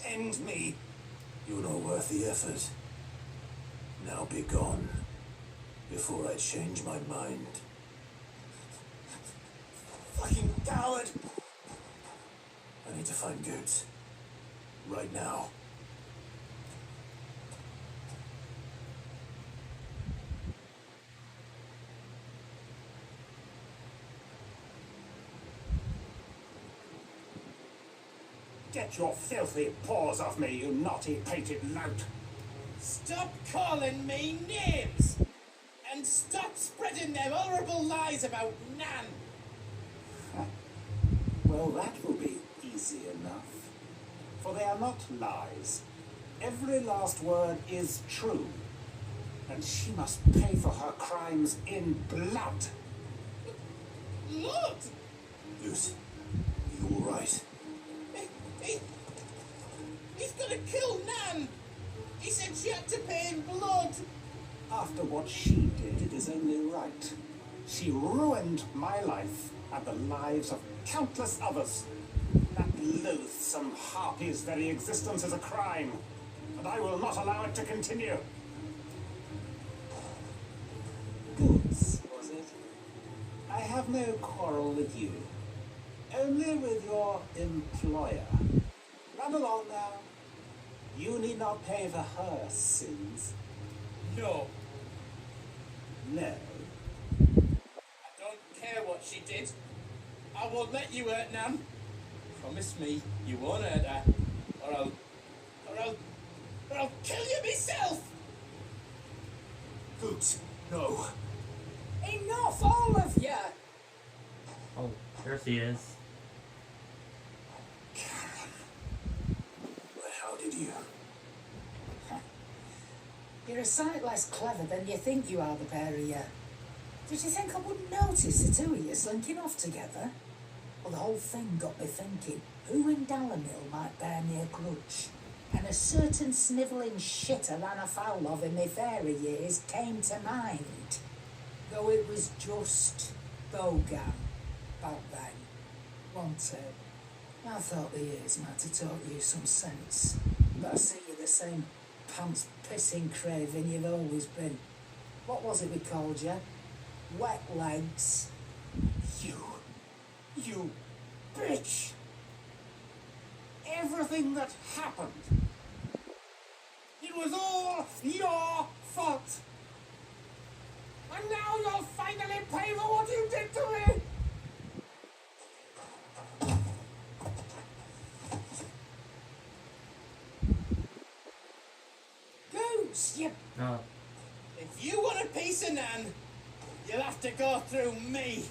end me. You're not worth the effort. Now be gone, before I change my mind. Fucking coward! I need to find Goods. Right now. Get your filthy paws off me, you naughty painted lout! Stop calling me names! And stop spreading them horrible lies about Nan! Well, that will be easy enough. For they are not lies. Every last word is true. And she must pay for her crimes in blood. Lord! Luce, are you alright? He's gonna kill Nan! He said she had to pay in blood! After what she did, it is only right. She ruined my life and the lives of countless others. That loathsome harpy's very existence is a crime, and I will not allow it to continue. Goods, was it? I have no quarrel with you. Only with your employer. Run along now. You need not pay for her sins. No. No. I don't care what she did. I won't let you hurt Nan. Promise me you won't hurt her, or I'll kill you myself! Goods, no. Enough, all of you! Oh, there she is. But how did you? You're a sight less clever than you think you are, the pair of you. Did you think I wouldn't notice the two of you slinking off together? Well, the whole thing got me thinking, who in Dalamil might bear me a grudge? And a certain snivelling shit I ran afoul of in my fairy years came to mind. Though it was just Bogan back then, wasn't it? I thought the years might have taught you some sense, but I see you're the same pants-pissing craven you've always been. What was it we called you? Wet legs. You bitch! Everything that happened, it was all your fault! And now you'll finally pay for what you did to me! Goose, you... No. If you want a piece of Nan, you'll have to go through me.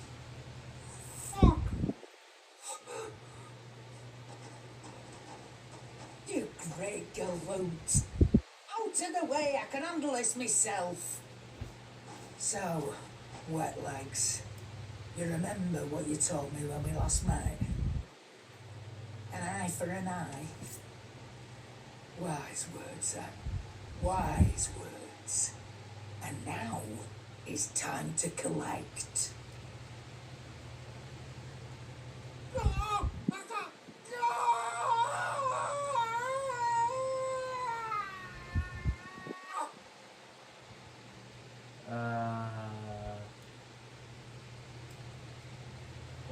You great galoot. Out of the way, I can handle this myself. So, wet legs, you remember what you told me when we last met? An eye for an eye. Wise words, wise words. And now it's time to collect.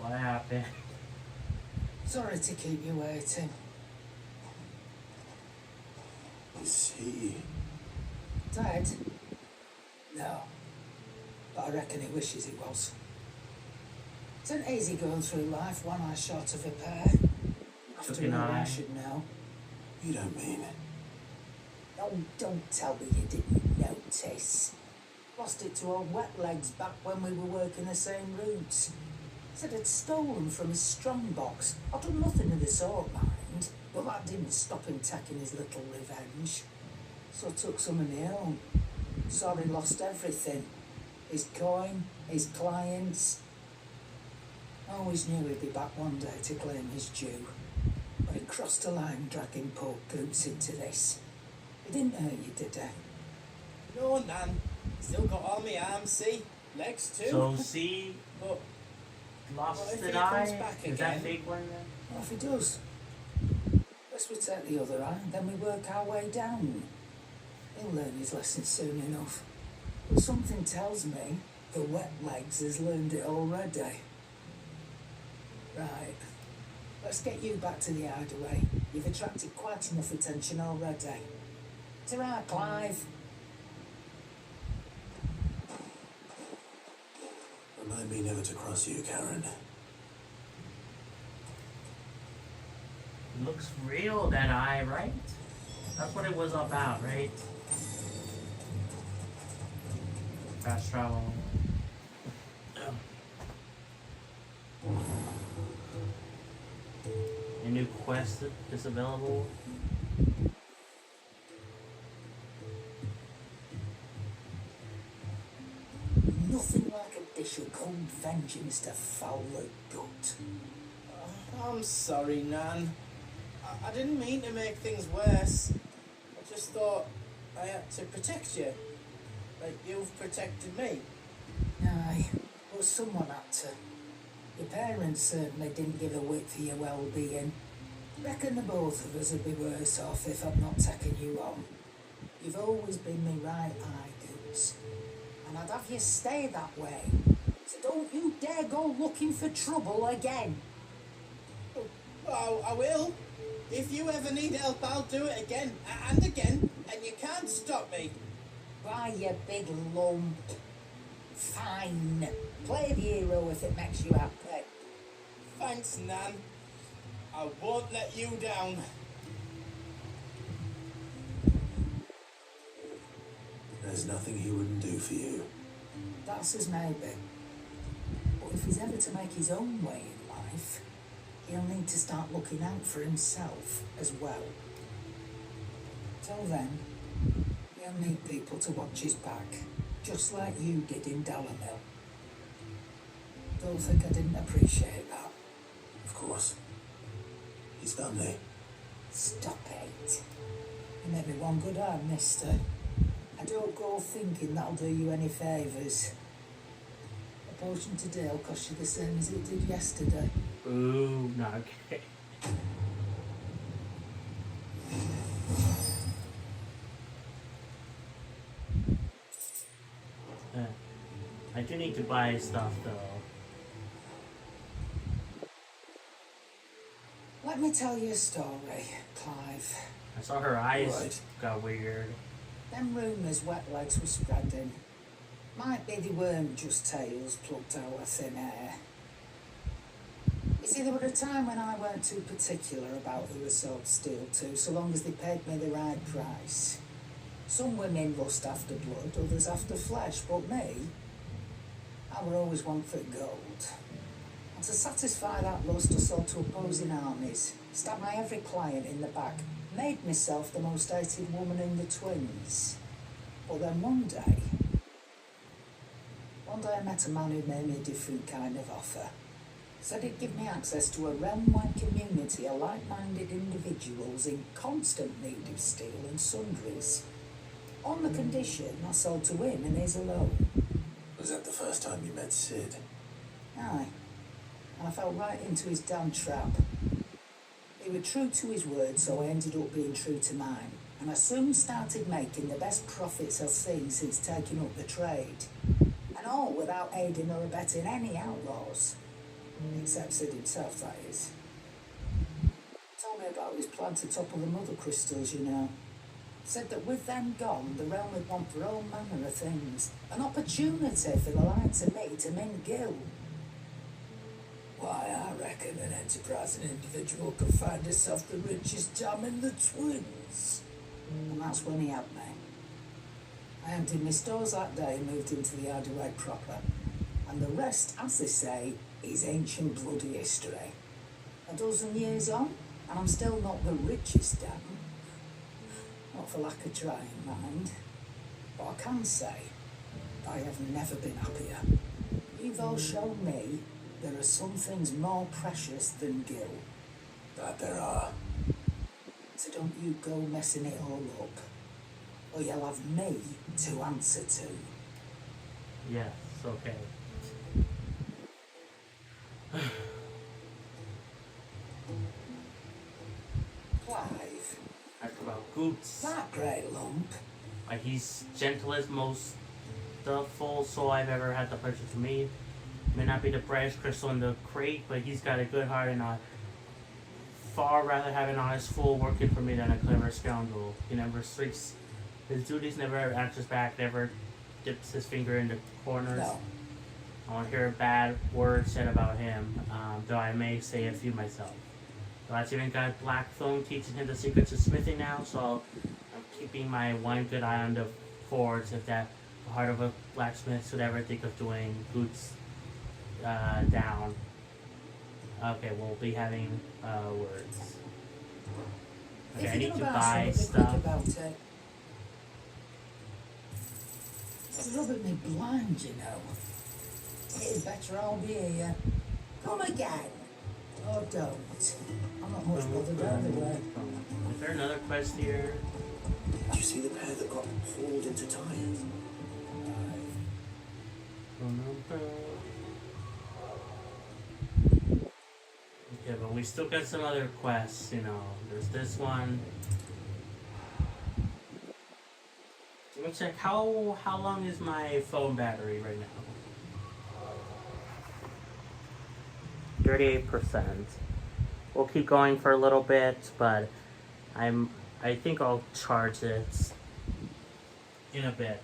What happened? Sorry to keep you waiting. Is he? Dead? No. But I reckon he wishes he was. It isn't easy going through life one eye short of a pair. After Took an all, eye. I should know. You don't mean it. Oh, don't tell me you didn't notice. Lost it to old wet legs back when we were working the same routes. Said I'd stolen from his strongbox. I'd done nothing of the sort, mind, but that didn't stop him taking his little revenge. So I took some of my own. Sorry, lost everything. His coin, his clients. I always knew he'd be back one day to claim his due. But he crossed a line dragging poor Goose into this. It didn't hurt you, did it? No, Nan. Still got all my arms, see? Legs too. So, see? But Lost what if an he comes eye? back Is that again? fake one then? What if he does? Let's we take the other eye, then we work our way down. He'll learn his lesson soon enough. But something tells me the wet legs has learned it already. Right. Let's get you back to the hideaway. You've attracted quite enough attention already. Ta-ra, Clive. Remind me never to cross you, Karen. Looks real, that eye, right? That's what it was about, right? Fast travel. A new quest is available. Nothing like a dish of cold vengeance to foul the gut. I'm sorry, Nan. I didn't mean to make things worse. I just thought I had to protect you. Like you've protected me. Aye, but someone had to. Your parents certainly didn't give a whit for your well-being. Reckon the both of us would be worse off if I'd not taken you on. You've always been me right eye, Goose. And I'd have you stay that way. So don't you dare go looking for trouble again. Oh, I will. If you ever need help, I'll do it again and again, and you can't stop me. Why, you big lump. Fine. Play the hero if it makes you happy. Thanks, Nan. I won't let you down. There's nothing he wouldn't do for you. That's as maybe. But if he's ever to make his own way in life, he'll need to start looking out for himself as well. Till then, he'll need people to watch his back, just like you did in Dalamil. Don't think I didn't appreciate that. Of course. He's family. Stop it. You made me one good eye, mister. I don't go thinking that'll do you any favours. A potion today will cost you the same as it did yesterday. Ooh, not okay. I do need to buy stuff though. Let me tell you a story, Clive. I saw her eyes got weird. Them rumours wet legs were spreading. Might be they weren't just tales plucked out of thin air. You see, there were a time when I weren't too particular about who I sold steel to, so long as they paid me the right price. Some women lust after blood, others after flesh, but me, I were always one for gold. And to satisfy that lust, I sold to opposing armies, stabbed my every client in the back, made myself the most hated woman in the twins. But then one day I met a man who made me a different kind of offer. Said he'd give me access to a realm-wide community of like-minded individuals in constant need of steel and sundries. On the condition I sold to him and his alone. Was that the first time you met Sid? Aye. And I fell right into his damn trap. He was true to his word, so I ended up being true to mine. And I soon started making the best profits I've seen since taking up the trade. And all without aiding or abetting any outlaws. Except Sid himself, that is. Told me about his plan to topple the mother crystals, you know. Said that with them gone, the realm would want for all manner of things. An opportunity for the likes of me to mint gil. Why, I reckon an enterprising individual could find himself the richest gem in the twins. And that's when he had me. I emptied my stores that day and moved into the hideaway proper. And the rest, as they say, is ancient bloody history. A dozen years on, and I'm still not the richest dam. Not for lack of trying, mind. But I can say, I have never been happier. You've all shown me there are some things more precious than gil. That there are. So don't you go messing it all up, or you'll have me to answer to. Yes, okay. Clive, After about Goots. that great lump. Like, he's gentle as most the full soul I've ever had the pleasure to meet. May not be the brightest crystal in the crate, but he's got a good heart, and I'd far rather have an honest fool working for me than a clever scoundrel. He never streaks his duties, never answers back, never dips his finger in the corners. No. I won't hear a bad word said about him, though I may say a few myself. So I've even got Blackthorn teaching him the secrets of smithing now, so I'm keeping my one good eye on the forge if that the heart of a blacksmith should ever think of doing boots down. Okay, we'll be having words. Okay, If I you need do to about buy something quick stuff. about it. It's rubbing me blind, you know. It's better I'll be here. Come again. Or don't. I'm not much bothered either way. Is there another quest here? Did you see the pair that got hauled into tires? Okay, but we still got some other quests, you know. There's this one. Let me check how long is my phone battery right now? 38%. We'll keep going for a little bit, but I think I'll charge it in a bit.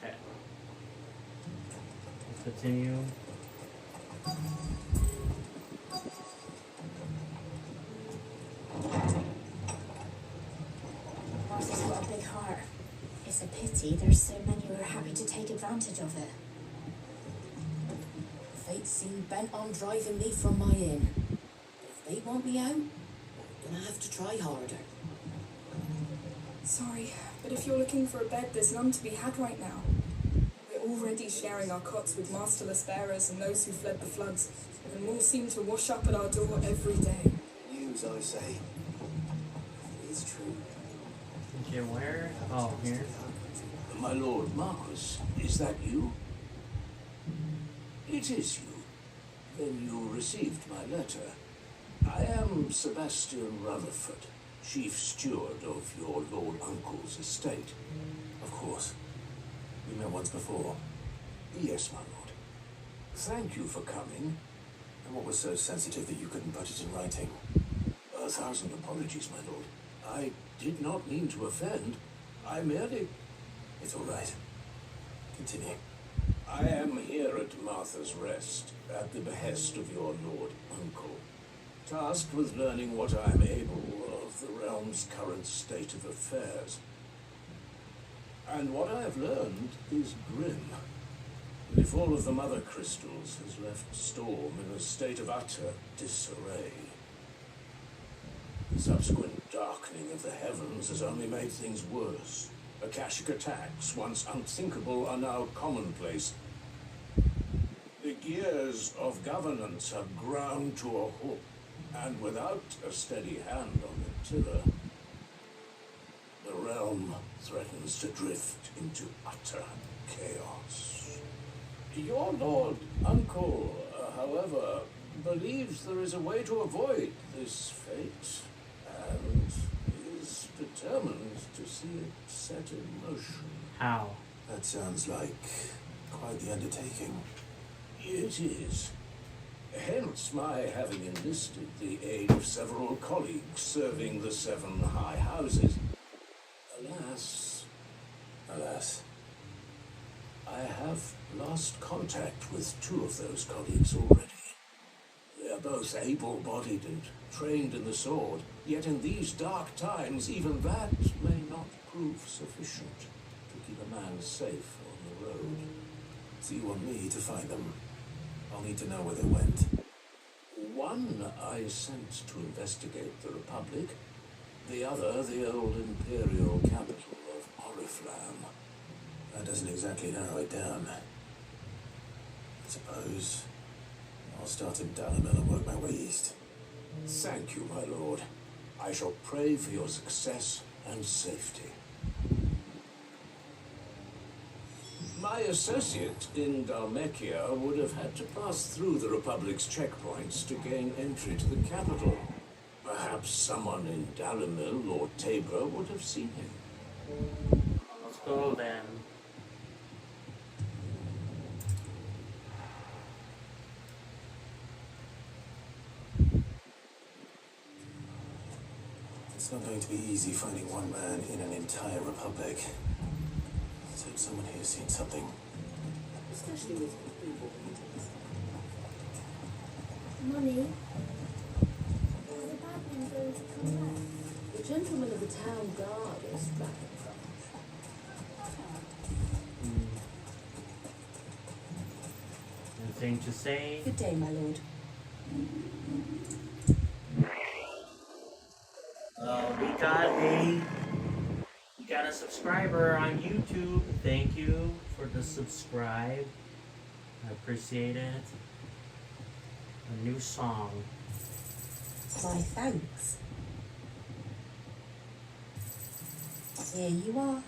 Okay. Let's continue. Martha's got a big heart. It's a pity there's so many who are happy to take advantage of it. Fate seem bent on driving me from my inn. If they want me out, I'm gonna have to try harder. Sorry, but if you're looking for a bed, there's none to be had right now. We're already sharing our cots with masterless bearers and those who fled the floods, and more seem to wash up at our door every day. News, I say. It's true. Okay, where? Oh, here. My lord Marquis, is that you? It is you. Then you received my letter. I am Sebastian Rutherford, chief steward of your lord uncle's estate. Of course. We met once before. Yes, my lord. Thank you for coming. And what was so sensitive that you couldn't put it in writing? 1,000 apologies, my lord. I did not mean to offend. I merely... It's all right. Continue. I am here at Martha's Rest, at the behest of your lord uncle, tasked with learning what I am able of the realm's current state of affairs. And what I have learned is grim. The fall of the Mother Crystals has left Storm in a state of utter disarray. The subsequent darkening of the heavens has only made things worse. Akashic attacks, once unthinkable, are now commonplace. The gears of governance have ground to a halt, and without a steady hand on the tiller, the realm threatens to drift into utter chaos. Your lord uncle, however, believes there is a way to avoid this fate, and is determined to see it set in motion. How? That sounds like quite the undertaking. It is. Hence my having enlisted the aid of several colleagues serving the 7 high houses. Alas, I have lost contact with 2 of those colleagues already. They are both able-bodied and trained in the sword, yet in these dark times, even that may not prove sufficient to keep a man safe on the road. So you want me to find them? I'll need to know where they went. One I sent to investigate the Republic, the other the old imperial capital of Oriflamme. That doesn't exactly narrow it down. I suppose I'll start in Dalamel and work my way east. Thank you, my lord. I shall pray for your success and safety. My associate in Dalmekia would have had to pass through the Republic's checkpoints to gain entry to the capital. Perhaps someone in Dalamil or Tabra would have seen him. Let's go then. It's not going to be easy finding one man in an entire republic. Let's hope someone here has seen something. Especially with people. Money? Are the bad men going to come back? The gentleman of the town guard is back in front. Anything to say? Good day, my lord. We got a subscriber on YouTube. Thank you for the subscribe. I appreciate it. A new song. My thanks. Here you are.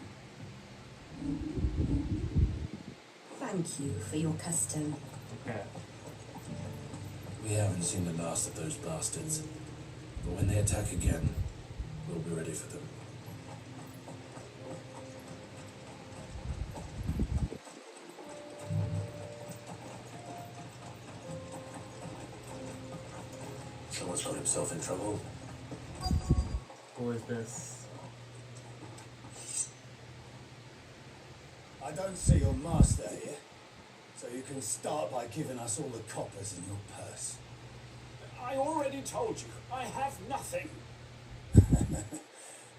Thank you for your custom. Okay. We haven't seen the last of those bastards. But when they attack again, we'll be ready for them. Someone's got himself in trouble. Who is this? I don't see your master here, so you can start by giving us all the coppers in your purse. I already told you, I have nothing.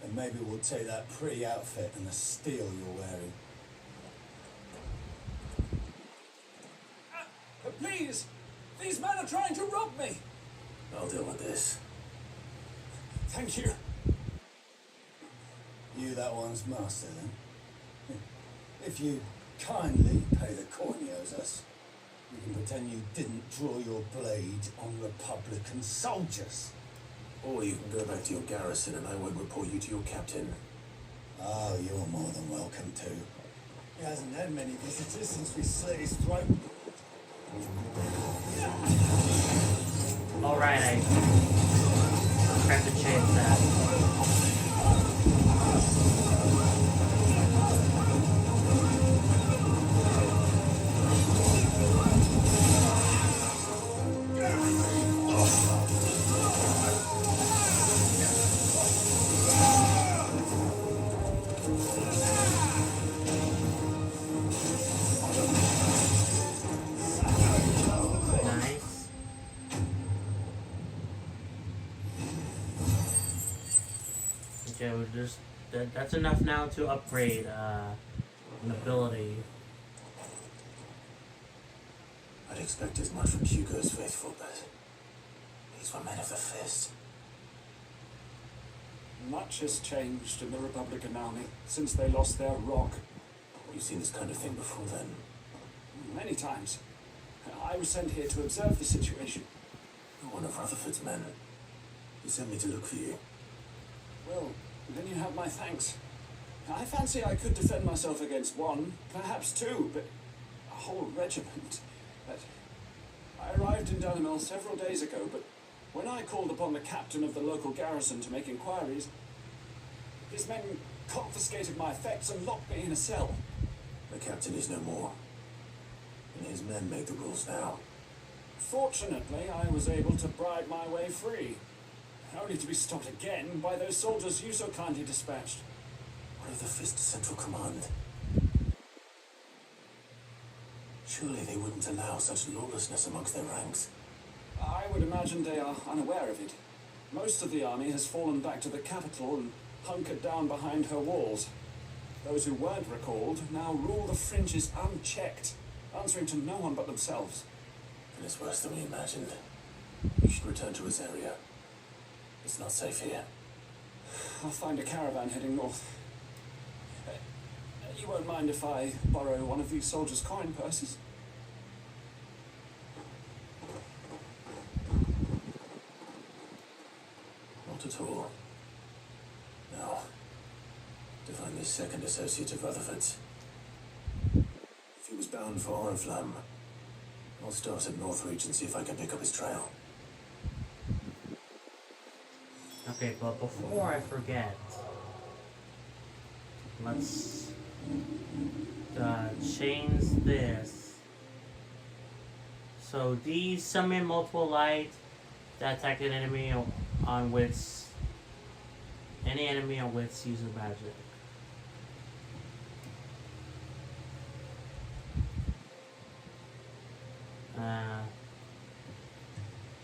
And maybe we'll take that pretty outfit and the steel you're wearing. Please! These men are trying to rob me! I'll deal with this. Thank you. You that one's master, then? If you kindly pay the coin he owes us, you can pretend you didn't draw your blade on Republican soldiers. Or you can go back to your garrison and I won't report you to your captain. Oh, you're more than welcome to. He hasn't had many visitors since we slit his throat. Alright, I tried to change that. Okay, we're just that's enough now to upgrade an ability. I'd expect as much from Hugo's faithful, but these were men of the fist. Much has changed in the Republican army since they lost their rock. You've seen this kind of thing before then? Many times. I was sent here to observe the situation. You're one of Rutherford's men. He sent me to look for you. Well, then you have my thanks. I fancy I could defend myself against one, perhaps two, but a whole regiment. I arrived in Dalamil several days ago, but when I called upon the captain of the local garrison to make inquiries, his men confiscated my effects and locked me in a cell. The captain is no more, and his men make the rules now. Fortunately, I was able to bribe my way free, only to be stopped again by those soldiers you so kindly dispatched. What of the Fist Central Command? Surely they wouldn't allow such lawlessness amongst their ranks. I would imagine they are unaware of it. Most of the army has fallen back to the capital and hunkered down behind her walls. Those who weren't recalled now rule the fringes unchecked, answering to no one but themselves. And it's worse than we imagined. We should return to his area. It's not safe here. I'll find a caravan heading north. You won't mind if I borrow one of these soldiers' coin purses? Not at all. Now, to find this second associate of Rutherford's. If he was bound for Oriflamme, I'll start at Northreach and see if I can pick up his trail. Okay, but before I forget, let's change this. So these summon multiple light that attack an enemy on which any enemy on which uses magic.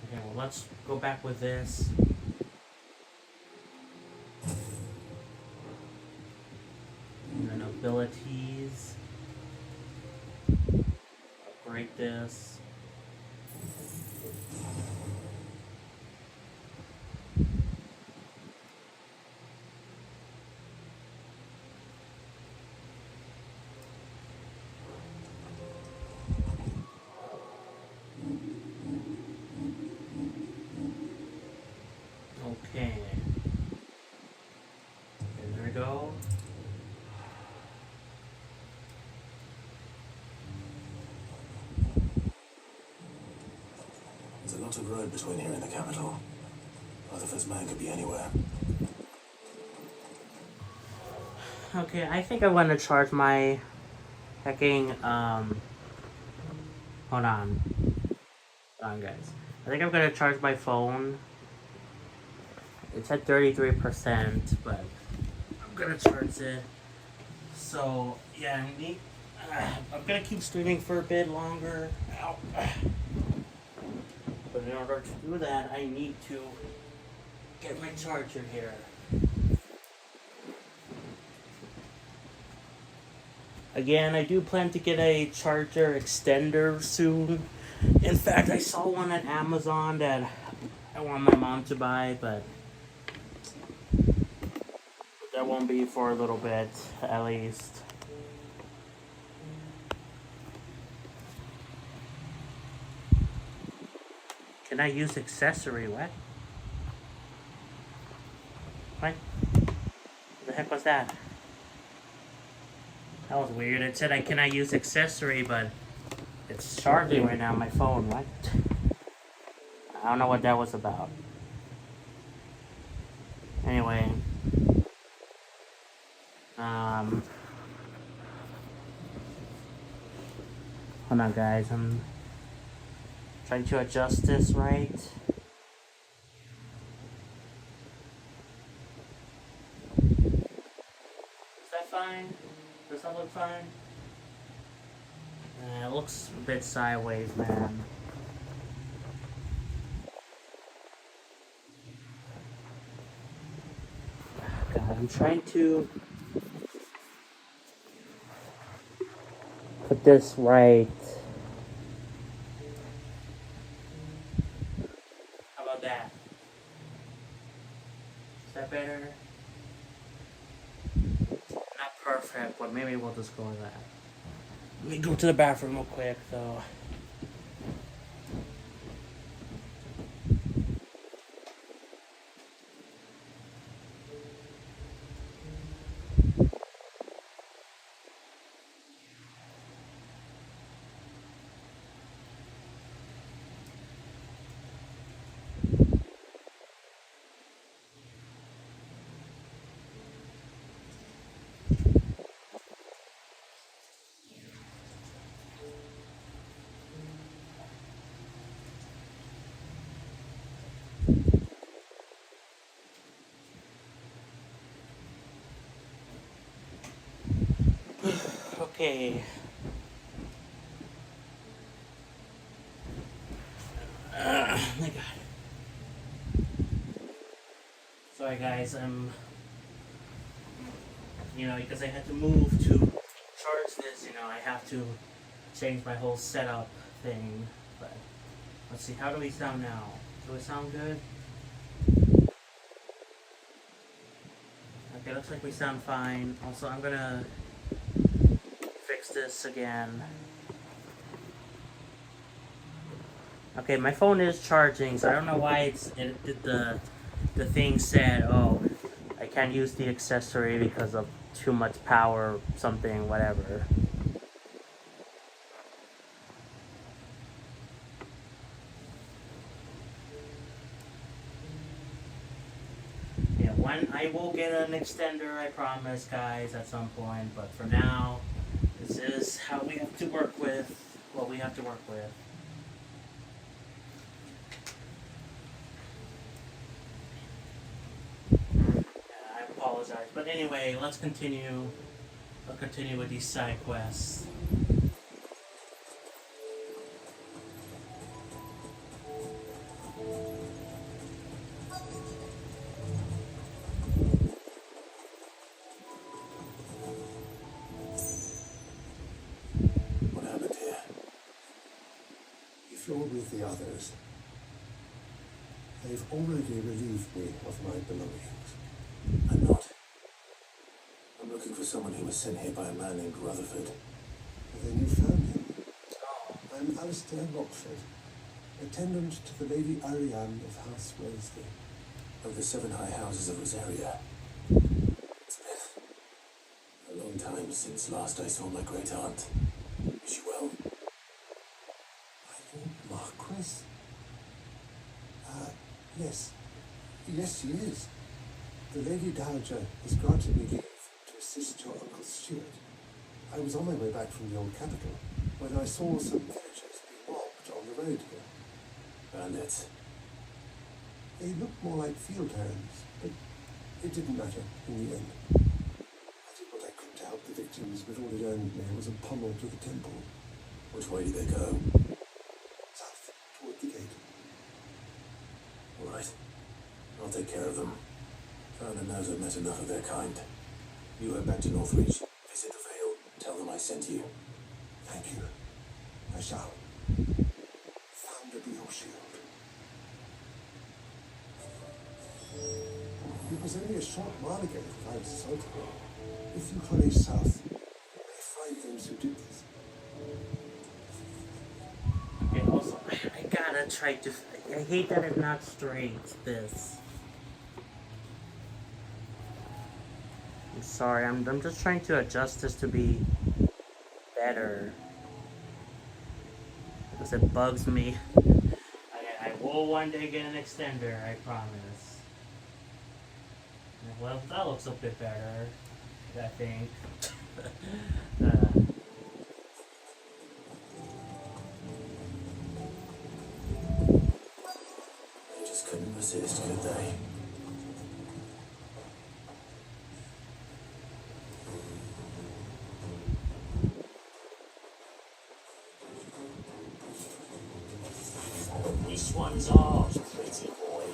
Okay, well let's go back with this. And then abilities. Upgrade this. Okay. There we go. There's a lot of road between here and the capital. Rutherford's man could be anywhere. Okay, I think I want to charge my hacking, hold on. Hold on, guys. I think I'm going to charge my phone. It's at 33%, but I'm going to charge it. So, yeah, I'm going to keep streaming for a bit longer. Ow. But in order to do that, I need to get my charger here. Again, I do plan to get a charger extender soon. In fact, I saw one at Amazon that I want my mom to buy, but that won't be for a little bit, at least. Can I use accessory? What? What? What the heck was that? That was weird. It said I cannot use accessory, but it's charging right now on my phone. What? I don't know what that was about. Anyway. Hold on, guys. I'm trying to adjust this right. Is that fine? Does that look fine? It looks a bit sideways, man. God, I'm trying to put this right. How about that? Is that better? Not perfect, but maybe we'll just go with that. Let me go to the bathroom real quick, though. Okay. My God. Sorry, guys. Because I had to move to charge this. I have to change my whole setup thing. But let's see. How do we sound now? Do we sound good? Okay, looks like we sound fine. Also, I'm gonna fix this again. Okay, my phone is charging, so I don't know why the thing said, oh, I can't use the accessory because of too much power, something, whatever. Yeah, I will get an extender, I promise, guys, at some point, but for now, this is how we have to work with what we have to work with. I apologize, but anyway, let's continue. I'll continue with these side quests. What happened here? If you're with the others, they've already relieved me of my belongings. I'm not. I'm looking for someone who was sent here by a man named Rutherford. Then you found him. I'm Alistair Rockford, attendant to the Lady Ariane of House Wellesley. Of the 7 high houses of Rosaria. It's been a long time since last I saw my great aunt. Is she well? My Lord Marquis? Yes. Yes, she is. The Lady Dowager has granted me leave to assist your Uncle Stuart. I was on my way back from the old capital when I saw some villagers being mobbed on the road here. Bandits. They looked more like field hands, but it didn't matter in the end. I did what I could to help the victims, but all it earned me was a pummel to the temple. Which way did they go? South, toward the gate. All right. I'll take care of them. Founder knows I've met enough of their kind. You head back to Northreach. Visit the Vale. Tell them I sent you. Thank you. I shall. Founder be your shield. It was only a short while ago that I was assaulted. If you hurry south, you may find those who did this. Okay, also, I gotta try to... I hate that it's not straight, this. I'm sorry, I'm just trying to adjust this to be better. Because it bugs me. I will one day get an extender, I promise. Well, that looks a bit better, I think. They just couldn't resist, could they? Which one's ours, pretty boy?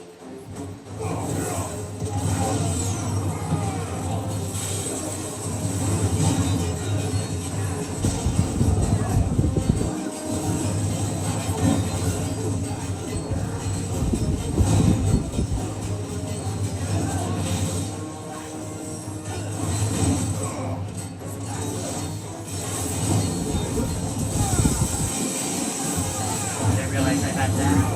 I didn't realize I had that.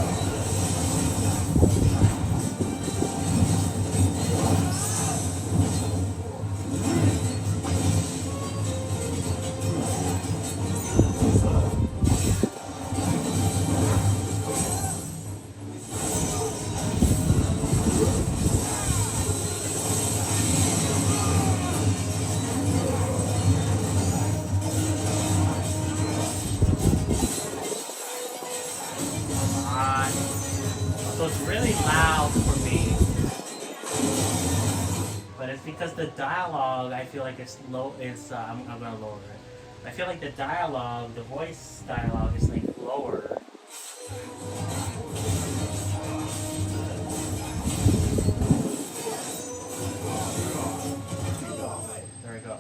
So it's really loud for me. But it's because the dialogue, I feel like it's low. I'm gonna lower it. I feel like the dialogue, the voice dialogue, is like lower. There we go.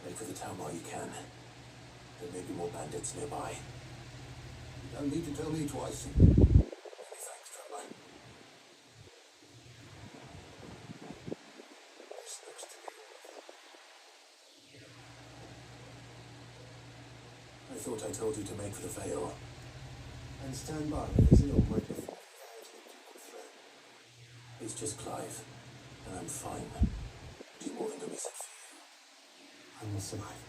Make for the town while you can. There may be more bandits nearby. You don't need to tell me twice. Many thanks, traveler. This looks to be I thought I told you to make for the Vale. And stand by, as it all might be. It's just Clive, and I'm fine. Which is more than can be said for you. I will survive.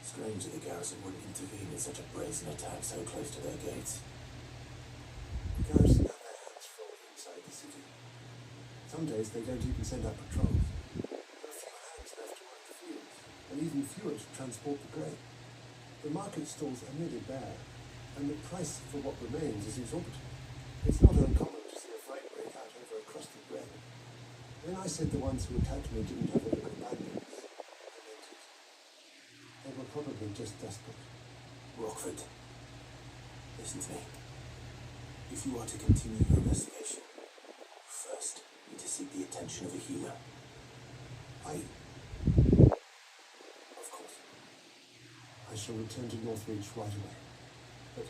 Strange that the garrison wouldn't intervene in such a brazen attack so close to their gates. The garrison have their hands full inside the city. Some days they don't even send out patrols. There are few hands left to work the fields, and even fewer to transport the grain. The market stalls are nearly bare, and the price for what remains is exorbitant. It's not uncommon to see a fight break out over a crust of bread. When I said the ones who attacked me didn't have any companions, I meant it. They were probably just desperate. Rockford, listen to me. If you are to continue your investigation, first you need to seek the attention of a healer. Of course. I shall return to Northreach right away. But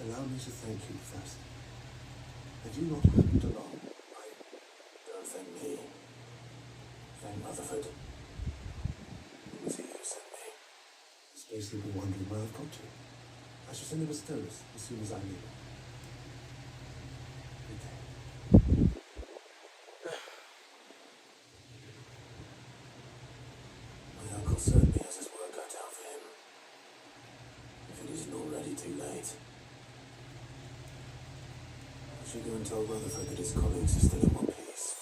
allow me to thank you first. Had you not happened along, Don't thank me. Thank Rutherford. It was he who sent me. Space will be wondering where I've got to. I shall send him a stolus as soon as I leave. Good day. My uncle certainly has his work cut out for him. If it isn't already too late. I should go and tell Rutherford that his colleagues are still in one piece.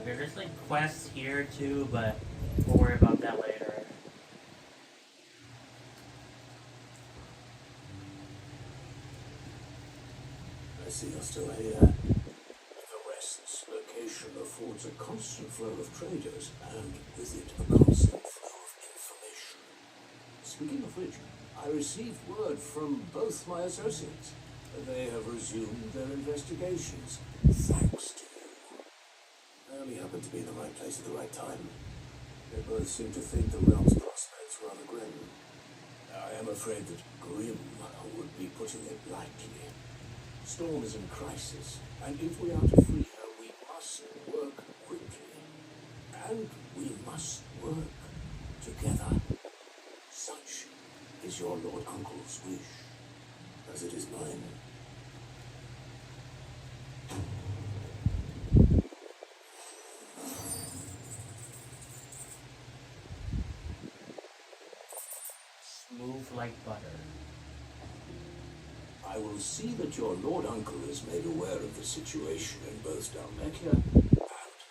Okay, there's like quests here too, but we'll worry about that later. I see you're still here. The West's location affords a constant flow of traders, and with it a constant flow of information. Speaking of which, I received word from both my associates. They have resumed their investigations, thanks to you. I only happened to be in the right place at the right time. They both seem to think the realm's prospects rather grim. I am afraid that grim would be putting it lightly. Storm is in crisis, and if we are to free her, we must work quickly. And we must work together. Such is your Lord Uncle's wish, as it is mine. Smooth like butter. I will see that your Lord Uncle is made aware of the situation in both Dalmekia and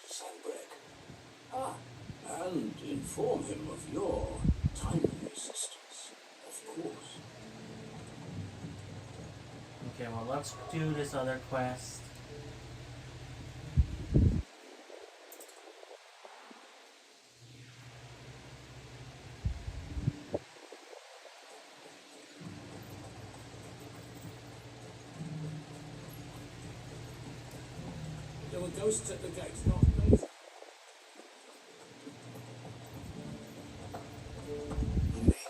Sanbrek. And inform him of your timely assistance, of course. Okay, well, let's do this other quest. There were ghosts at the gates, not me.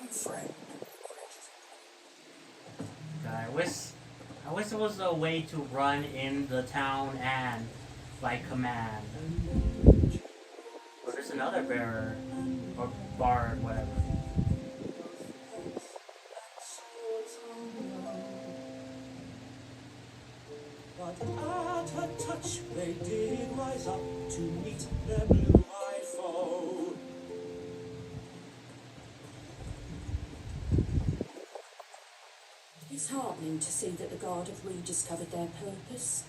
Friend. I wish there was a way to run in the town and by command. Or there's another bearer or bard, whatever. But at her touch they did rise up to meet their blue-eyed foe. It's heartening to see that the Guard have rediscovered their purpose.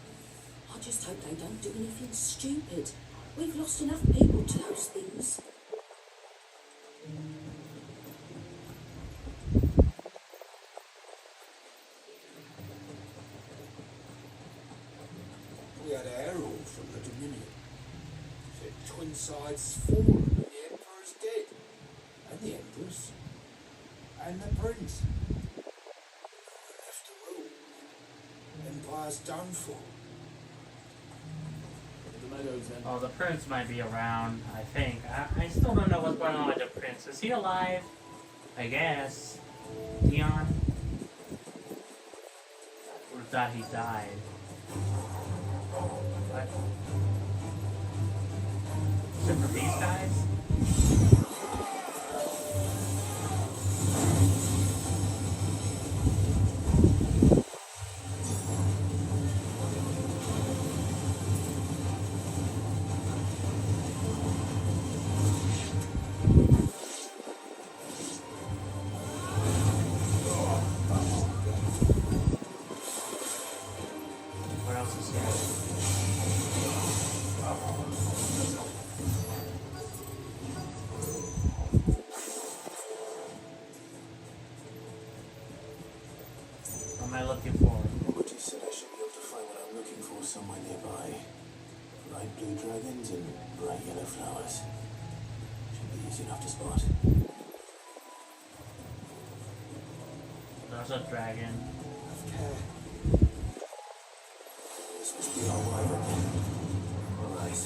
I just hope they don't do anything stupid. We've lost enough people to those things. We had a herald from the Dominion. Said Twinside's fallen and the Emperor's dead. And the Empress. And the Prince. Left to rule. Empire's done for. Oh, the prince might be around, I think. I still don't know what's going on with the prince. Is he alive? I guess. Dion? Or thought he died. What? Except for these guys? What else is here? What am I looking for? What you said I should be able to find what I'm looking for somewhere nearby. Bright blue dragons and bright yellow flowers. Should be easy enough to spot. There's a dragon. This must be our wyvern. Alright.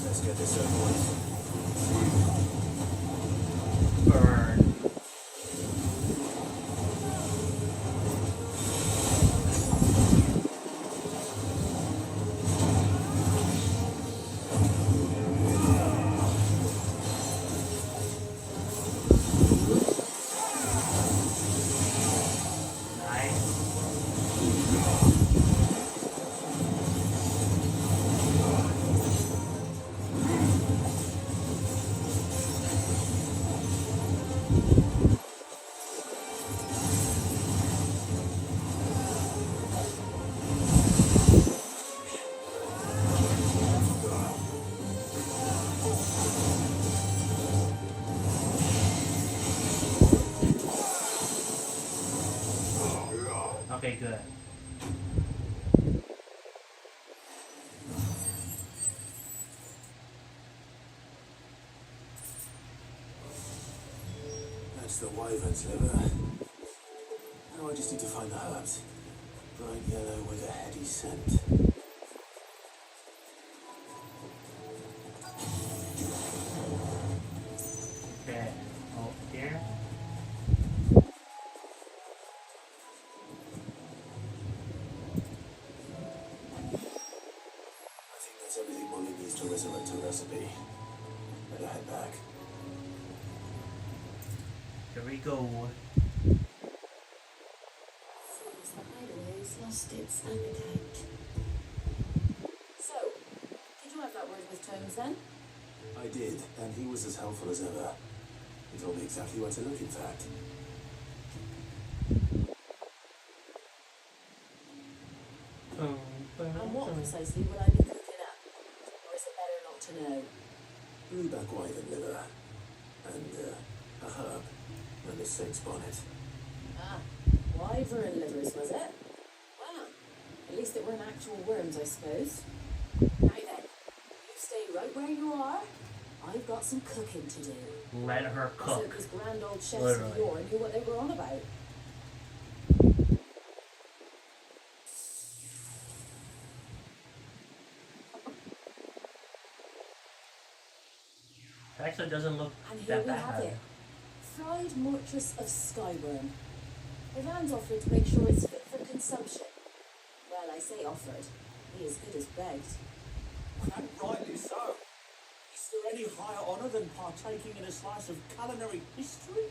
Let's get this over with. Burn. Okay, good. That's the wyvern's liver. Now I just need to find the herbs. Bright yellow with a heady scent. Okay. Oh, here. I think that's everything Molly needs to resurrect her recipe. Better head back. Here we go. Seems the hideaway's lost its appetite. So, did you have that word with Tomes then? I did, and he was as helpful as ever. He told me exactly where to look, in fact. And what precisely would I be cooking up? Or is it better not to know? Blueback wyvern liver. And, a herb. And a saint's bonnet. Ah, wyvern livers, was it? Well, at least it weren't actual worms, I suppose. Now then, you stay right where you are. I've got some cooking to do. Let her So cook. these grand old chefs Literally. of yore knew what they were on about. It actually doesn't look And here that we have bad. it. Fried mortress of skyworm. Ivan's offered to make sure it's fit for consumption. Well, I say offered. He as good as begged. And rightly so. Is there any higher honour than partaking in a slice of culinary history?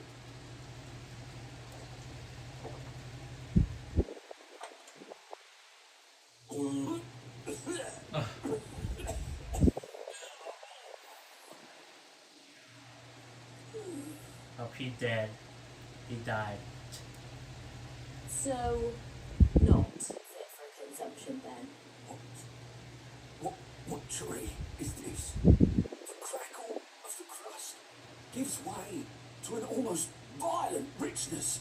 Oh, he dead. He died. So, not fit for consumption then. What tree is this? The crackle of the crust gives way to an almost violent richness.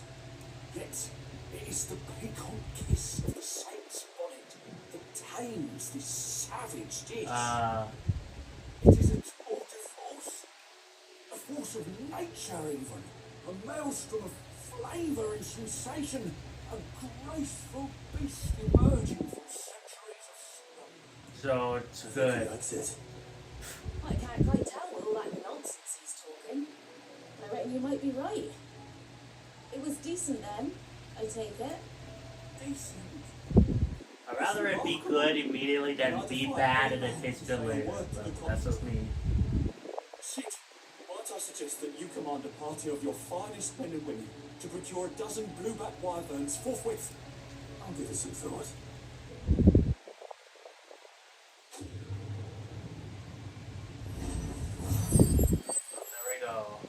Yet it is the piquant kiss of the saint's bonnet that tames this savage dish. It is a tour de force. A force of nature even. A maelstrom of flavour and sensation. A graceful beast emerging from centuries of snow. So it's good. That's it. I can't quite tell with all that nonsense he's talking. I reckon you might be right. It was decent then, I take it. Decent? I'd rather it be good immediately than be bad and it tastes good later. But that's just me. Shit! Might I suggest that you command a party of your finest men and women to procure a dozen blueback wyverns forthwith? I'll give it some thought. There we go.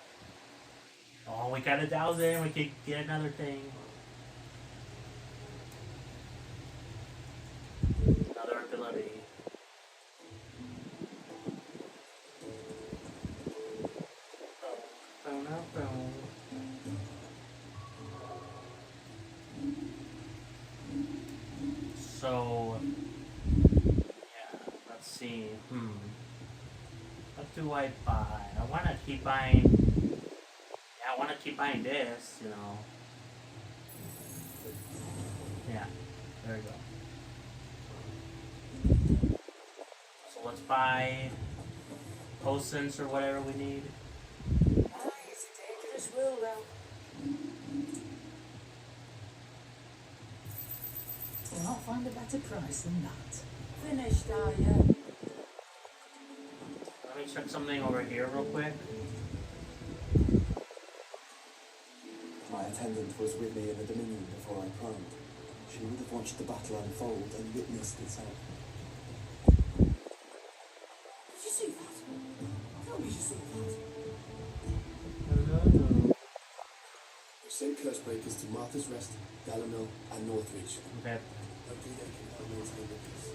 Oh, we got 1,000. We could get another thing. Another ability. So, yeah, let's see. What do I buy? I want to keep buying. Yeah, I want to keep buying this, you know. Yeah, there we go. So let's buy potions or whatever we need. Aye, it's a dangerous world out. Cannot find a better price than that. Finished, are you? Let me check something over here real quick. My attendant was with me in the Dominion before I primed. She would have watched the battle unfold and witnessed its outcome. Did you see that? Tell me you saw that. We've sent Cursebreakers to Martha's Rest, Dalamil, and Northreach. Okay. Hopefully they can help maintain the peace.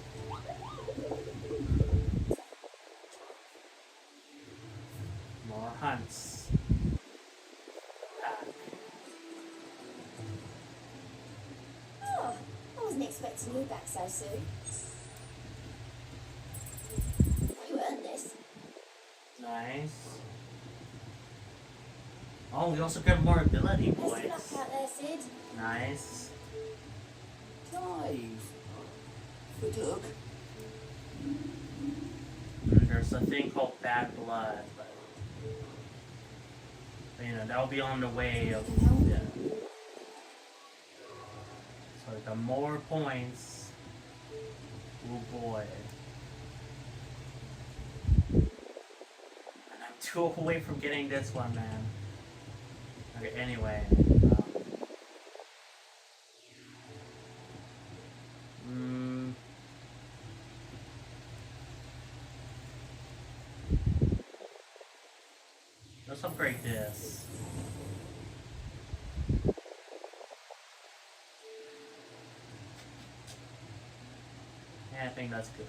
More hunts. Oh, I wasn't expecting you back so soon. You earned this. Nice. Oh, we also get more ability Best of luck points. out there, Sid. Nice. Clive. Good luck. And there's a thing called bad blood, but you know that'll be on the way of yeah. So the more points, oh boy. And I'm 2 away from getting this one, man. Okay, anyway. Let's upgrade this. Yeah, I think that's good.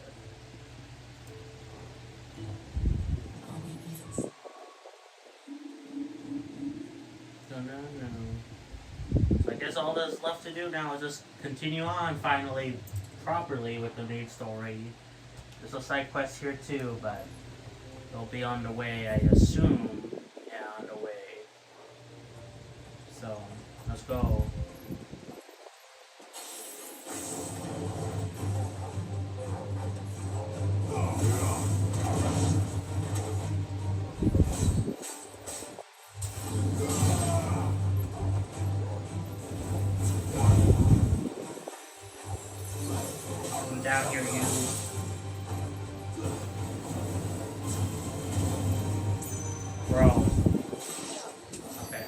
So I guess all that's left to do now is just continue on finally properly with the main story. There's a side quest here too, but they'll be on the way, I assume. Yeah, on the way. So, let's go. Come down here, you. Bro. Okay.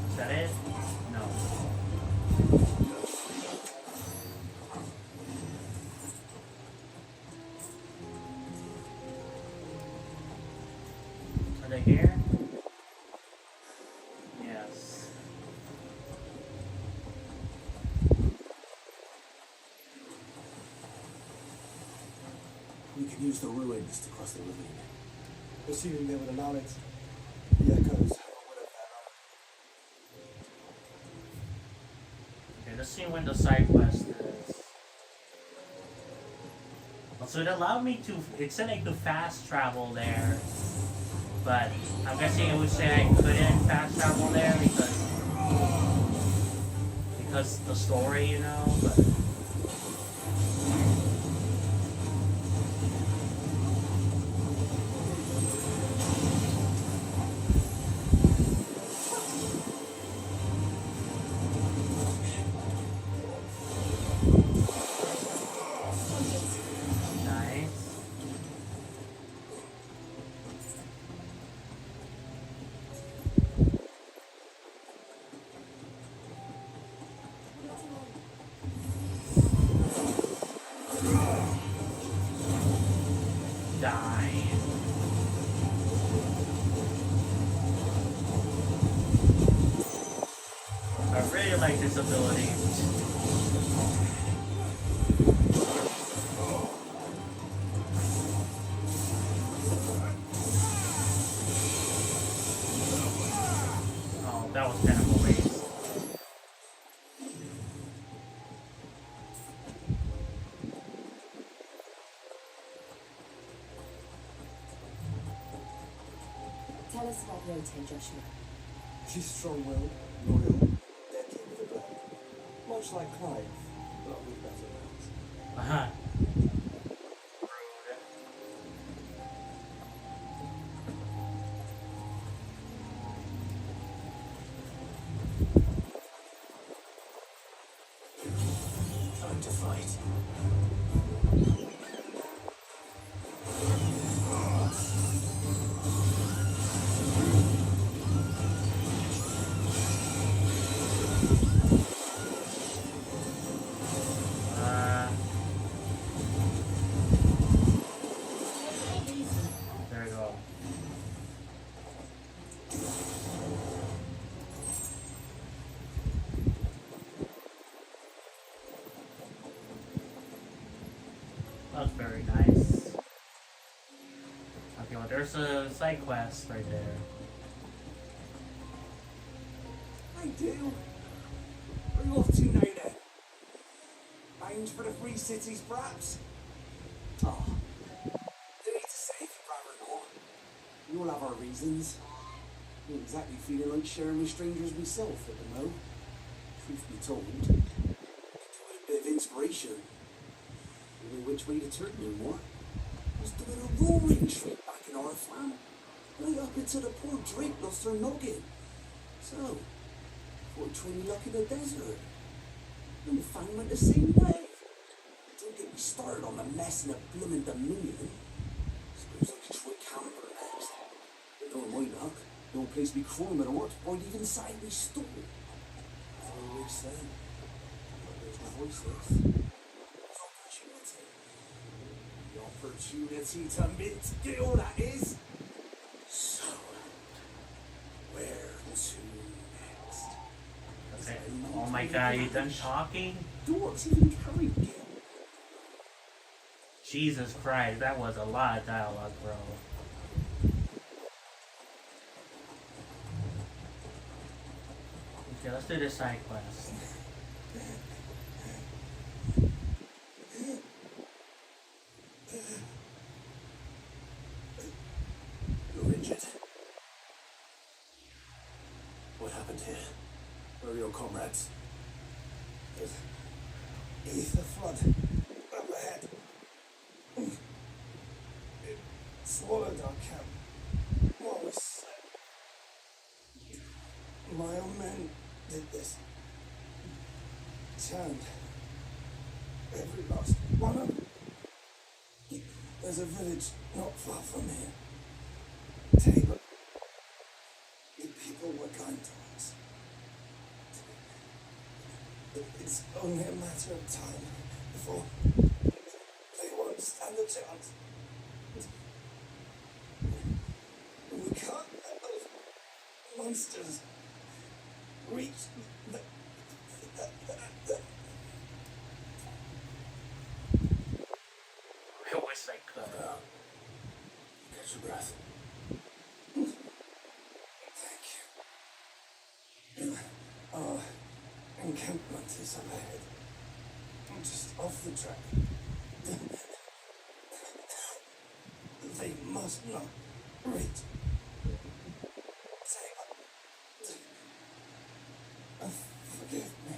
Is that it? No. Are they here? Yes. We can use the ruins to cross the ravine. Assuming they would allow it. The echoes have a will of their own. Let's see when the side quest is. So it allowed me to. It said I could fast travel there, but I'm guessing it would say I couldn't fast travel there because the story, you know. But I really like this ability. Oh, that was kind of a waste. Tell us about Yote, Joshua. She's strong-willed, loyal, deadly with a blade. Much like Clive, but with better mouths. Uh-huh. Time to fight. There we go. That's very nice. Okay, well, there's a side quest right there. I do. Where are you off to now then? Bound for the Free Cities, perhaps? Oh, don't need to say if you'd rather not. We all have our reasons. I'm not exactly feeling like sharing with strangers myself at the moment. Truth be told, I could do with a bit of inspiration. Don't know which way to turn no more. I was doing a roaring trip back in our farm. Right up until the poor Drake lost her noggin. So, thought I'd try my luck in the desert. And the fang went the same way. Don't get me started on the mess in the blooming Dominion. Suppose I could try Camper next. But knowing my luck, the only place we crawling with orcs might even side we stole. As I always say, there's no voiceless. The opportunity to mint Gil, that is. So, where to next? Okay. Oh my god, you done talking? Dwarves even carry Gil. Jesus Christ, that was a lot of dialogue, bro. Okay, let's do this side quest. You're injured. What happened here? Where are your comrades? Ether flood up ahead. It swallowed our camp while we slept. My own men did this. Turned every last one of them. There's a village not far from here. Tabor. The people were kind to us. It's only a matter of time before they won't stand a chance. We can't let those monsters reach the I wish I could. Catch your breath. Thank you. You are encampment is up ahead. Just off the track. They must not reach. Forgive me.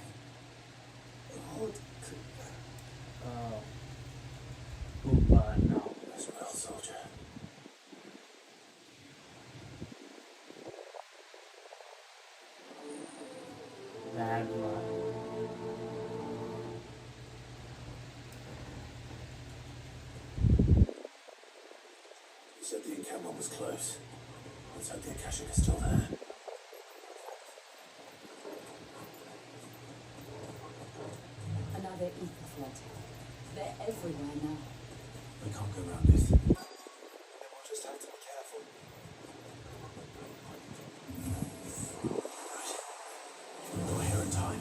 Lord, Oh. Koopa, no. as well, soldier. Bad luck. You said the encampment was close. Let's hope the Akashic is still there. Another ether flood. They're everywhere now. We can't go around it. Then we'll just have to be careful. We're here in time.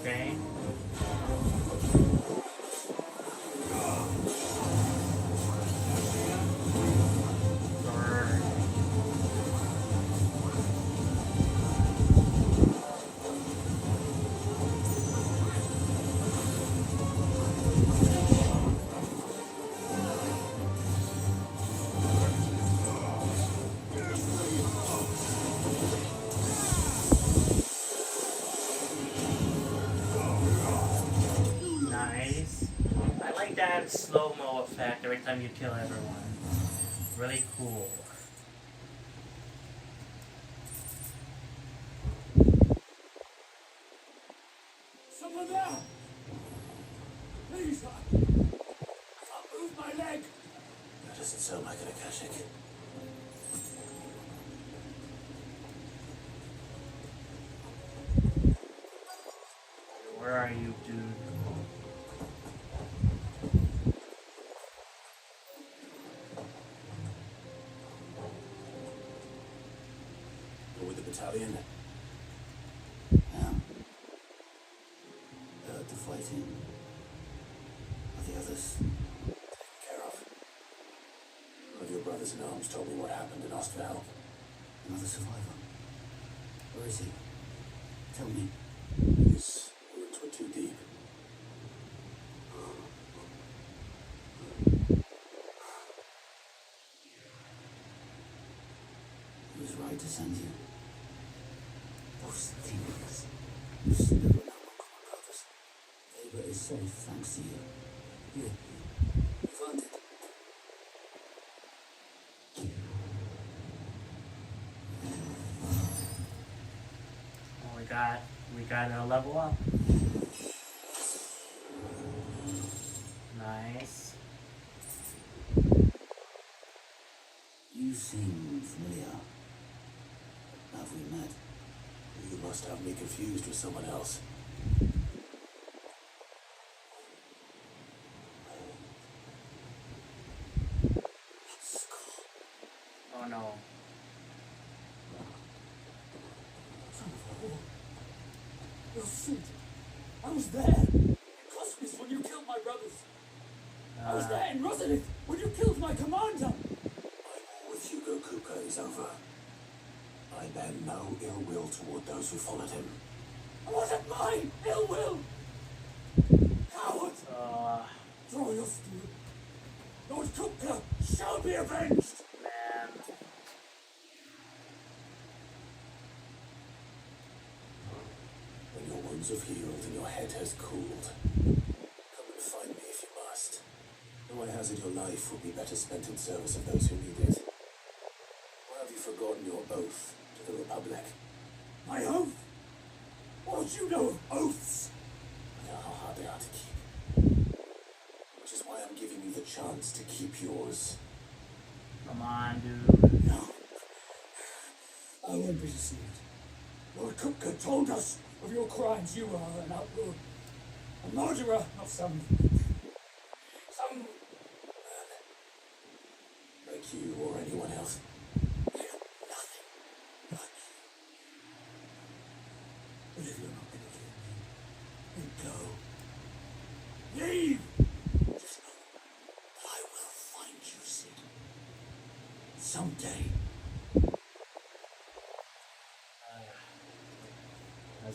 Okay. Nice. I like that slow-mo effect every time you kill everyone. Really cool. Someone there! Please, I can't move my leg! That doesn't sound like an Akashic. Where are you, dude? You're with the battalion? Yeah. Heard the fighting. Are the others Taken care of. One of your brothers in arms told me what happened and asked for help. another survivor? Where is he? Tell me. His wounds were too deep. He was right to send you. Those things. You still don't know my brothers. Ava is safe thanks to you. Here. You found it. Oh, we got a level up. Nice. You seem familiar. Have we met? You must have me confused with someone else. Oh no. Son of a whore. Your suit. I was there. In Cosmos when you killed my brothers. I was there in Rosalith when you killed my commander. My war with Hugo Kuka is over. I bear no ill will toward those who followed him. Was it mine ill will? Coward! Draw your steel. Lord Kupka shall be avenged! Man. When your wounds have healed and your head has cooled, come and find me if you must. Though I hazard your life will be better spent in service of those who need it. Or have you forgotten your oath to the Republic? My oath? What do you know of oaths? I know how hard they are to keep. Which is why I'm giving you the chance to keep yours. Come on, dude. No. I won't be deceived. Lord Kupka told us of your crimes. You are an outlaw. A murderer of some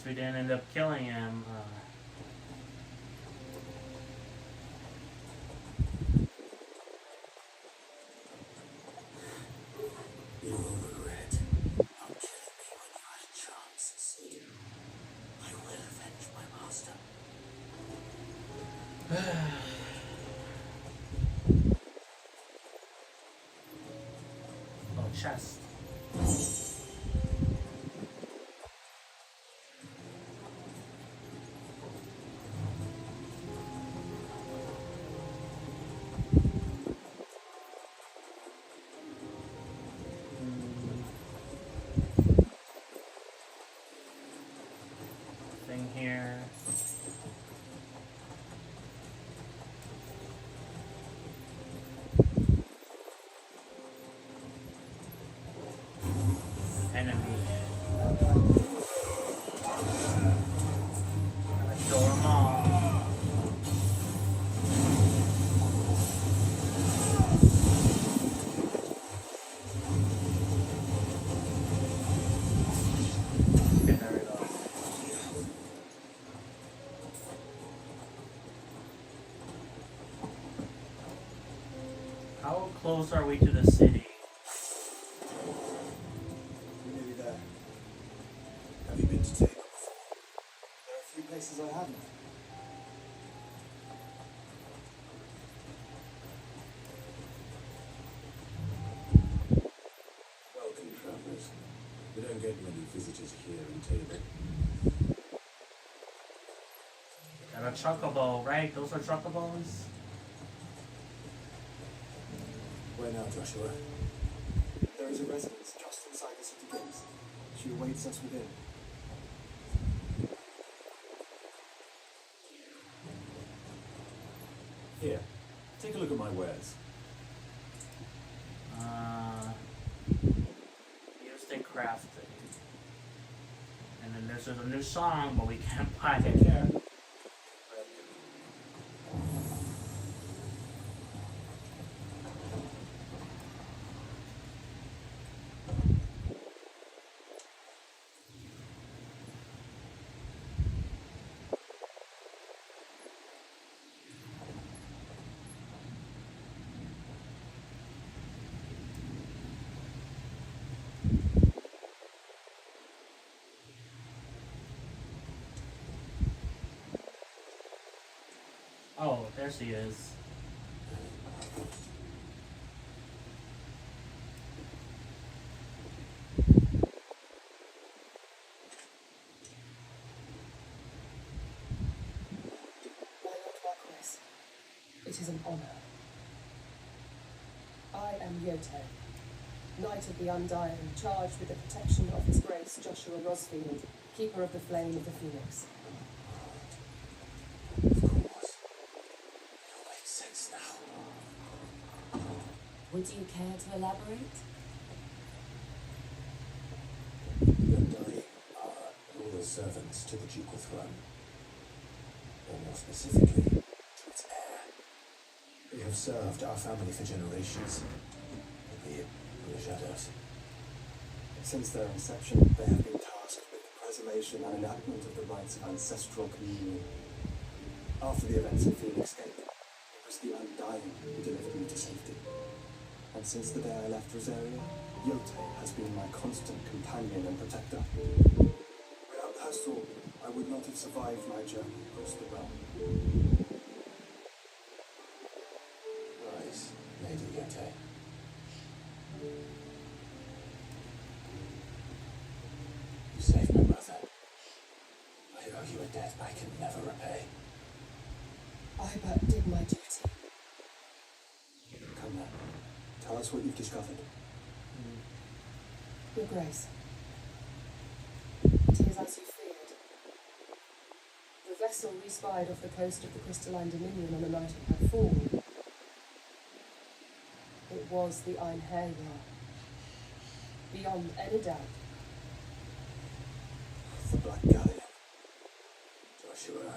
we didn't end up killing him. You will regret not killing me when you had a chance, Sid. I will avenge my master. Oh, chest. Thing here. Enemy. Gotta kill them all. Okay, there we go. How close are we to the city? We're nearly there. Have you been to Tabor before? There are a few places I haven't. Welcome, travelers. We don't get many visitors here in Tabor. Got a chocobo, right? Those are chocobos? Where now, Joshua? There is a residence just inside the city gates. She awaits us within. Here, take a look at my wares. Used in crafting. And then there's a new song, but we can't buy it. Yeah. Oh, there she is. My Lord Marquess, it is an honor. I am Yote, Knight of the Undying, charged with the protection of His Grace Joshua Rosfield, Keeper of the Flame of the Phoenix. Of course. It all makes sense now. Would you care to elaborate? The Undying are loyal servants to the ducal throne. Or more specifically, to its heir. They have served our family for generations, albeit in the shadows. Since their inception, they have been tasked with the preservation and enactment of the rites of ancestral communion. After the events of Phoenix Gate, it was the Undying who delivered me to safety. And since the day I left Rosaria, Yote has been my constant companion and protector. Without her sword, I would not have survived my journey across the realm. Rise, Lady Yote. You saved my mother. I owe you a debt I can never repay. I but did my duty. Come now, tell us what you've discovered. Your Grace, it is as you feared. The vessel we spied off the coast of the Crystalline Dominion on the night of her fall. It was the Einherjar. Beyond any doubt. The Black Galleon. Joshua,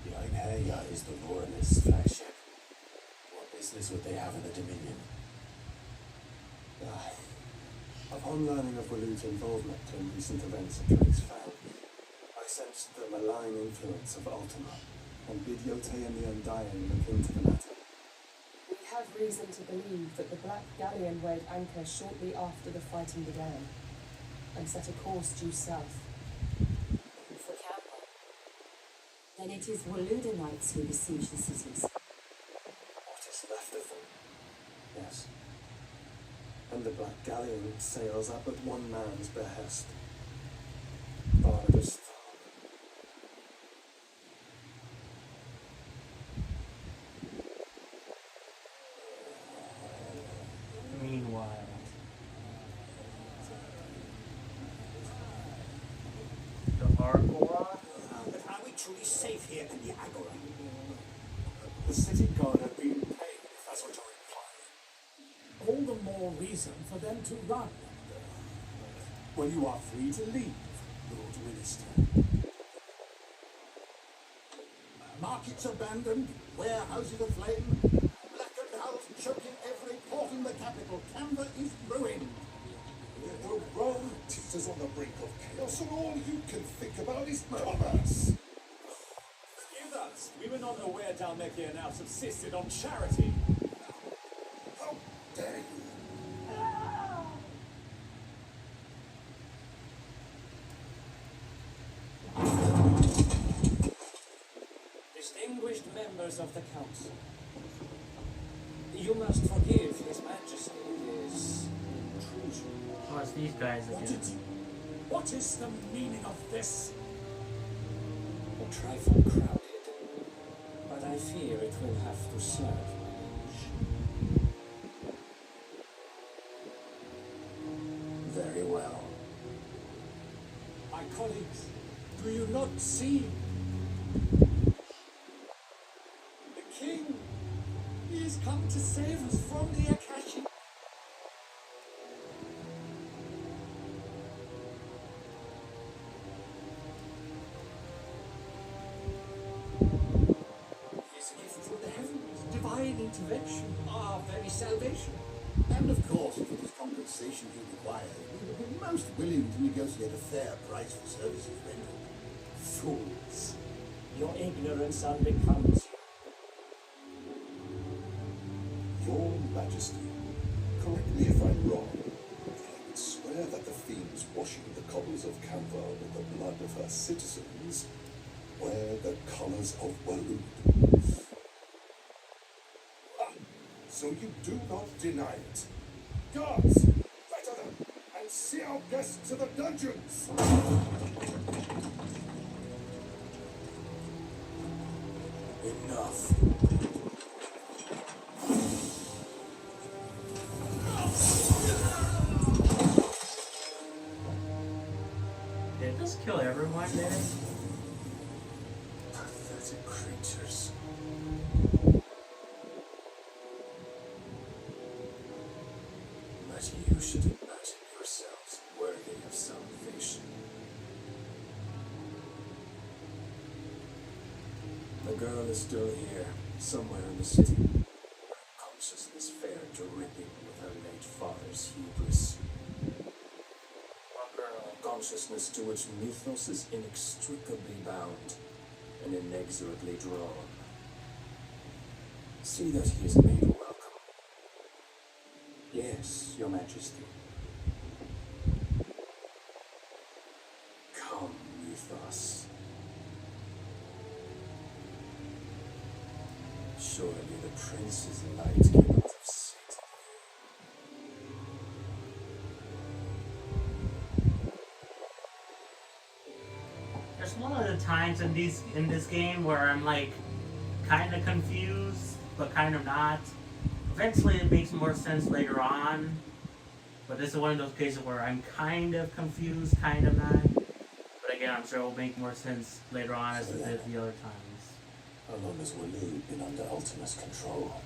the Einherjar is the Lorena's flagship. What business would they have in the Dominion? Upon learning of Walud's involvement in recent events at Drake's Fell, Curse the malign influence of Ultima, and bid Yote and the Undying look into the matter. We have reason to believe that the Black Galleon weighed anchor shortly after the fighting began, and set a course due south. For Campbell. Then it is Waludanites who besiege the cities. What is left of them? Yes. And the Black Galleon sails up at one man's behest. Barnabas. Meanwhile, the Argora. But are we truly safe here in the Agora? The city guard have been paid, if that's what you're implying. All the more reason for them to run. Well, you are free to leave, Lord Williston. Markets abandoned, warehouses aflame, blackened house choking every port in the capital. Canva is ruined. The Rome teeters on the brink of chaos, and all you can think about is commerce. Excuse us, we were not aware Dalmekia now subsisted on charity. How dare you? Distinguished members of the council, you must forgive His Majesty his intrusion. Oh, it's these guys again. What is the meaning of this? A trifle crowded, but I fear it will have to serve my wish. Very well. My colleagues, do you not see? The king, he has come to save us from the Akashi. His gift from the heavens, divine intervention, our very salvation. And of course, if it is compensation he requires, we would be most willing to negotiate a fair price for services rendered. Fools, your ignorance unbecomes you. Your Majesty, correct me if I'm wrong, but I would swear that the fiends washing the cobbles of Canva with the blood of her citizens wear the colours of Walud. So you do not deny it. Guards, better them, and see our guests to the dungeons! Enough. Did this kill everyone there? Pathetic creatures. But you should imagine yourselves worthy of salvation. The girl is still here, somewhere in the city. Her consciousness fair dripping with her late father's hubris. Consciousness to which mythos is inextricably bound and inexorably drawn. See that he is made welcome. Yes, Your Majesty. Come, mythos. Surely the prince's light cannot have set. There's one of the times in this game where I'm like kind of confused, but kind of not. Eventually, it makes more sense later on. But this is one of those cases where I'm kind of confused, kind of not. But again, I'm sure it will make more sense later on as it did the other times. How long has Walud been under Ultima's control?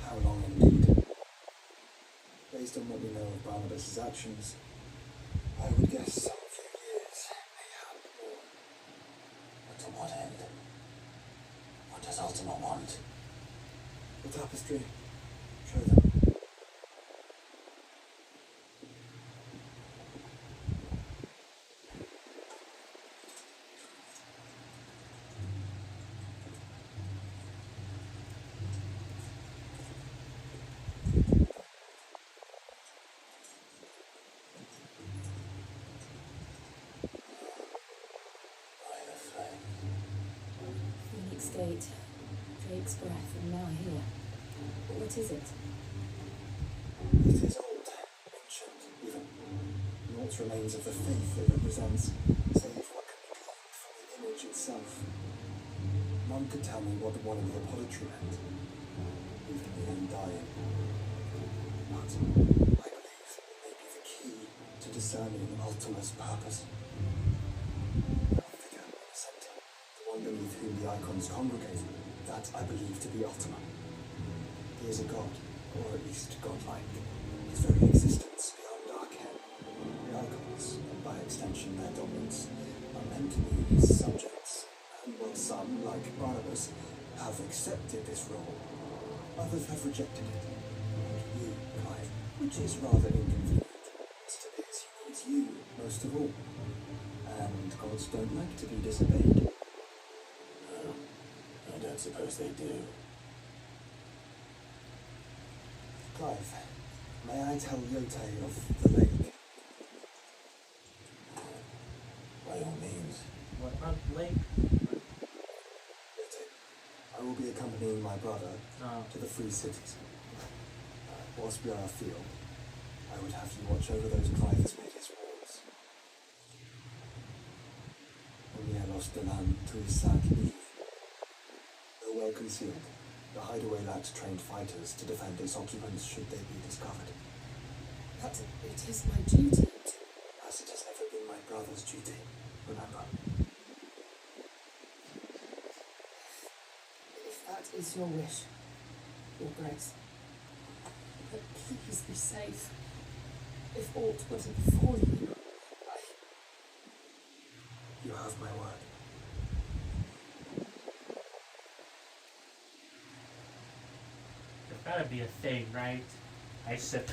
How long indeed? Based on what we know of Barnabas's actions, I would guess some few years, mayhap more. But to what end? What does Ultima want? the tapestry. Show them. fate, Drake's breath, and now here. What is it? It is old, ancient, even. Naught remains of the faith it represents, save what can be claimed from the image itself. None could tell me what the one in the apology meant, even the undying. But I believe it may be the key to discerning Ultima's purpose. The figure in the center, the one beneath whom the icons congregate, that I believe to be Ultima. He is a god, or at least godlike. His very existence beyond our ken. The icons, and by extension their dominance, are meant to be his subjects. And while some, like Barnabas, have accepted this role, others have rejected it. And you, Clive, which is rather inconvenient, as it is, he needs you most of all. And gods don't like to be disobeyed. No, I don't suppose they do. Clive, may I tell Yote of the lake? By all means. What about the lake? Yote, I will be accompanying my brother to the free cities. Whilst we are afield, I would have you watch over those Clive's biggest walls. Omielos de lan Tuisag. Though well concealed, the hideaway lacks trained fighters to defend its occupants should they be discovered. But it is my duty. As it has never been my brother's duty, remember. If that is your wish, your grace. But please be safe. If aught were to befall you, You have my word. There's gotta be a thing, right? I said.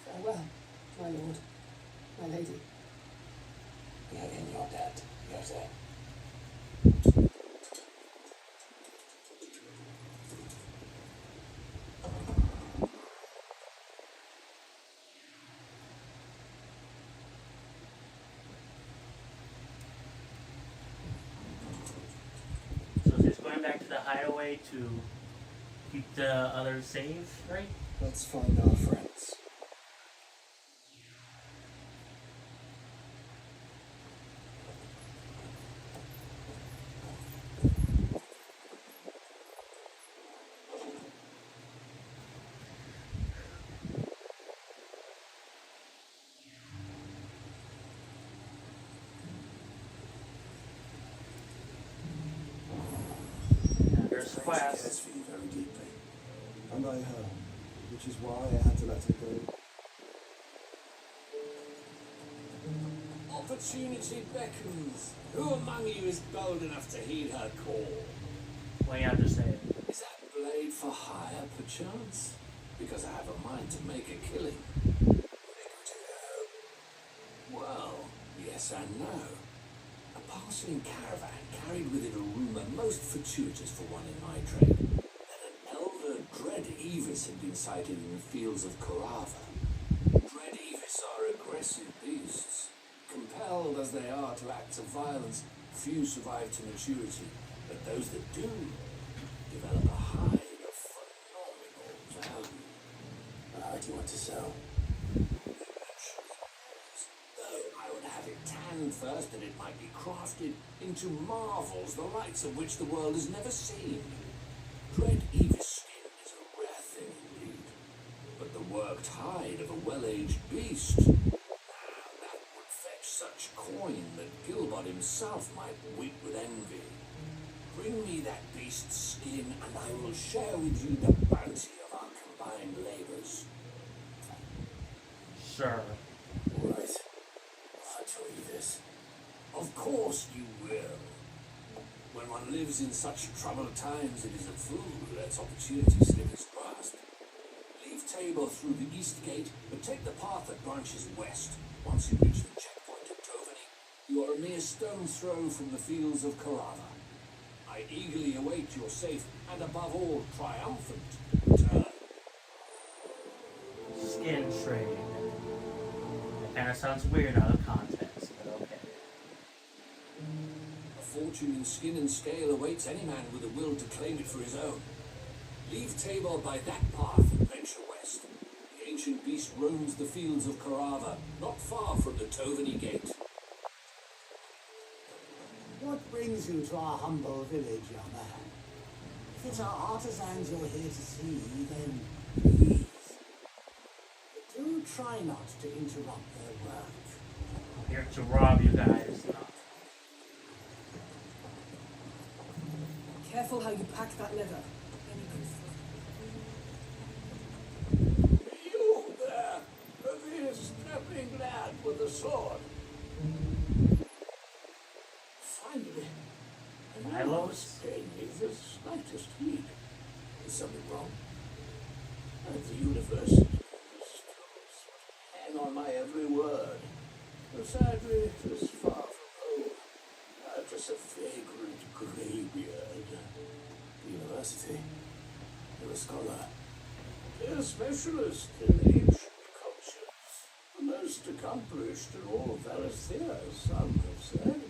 farewell, my lord, my lady. We are in your debt, Yote. So just going back to the hideaway to keep the others safe, right? Let's find our friends. There's She Quest. cares for you very deeply. And I her, which is why I had to let her go. Opportunity beckons. Who among you is bold enough to heed her call? Well, you have to say it. Is that blade for hire, perchance? Because I have a mind to make a killing. Well, yes and no. A passing caravan carried with it a rumour most fortuitous for one in my trade, that an elder dread Evis had been sighted in the fields of Korava. Dread Evis are aggressive beasts. Compelled as they are to acts of violence, few survive to maturity, but those that do develop a hide of phenomenal value. How do you want to sell? Though I would have it tanned first that it might be crafted into marvels the likes of which the world has never seen. Dread Evis skin is a rare thing indeed, but the worked hide of a well-aged beast, that would fetch such coin that Gilbert himself might weep with envy. Bring me that beast's skin, and I will share with you the bounty of our combined labours. Sure. All right. I'll tell you this. Of course you will. When one lives in such troubled times, it is a fool who lets opportunity slip his grasp. Leave Tabor through the east gate, but take the path that branches west. Once you reach the checkpoint at Tovany, you are a mere stone's throw from the fields of Korava. I eagerly await your safe and, above all, triumphant return. that sounds weird out of context, but okay. A fortune in skin and scale awaits any man with a will to claim it for his own. Leave Tabor by that path and venture west. The ancient beast roams the fields of Carava, not far from the Tovany Gate. What brings you to our humble village, young man? If it's our artisans you're here to see, then please. But do try not to interrupt their work. I'm here to rob you guys. Careful how you pack that leather. You there, the strapping lad with the sword. Finally, I was paying me the slightest heed. Is something wrong? And the university hang on my every word. But sadly, it is far from home. Just a vagrant greybeard. The university. You're a scholar. A specialist in ancient cultures. The most accomplished in all Valisthea, some have said.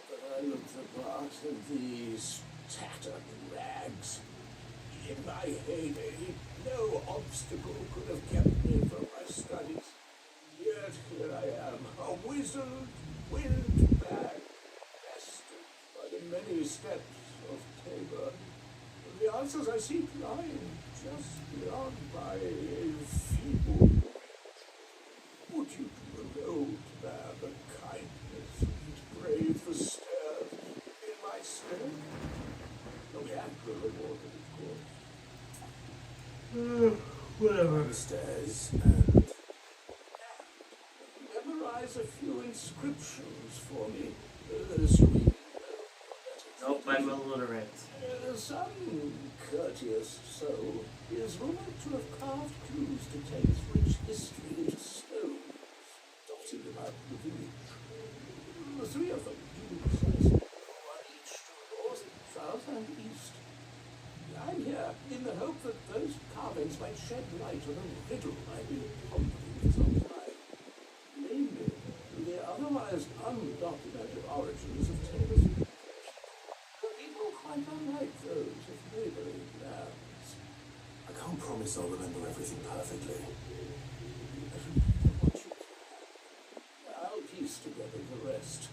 But I looked the part in these tattered rags. In my heyday, no obstacle could have kept me from my studies. Yet here I am, a wizard, windbag, bested by the many steps of Tabor. The answers I seek lying just beyond my feeble reach. Would you to an old man the kindness and brave the stairs in my stead? There'll be ample rewarded, of course. Whatever. The stairs and memorize a few inscriptions for me. Assuming Nope, I'm illiterate. some courteous soul is rumored to have carved clues to Tate's rich history into stones, dotted about the village. The three of them, one each to north, south, and east. I'm here in the hope that those carvings might shed light on a riddle I've been pondering for some time. Namely, the otherwise undocumented origins of Taylor's people quite unlike those of neighboring lands. I can't promise I'll remember everything perfectly. I'll piece together the rest.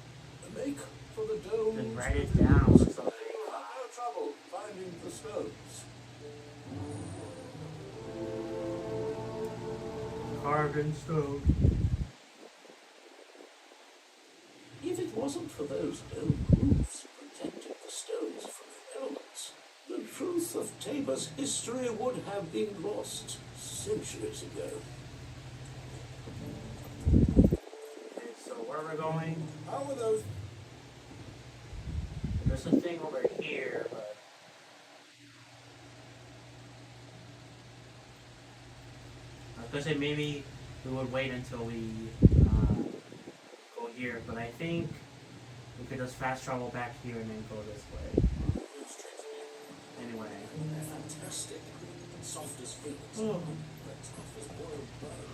Make for the dome. Then write it down or something. No trouble finding the stones. Carved in stone. If it wasn't for those dome roofs protecting the stones from the elements, the truth of Tabor's history would have been lost centuries ago. Okay, so where we're going? How were those? There's a thing over here, but I was gonna say maybe we would wait until we go here, but I think we could just fast travel back here and then go this way. Anyway. They're fantastic. Soft as feet. Oh. But tough as boiled bone.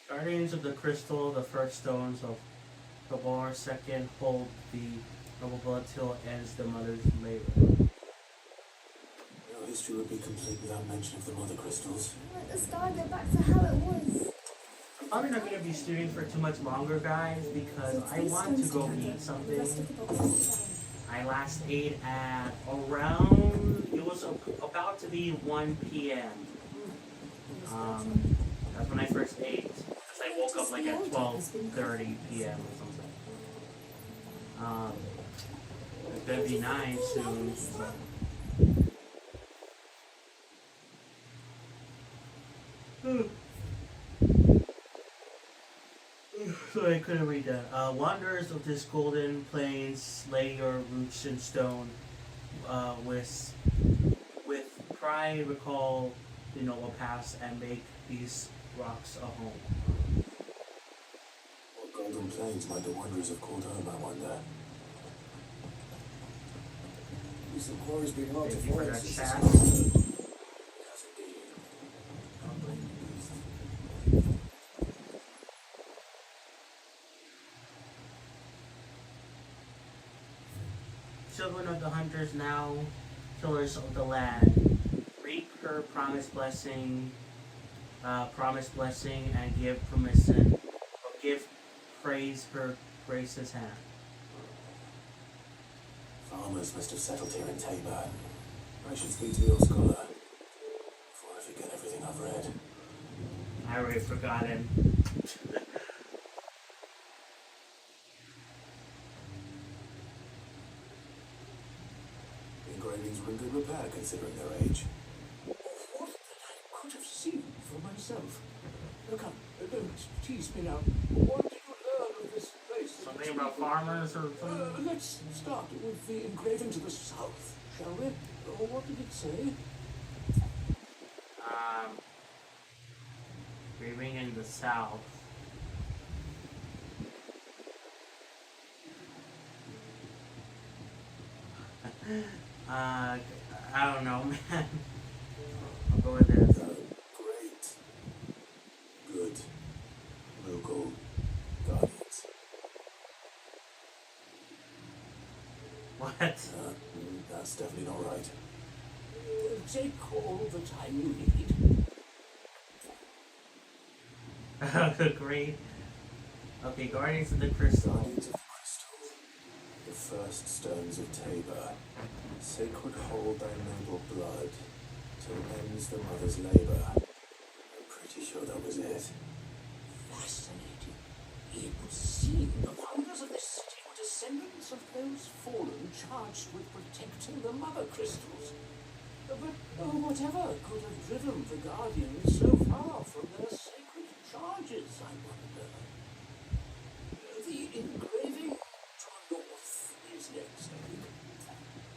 Guardians of the Crystal, the first stones of the war, second hold the noble blood till ends the mother's labor. No history would be complete without mention of the mother crystals. Let the star go back to how it was. I'm probably not going to be streaming for too much longer, guys, because I want to go eat something. I last ate at around, it was about to be 1 p.m. That's when I first ate. Because I woke up like at 12:30 p.m. or something. It's going to be 9 soon. So I couldn't read that. Wanderers of this golden plain, slay your roots in stone. With pride recall the noble past and make these rocks a home. What golden plains might the wanderers have called home, I wonder? This quarry's been hard to Thank you for find that since chat. the start. Yes, indeed. Can't blame the beast. Children of the hunters now, killers of the land, reap her promised blessing, and give permission, or give praise her grace's hand. Farmers must have settled here in Tabor. I should speak to the old scholar before I forget everything I've read. I already forgotten. The engravings were in good repair considering their age. What that I could have seen for myself. Now come, don't tease me now. What did you learn of this place? Something about farmers or something? Let's start with the engraving to the south, shall we? What did it say? Grieving in the south. I don't know, man. I'll go with this. Great. Good. Local guardians. What? That's definitely not right. Take all the time you need. Great. Okay, Guardians of the Crystal. Guardians of the Crystal. The first stones of Tabor. Sacred hold thy noble blood till ends the mother's labour. I'm pretty sure that was it. Fascinating. It would seem the founders of this city were descendants of those fallen charged with protecting the mother crystals. But whatever could have driven the Guardians so far from their sacred charges, I wonder. The engraving to the north is next, I think.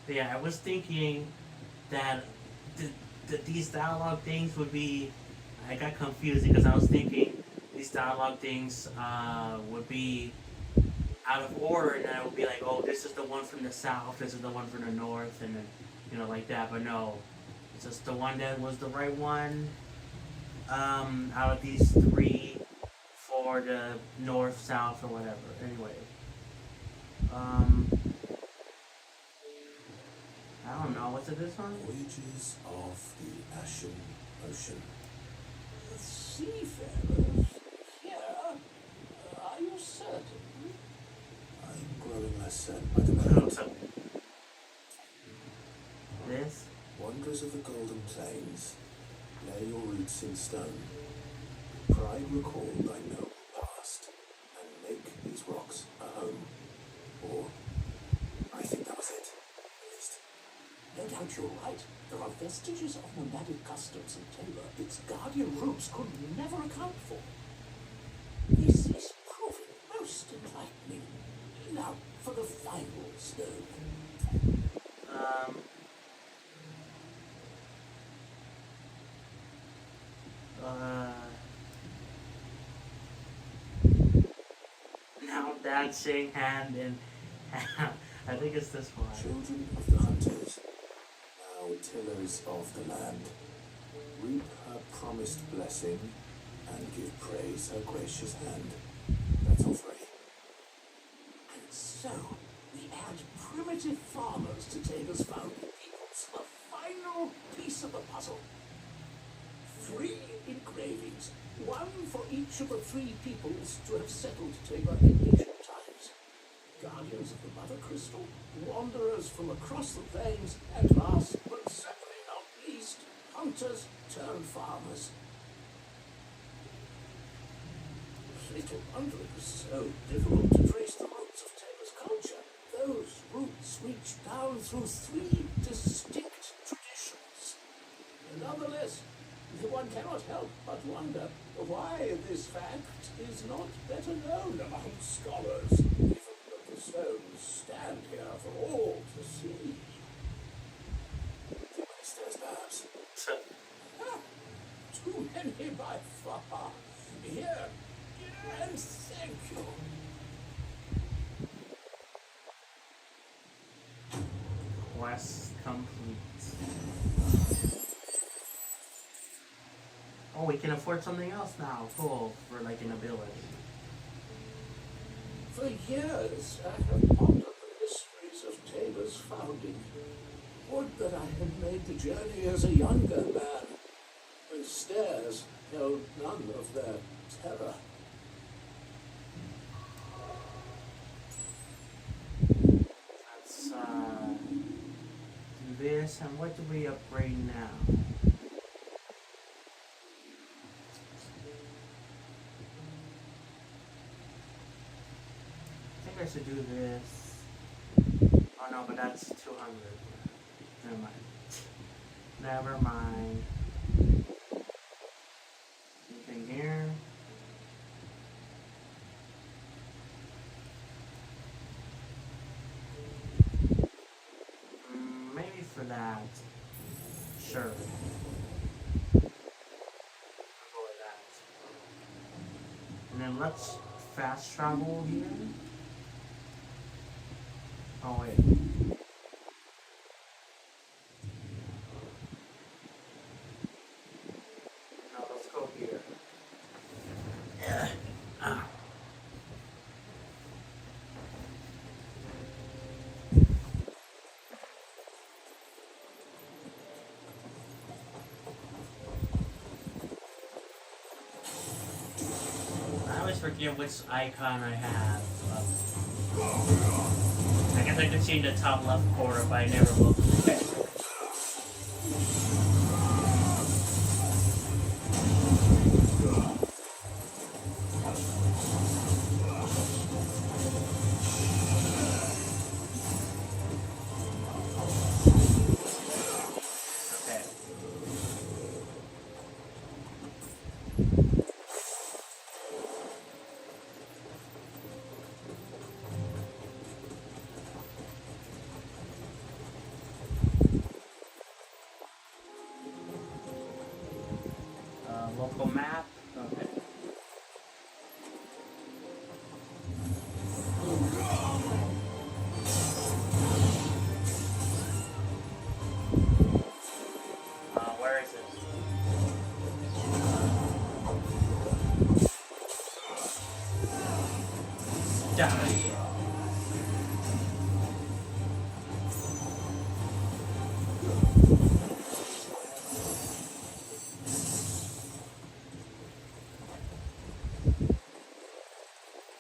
Yeah, I was thinking that these dialogue things would be. I got confused because I was thinking these dialogue things would be out of order, and I would be like, oh, this is the one from the south, this is the one from the north, and then, you know, like that. But no, it's just the one that was the right one out of these three for the north, south, or whatever. Anyway, I don't know. What's it this one? Voyages of the Ashen Ocean. Seafarers? Here? Are you certain? I'm growing less certain by the moment. This? Wanderers of the Golden Plains, lay your roots in stone. With pride recall thy noble past, and make these rocks a home. Or, I think that was it, at least. No doubt you're right. There are vestiges of nomadic customs in Tabor its guardian roots could never account for. This is proving most enlightening. Now, for the final stone. Now dancing hand in hand. I think it's this one. Children of the hunters, now tillers of the land, reap her promised blessing and give praise her gracious hand. That's all three. And so, we add primitive farmers to Tabor's founding peoples, the final piece of the puzzle. 3 engravings, one for each of the 3 peoples to have settled Tabor in ancient times. Guardians of the Mother Crystal, wanderers from across the plains, and last but certainly not least, hunters turned farmers. Little wonder it was so difficult to trace the roots of Tabor's culture. Those roots reach down through 3 distinct traditions. Nonetheless, one cannot help but wonder why this fact is not better known among scholars, even that the stones stand here for all to see. Too many stairs, perhaps. Too many by far. Here, and thank you. Quest complete. Oh, we can afford something else now. Cool. For like an ability. For years, I have pondered the mysteries of Tabor's founding. Would that I had made the journey as a younger man. The stairs held none of their terror. Let's do this, and what do we upgrade now? I think I should do this. Oh no, but that's 200. Never mind. Never mind. Anything here? Maybe for that. Sure. I'll go with that. And then let's fast travel here. Oh wait. No, let's go here. I always forget which icon I have. I guess I could see in the top left corner, but I never looked. Okay. Local map. Okay. Where is it? Die.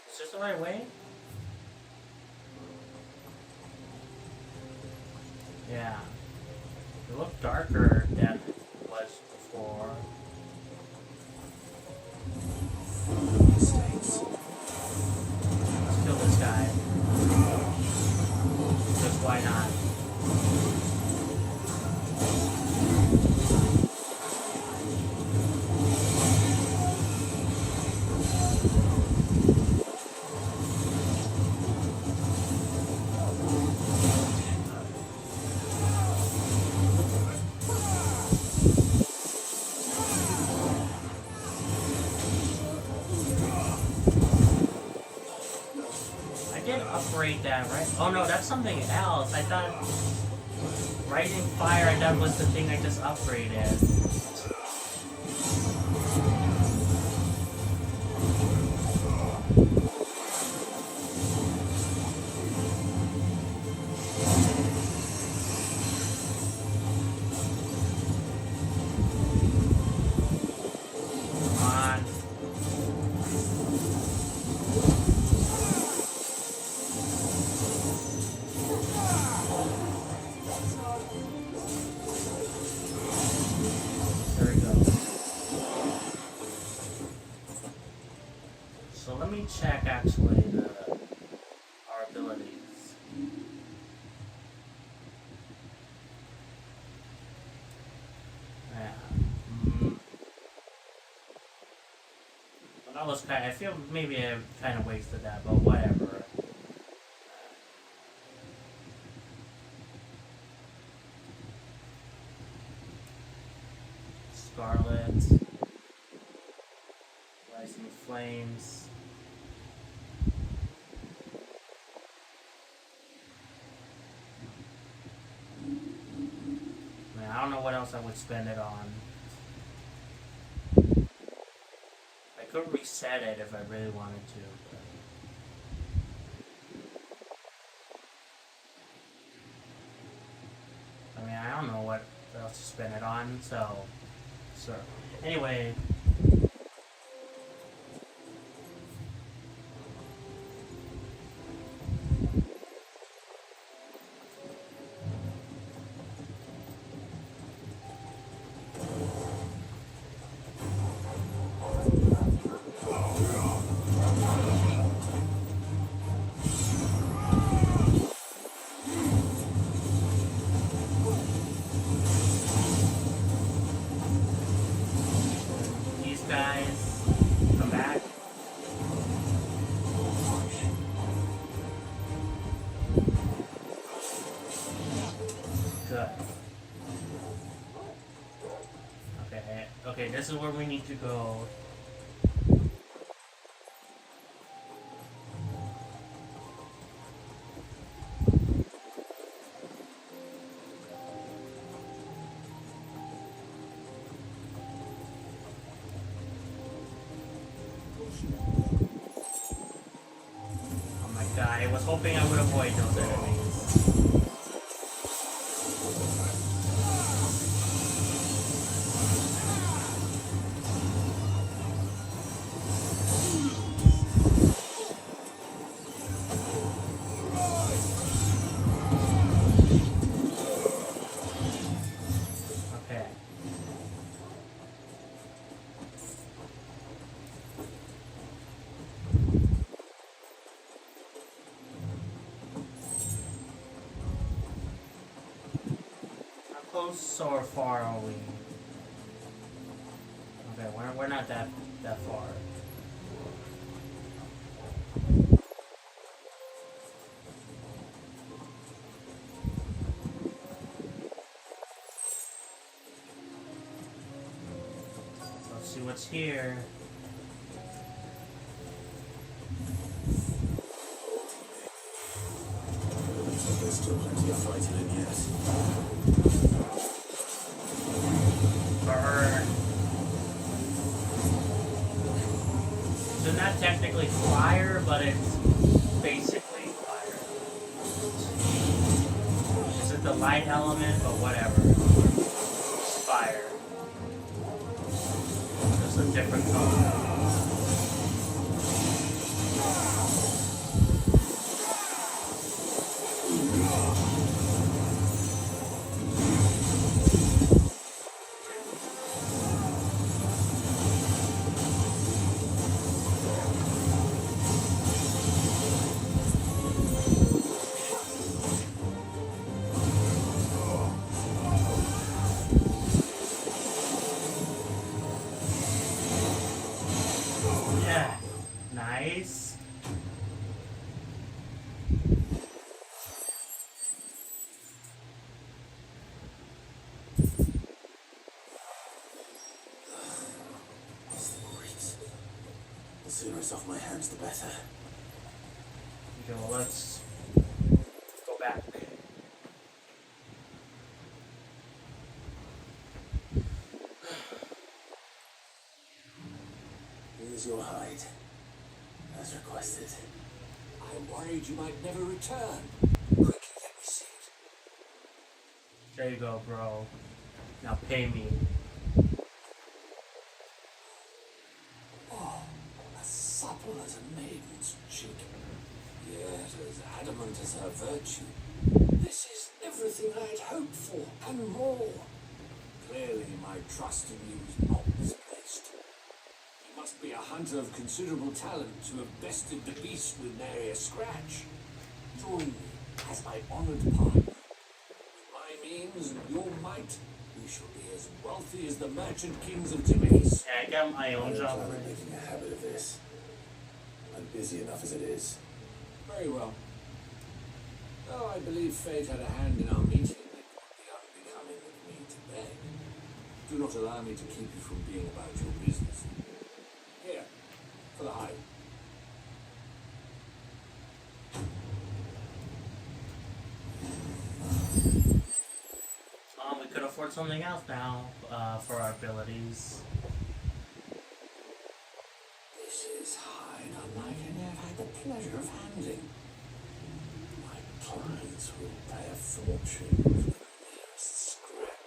Is this the right way? Yeah. It looked darker than it was before. Let's kill this guy. Because why not? Upgrade that, right? Oh no, that's something else. I thought Rising Fire, that was the thing I just upgraded. Check actually our abilities. Yeah. Well, that was kind of, I feel maybe I kind of wasted that, but whatever. Scarlet. Rising Flames. what else I would spend it on. I could reset it if I really wanted to. But, I mean, I don't know what else to spend it on, so anyway. Guys, come back. Good. Okay, this is where we need to go. Oh my god, I was hoping I would avoid those enemies. Okay. Close or far are we? Okay, we're not that far. Let's see what's here. There's still plenty of fighting in yet. Burn. So not technically fire, but it's basically fire. This is the light element, but whatever. It's fire. Just a different color. Nice. The sooner it's off my hands, the better. Okay, well, let's go back. Here's your hide, as requested. I'm worried you might never return. Quickly, let me see it. There you go, bro. Now pay me. Oh, as supple as a maiden's cheek, yet as adamant as her virtue. This is everything I had hoped for, and more. Clearly, my trust in you is not misplaced. You must be a hunter of considerable talent to have bested the beast with nary a scratch. Join me as my honoured partner. With my means and your might, we shall be as wealthy as the merchant kings of Timmins. Yeah, I got my own job I'm already. making a habit of this. I'm busy enough as it is. Very well. Though I believe fate had a hand in our meeting, it would be unbecoming of me to beg. Do not allow me to keep you from being about your business. Here, for the hide. We could have afford something else now for our abilities. This is hide unlike any I've had the pleasure of handling. My clients will pay a fortune for the nearest scrap.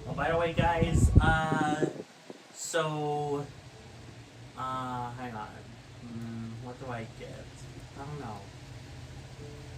Oh, by the way, guys, hang on. What do I get? I don't know.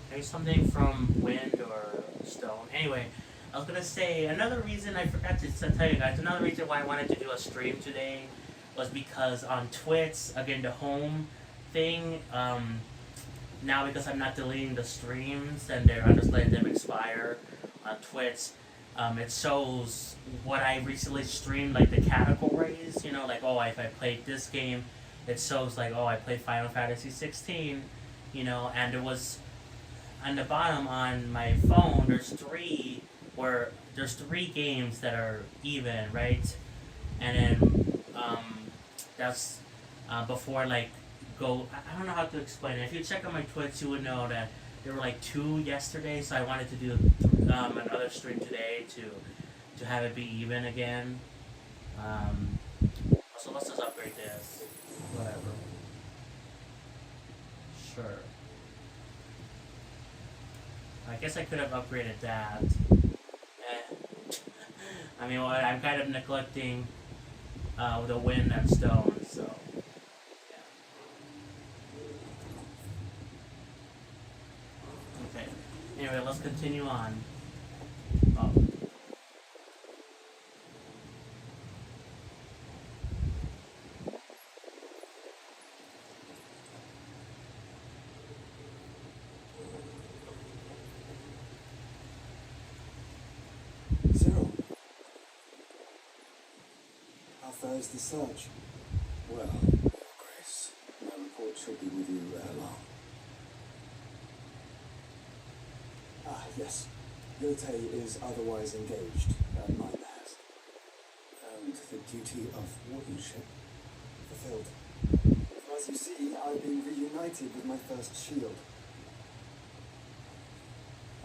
Maybe something from wind or stone. Anyway, I was gonna say another reason I forgot to tell you guys. Another reason why I wanted to do a stream today was because on Twitch, again, the home thing. Now because I'm not deleting the streams and I'm just letting them expire on Twitch. It shows what I recently streamed, like the categories. You know, like if I played this game, it shows like I played Final Fantasy 16. You know, and it was. On the bottom on my phone, there's three games that are even, right? And then that's before I don't know how to explain it. If you check on my Twitch, you would know that there were like 2 yesterday. So I wanted to do another stream today to have it be even again. So let's just upgrade this. Whatever. Sure. I guess I could have upgraded that. I mean, I'm kind of neglecting the wind and stone, so yeah. Okay. Anyway, let's continue on. Oh. There's the search. Well, Your Grace, my report should be with you ere long. Yes. Yote is otherwise engaged at my behest. And the duty of wardenship? Fulfilled. As you see, I've been reunited with my first shield.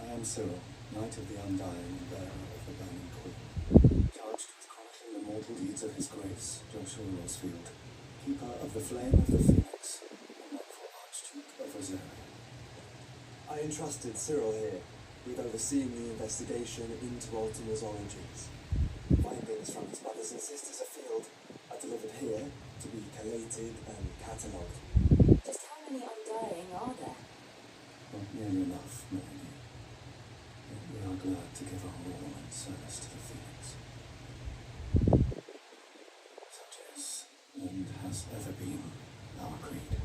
I am Cyril, Knight of the Undying and bearer of the Burning Queen. Charged with chronicling the mortal deeds of His Grace, Joshua Rosfield, Keeper of the Flame of the Phoenix, and rightful Archduke of Rosaria. I entrusted Cyril here with overseeing the investigation into Ultima's origins. Findings from his brothers and sisters afield are delivered here to be collated and catalogued. Just how many Undying are there? Not nearly enough, Melanie. Yet we are glad to give our all in service to the Phoenix. Such is, and has ever been, our creed.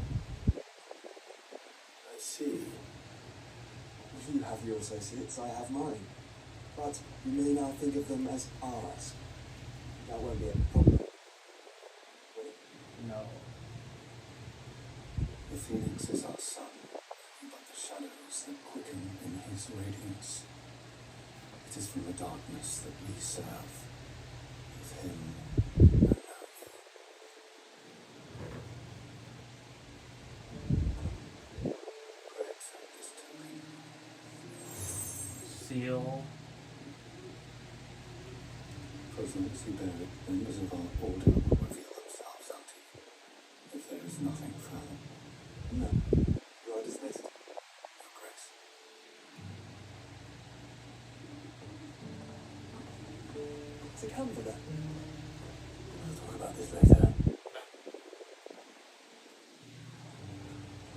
I see. You have your associates, I have mine. But you may now think of them as ours. That won't be a problem. No. The Phoenix is our sun, but the shadows that quicken in his radiance. It is from the darkness that we serve. With him, and now you. Great at this time. Seal. Prisoners who bear it, members of our order will reveal themselves unto you. If there is nothing further. No. You are dismissed. Your Grace. To come for that. We'll talk about this later.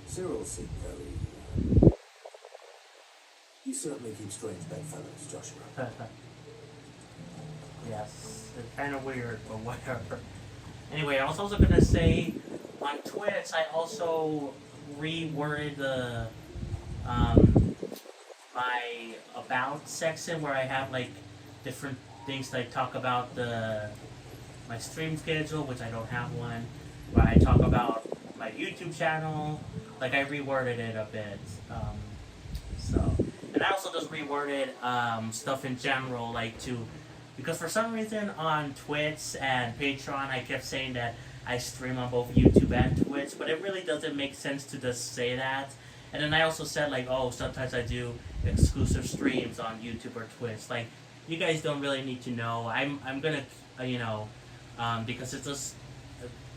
Cyril seemed very... You certainly keep strange bedfellows, Joshua. Yes, it's kind of weird, but whatever. Anyway, I was also gonna say on Twitch, I also reworded the my about section where I have like different things that I talk about my stream schedule, which I don't have one. Where I talk about my YouTube channel, like I reworded it a bit. And I also just reworded stuff in general, like because for some reason on Twitch and Patreon, I kept saying that I stream on both YouTube and Twitch, but it really doesn't make sense to just say that And then I also said like, oh, sometimes I do exclusive streams on YouTube or Twitch. Like, you guys don't really need to know. I'm gonna, because it's just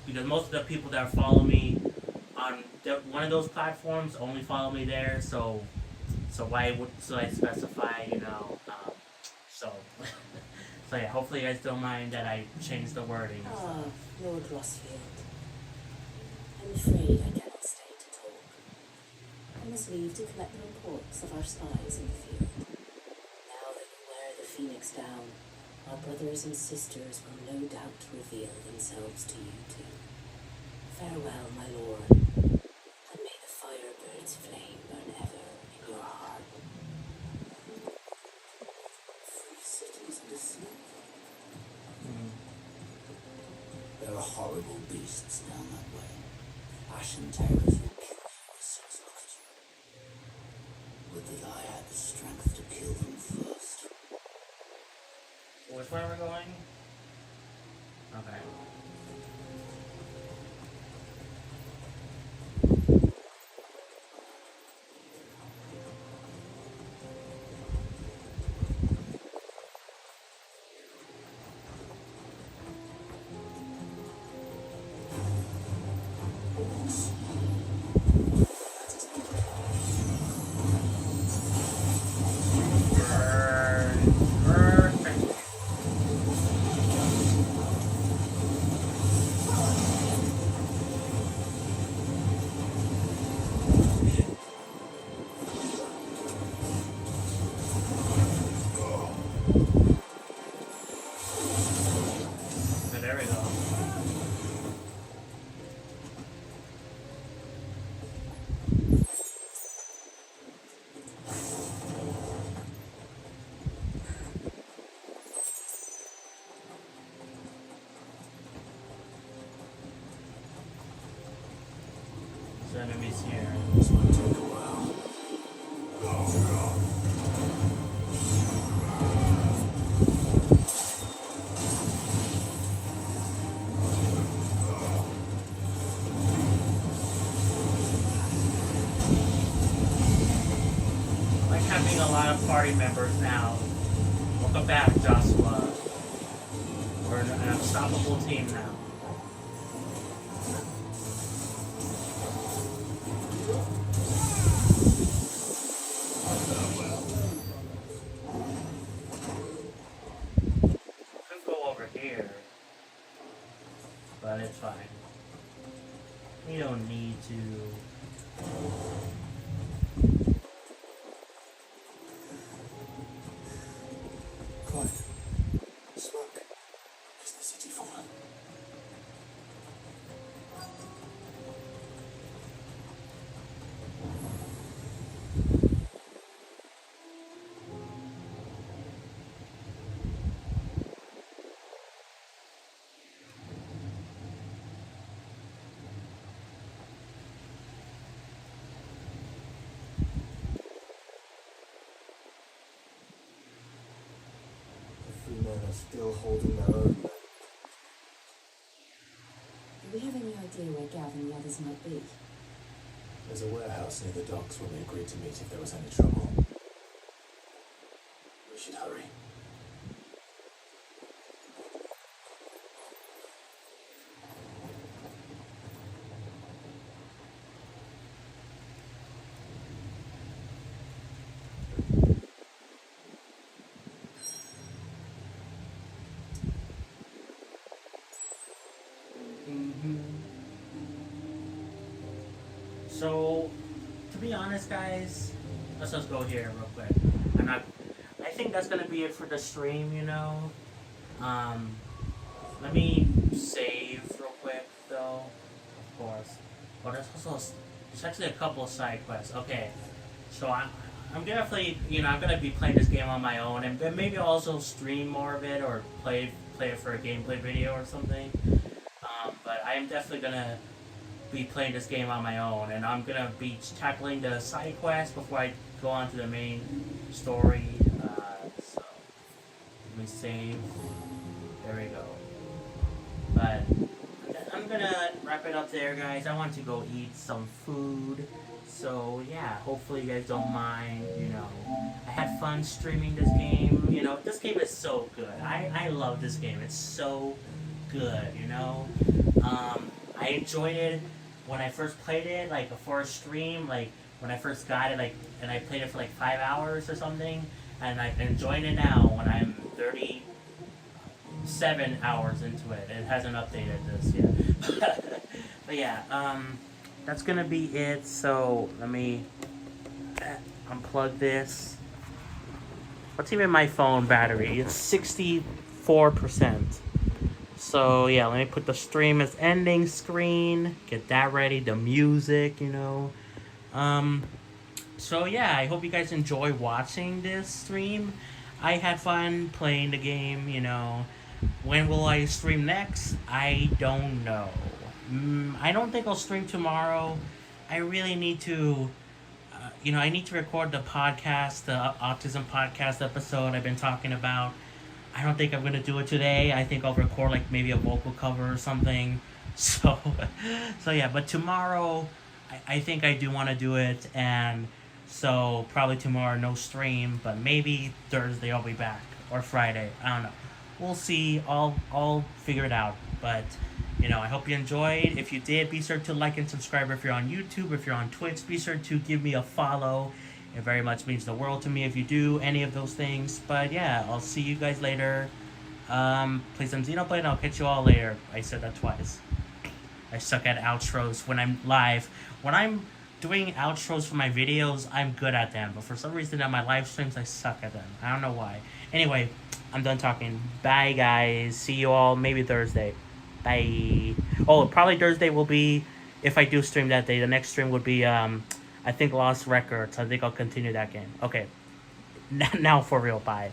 because most of the people that follow me on one of those platforms only follow me there. So why would I specify? So so yeah. Hopefully, you guys don't mind that I changed the wording. And stuff. Lord Rossfield. I'm afraid I cannot stay to talk. I must leave to collect the reports of our spies in the field. Now that we wear the phoenix down, our brothers and sisters will no doubt reveal themselves to you too. Farewell, my lord, and may the firebird's flame burn ever in your heart. Free cities listening. There are horrible beasts down that way. Ashen terrors will kill you as soon as look at you. Would that I had the strength to kill them first. Which way are we going? Okay. There we go. There's enemies here. This might take a while. Like having a lot of party members now. Welcome back, Joshua. We're an unstoppable team now. Could go over here, but it's fine. We don't need to. Quiet. Smoke. Is the city fallen? The free men are still holding their own. Do we have any idea where Gav and the others might be? There's a warehouse near the docks where we agreed to meet if there was any trouble. We should hurry. So, to be honest, guys, let's just go here real quick. I think that's gonna be it for the stream. Let me save real quick, though. Of course. Oh, there's actually a couple of side quests. Okay, so I'm definitely, I'm gonna be playing this game on my own, and then maybe also stream more of it or play it for a gameplay video or something. But I am definitely gonna be playing this game on my own, and I'm gonna be tackling the side quests before I go on to the main story. So let me save. There we go. But I'm I'm gonna wrap it up there, guys. I want to go eat some food. So yeah, hopefully you guys don't mind. You know, I had fun streaming this game. You know, this game is so good. I love this game. It's so good. You know, I enjoyed it when I first played it. Like before a stream, like when I first got it, like, and I played it for like 5 hours or something. And I'm enjoying it now when I'm 37 hours into it. It hasn't updated this yet. But yeah, that's gonna be it. So let me unplug this. What's even my phone battery? It's 64%. So yeah, let me put the stream as ending screen. Get that ready. The music, you know. So yeah, I hope you guys enjoy watching this stream. I had fun playing the game, you know. When will I stream next? I don't know. I don't think I'll stream tomorrow. I really need to, you know, I need to record the podcast, the autism podcast episode I've been talking about. I don't think I'm going to do it today. I think I'll record like maybe a vocal cover or something. So yeah, but tomorrow, I think I do want to do it, and so probably tomorrow no stream, but maybe Thursday I'll be back, or Friday. I don't know. We'll see. I'll figure it out. But you know, I hope you enjoyed. If you did, be sure to like and subscribe. If you're on YouTube, if you're on Twitch, be sure to give me a follow. It very much means the world to me if you do any of those things. But yeah, I'll see you guys later. Play some Xenoblade and I'll catch you all later. I said that twice. I suck at outros when I'm live. When I'm doing outros for my videos, I'm good at them. But for some reason on my live streams, I suck at them. I don't know why. Anyway, I'm done talking. Bye, guys. See you all maybe Thursday. Bye. Oh, probably Thursday will be, if I do stream that day, the next stream would be, I think Lost Records. I think I'll continue that game. Okay. Now for real. Bye.